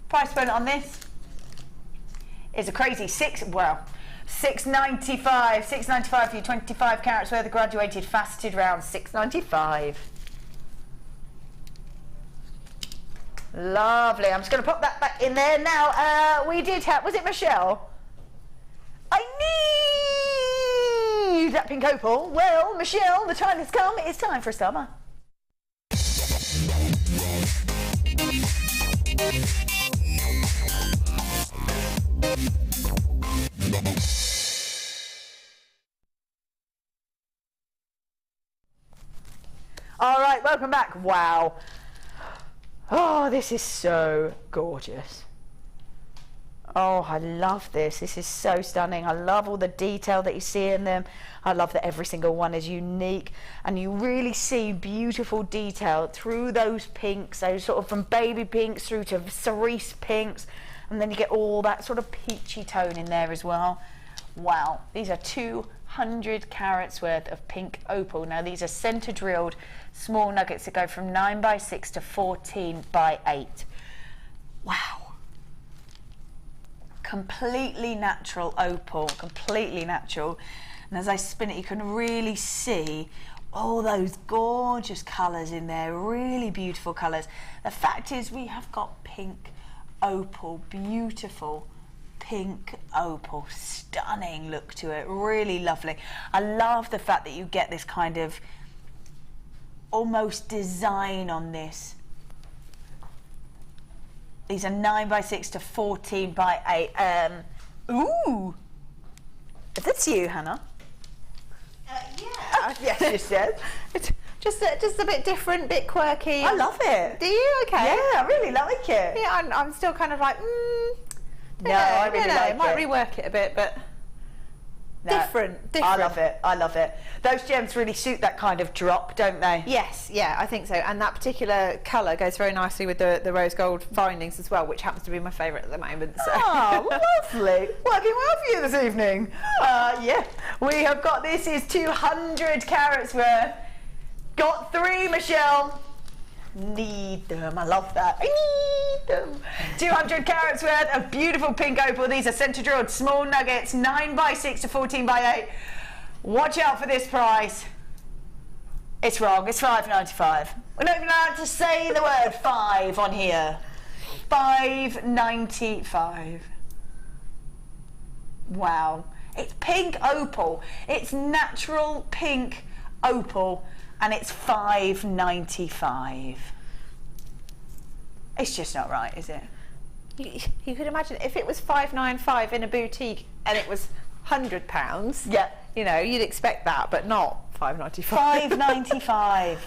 Price point on this is a crazy $6.95. $6.95 for your 25 carats worth of graduated faceted rounds. $6.95. Lovely. I'm just going to pop that back in there now. We did have, was it Michelle? I need that pink opal. Well, Michelle, the time has come. It's time for summer. All right, welcome back. Wow. Oh, this is so gorgeous. Oh, I love this. This is so stunning. I love all the detail that you see in them. I love that every single one is unique, and you really see beautiful detail through those pinks, those sort of from baby pinks through to cerise pinks, and then you get all that sort of peachy tone in there as well. Wow, these are 200 carats worth of pink opal. Now these are center drilled small nuggets that go from 9x6 to 14x8. Wow. Completely natural opal, completely natural. And as I spin it, you can really see all those gorgeous colours in there, really beautiful colours. The fact is we have got pink opal, beautiful pink opal, stunning look to it, really lovely. I love the fact that you get this kind of almost design on this. These are 9x6 to 14x8. Ooh, is this you, Hannah? Yeah. Yes, you said. It's just a bit different, bit quirky. I love it. Do you? Okay. Yeah, I really like it. Yeah, I'm still kind of like, no, I really like it. Might it. rework it a bit, but No, different. I love it. I love it. Those gems really suit that kind of drop, don't they? Yes, yeah, I think so. And that particular colour goes very nicely with the rose gold findings as well, which happens to be my favourite at the moment. So. Oh, lovely. Working well for you this evening. Yeah, we have got, this is 200 carats worth. Got 3, Michelle. Need them. I love that. I need them. 200 carats worth of beautiful pink opal. These are centre drilled small nuggets, 9x6 to 14x8. Watch out for this price. It's wrong. It's $5.95. We're not even allowed to say the word 5 on here. $5.95. Wow. It's pink opal. It's natural pink opal. And it's $5.95. It's just not right, is it? You could imagine if it was $5.95 in a boutique and it was £100. Yeah. You know, you'd expect that, but not $5.95. $5.95. Isn't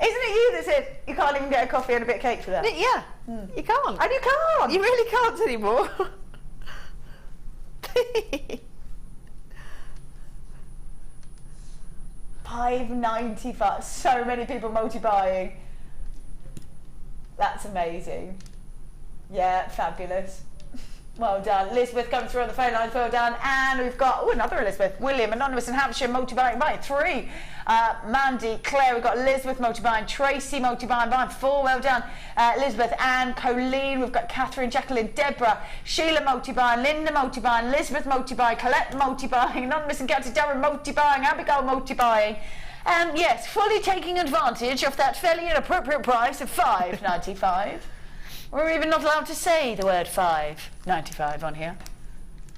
it you that said you can't even get a coffee and a bit of cake for that? Yeah. You can't. And you can't. You really can't anymore. $5.95. So many people multi-buying. That's amazing. Yeah, fabulous. Well done. Elizabeth comes through on the phone lines, well done. And we've got, oh, another Elizabeth. William, Anonymous in Hampshire, multi-buying by 3. Mandy, Claire, we've got Elizabeth multi-buying, Tracy multi-buying by 4, well done. Elizabeth, Anne, Colleen, we've got Catherine, Jacqueline, Deborah, Sheila multi-buying, Linda multi-buying, Elizabeth multi-buying, Colette multi-buying, Anonymous and Captain Darren multi-buying, Abigail multi-buying. Yes, fully taking advantage of that fairly inappropriate price of $5.95. We're even not allowed to say the word $5.95 on here.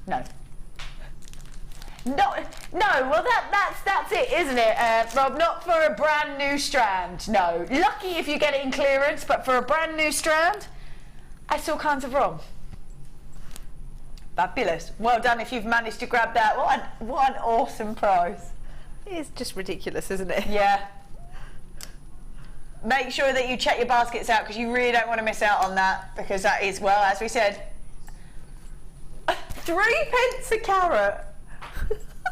No. No, well that's it, isn't it, Rob? Not for a brand new strand, no. Lucky if you get it in clearance, but for a brand new strand, that's all kinds of wrong. Fabulous. Well done if you've managed to grab that. What an awesome price. It's just ridiculous, isn't it? Yeah. Make sure that you check your baskets out because you really don't want to miss out on that, because that is, well, as we said, 3p a carat.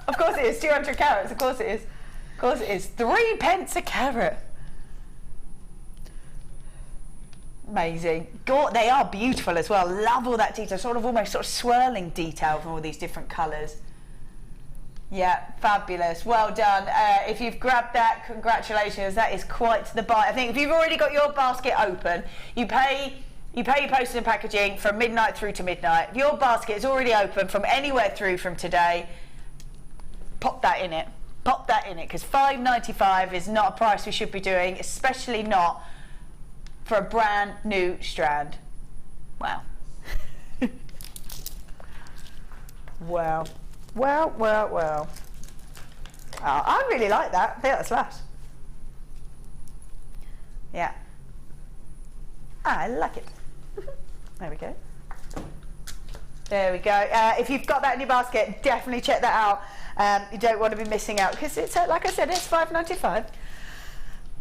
Of course it is, 200 carats, of course it is. Of course it is. 3p a carat. Amazing. God, they are beautiful as well. Love all that detail, almost swirling detail from all these different colours. Yeah, fabulous. Well done. If you've grabbed that, congratulations. That is quite the buy. I think if you've already got your basket open, you pay your postage and packaging from midnight through to midnight. If your basket is already open from anywhere through from today, pop that in it. Pop that in it, because $5.95 is not a price we should be doing, especially not for a brand new strand. Wow. Wow. Well. Oh, I really like that. I think that's lush. Yeah. I like it. There we go. There we go. If you've got that in your basket, definitely check that out. You don't want to be missing out, because it's, like I said, it's $5.95.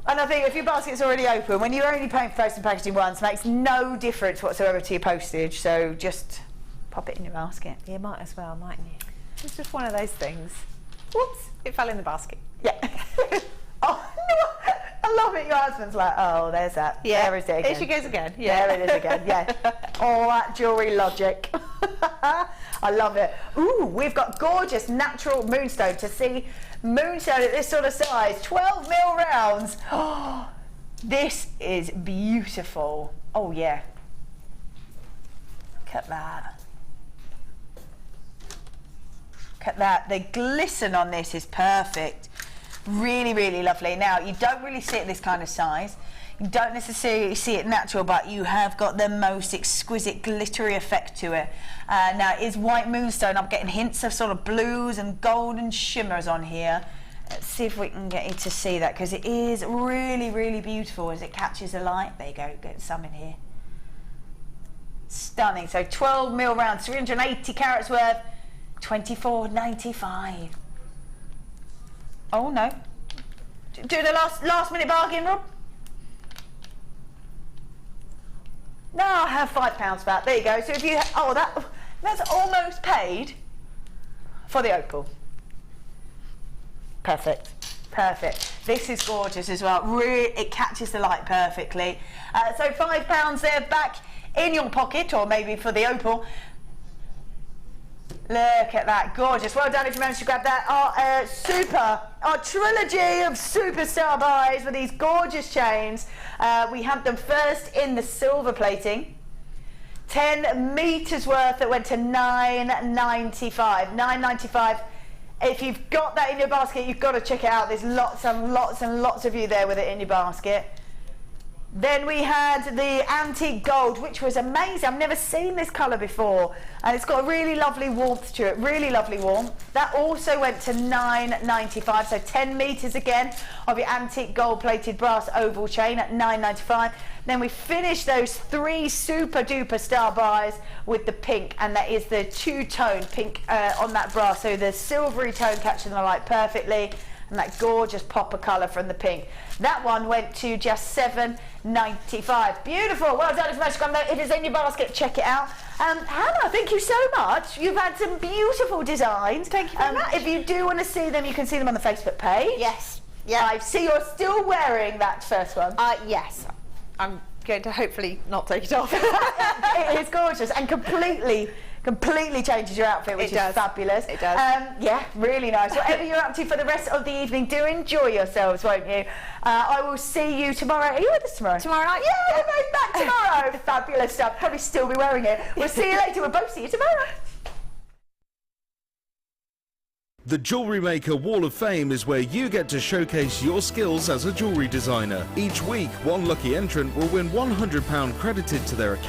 And I think if your basket's already open, when you're only paying for post and packaging once, it makes no difference whatsoever to your postage. So just pop it in your basket. You might as well, mightn't you? It's just one of those things. Whoops, it fell in the basket. Yeah. Oh, no. I love it. Your husband's like, oh, there's that. Yeah. There is it again. Here she goes again. Yeah. There it is again. Yeah. All that jewellery logic. I love it. Ooh, we've got gorgeous natural moonstone. To see moonstone at this sort of size, 12 mil rounds. Oh, this is beautiful. Oh yeah. Look at that. Look at that. The glisten on this is perfect. Really, really lovely. Now, you don't really see it this kind of size. You don't necessarily see it natural, but you have got the most exquisite glittery effect to it. Now, it is white moonstone. I'm getting hints of sort of blues and golden shimmers on here. Let's see if we can get you to see that, because it is really, really beautiful as it catches the light. There you go, get some in here. Stunning. So 12 mil rounds, 380 carats worth, $24.95. Oh no. Do the last minute bargain, Rob? No, I have £5 back. There you go. So if you, that's almost paid for the opal. Perfect. Perfect. This is gorgeous as well. Really, it catches the light perfectly. So £5 there back in your pocket, or maybe for the opal. Look at that, gorgeous. Well done if you managed to grab that. Our trilogy of superstar buys with these gorgeous chains. We have them first in the silver plating. 10 meters worth that went to $9.95. $9.95. If you've got that in your basket, you've got to check it out. There's lots and lots and lots of you there with it in your basket. Then we had the antique gold, which was amazing. I've never seen this colour before, and it's got a really lovely warmth to it, really lovely warmth. That also went to $9.95, so 10 meters again of your antique gold plated brass oval chain at $9.95. Then we finished those 3 super duper star buys with the pink, and that is the two-tone pink on that brass, so the silvery tone catching the light perfectly, and that gorgeous popper colour from the pink. That one went to just $7.95. Beautiful. Well done if you managed to come there. It is in your basket. Check it out. Hannah, thank you so much. You've had some beautiful designs. Thank you very much. If you do want to see them, you can see them on the Facebook page. Yes. Yeah. I see you're still wearing that first one. Yes. I'm going to hopefully not take it off. It is gorgeous and completely changes your outfit, which is fabulous. It does. Yeah, really nice. Whatever you're up to for the rest of the evening, do enjoy yourselves, won't you? I will see you tomorrow. Are you with us tomorrow? Tomorrow night? Yeah, we're both back tomorrow. Fabulous stuff. Probably still be wearing it. We'll see you later. We'll both see you tomorrow. The Jewellery Maker Wall of Fame is where you get to showcase your skills as a jewellery designer. Each week, one lucky entrant will win £100 credited to their account.